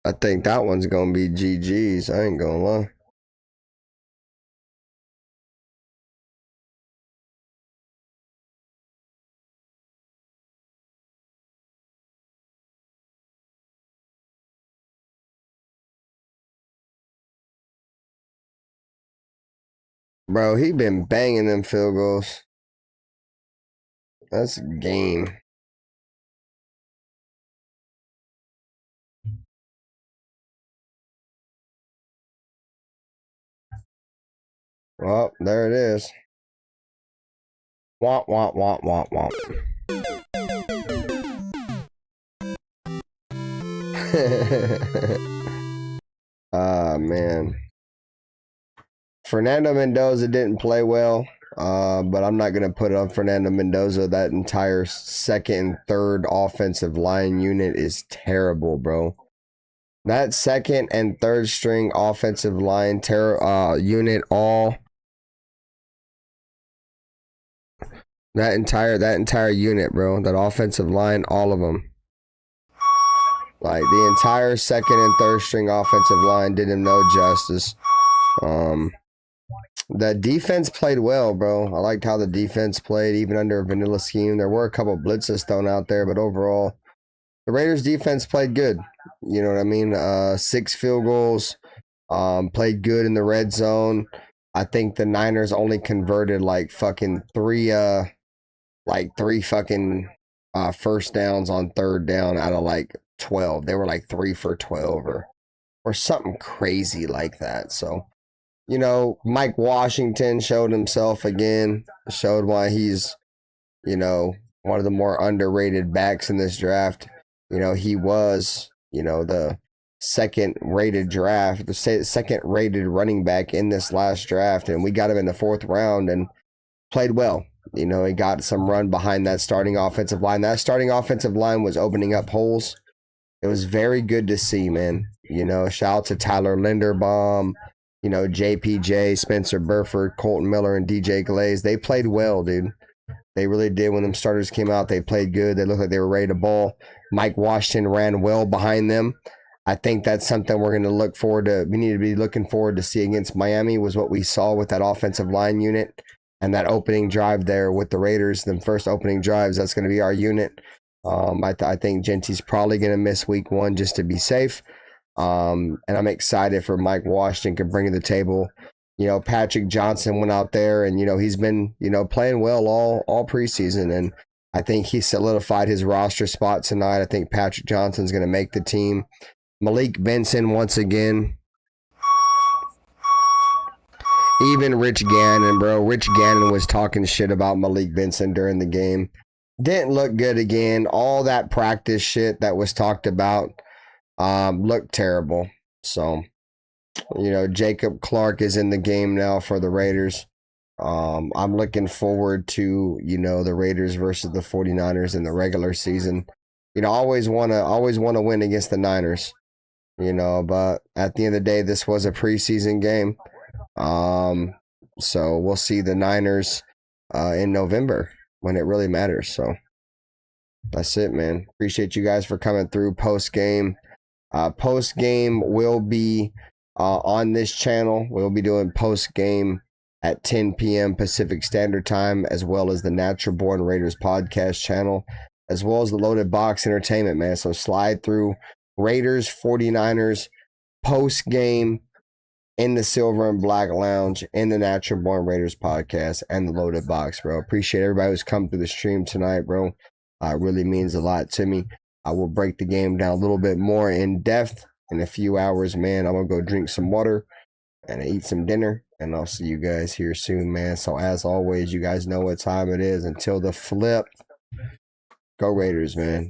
I think that one's gonna be GG's. I ain't gonna lie. Bro, he been banging them field goals. That's a game. Well, there it is. Womp, womp, womp, womp, womp. Ah, man. Fernando Mendoza didn't play well, but I'm not going to put it on Fernando Mendoza. That entire second and third offensive line unit is terrible, bro. That second and third string offensive line unit, all that entire unit, bro. That offensive line, all of them. Like the entire second and third string offensive line did him no justice. The defense played well, bro. I liked how the defense played, even under a vanilla scheme. There were a couple blitzes thrown out there, but overall, the Raiders defense played good. You know what I mean? 6 field goals, played good in the red zone. I think the Niners only converted like fucking three fucking first downs on third down out of like 12. They were like 3 for 12 or something crazy like that. So, you know, Mike Washington showed himself again, showed why he's, you know, one of the more underrated backs in this draft. You know, he was, you know, the second rated running back in this last draft, and we got him in the 4th round and played well. You know, he got some run behind that starting offensive line. That starting offensive line was opening up holes. It was very good to see, man. You know, shout out to Tyler Linderbaum, you know, JPJ, Spencer Burford, Colton Miller, and DJ Glaze. They played well, dude. They really did. When them starters came out, they played good. They looked like they were ready to ball. Mike Washington ran well behind them. I think that's something we're going to look forward to. We need to be looking forward to see against Miami, was what we saw with that offensive line unit and that opening drive there with the Raiders. The first opening drives, that's going to be our unit. I think Genty's probably going to miss week 1 just to be safe. And I'm excited for Mike Washington can bring to the table. You know, Patrick Johnson went out there and, you know, he's been, you know, playing well all preseason. And I think he solidified his roster spot tonight. I think Patrick Johnson's going to make the team. Malik Benson once again. Even Rich Gannon, bro. Rich Gannon was talking shit about Malik Benson during the game. Didn't look good again. All that practice shit that was talked about looked terrible. So, you know, Jacob Clark is in the game now for the Raiders. I'm looking forward to, you know, the Raiders versus the 49ers in the regular season. You know, always want to win against the Niners, you know, but at the end of the day, this was a preseason game. So we'll see the Niners in November when it really matters. So that's it, man. Appreciate you guys for coming through post game. Post game will be on this channel. We'll be doing post game at 10 p.m. Pacific Standard Time, as well as the Natural Born Raiders podcast channel, as well as the Loaded Box Entertainment, man. So slide through Raiders, 49ers, post game in the Silver and Black Lounge, in the Natural Born Raiders podcast, and the Loaded Box, bro. Appreciate everybody who's come through the stream tonight, bro. It really means a lot to me. I will break the game down a little bit more in depth in a few hours, man. I'm going to go drink some water and eat some dinner, and I'll see you guys here soon, man. So as always, you guys know what time it is. Until the flip, go Raiders, man.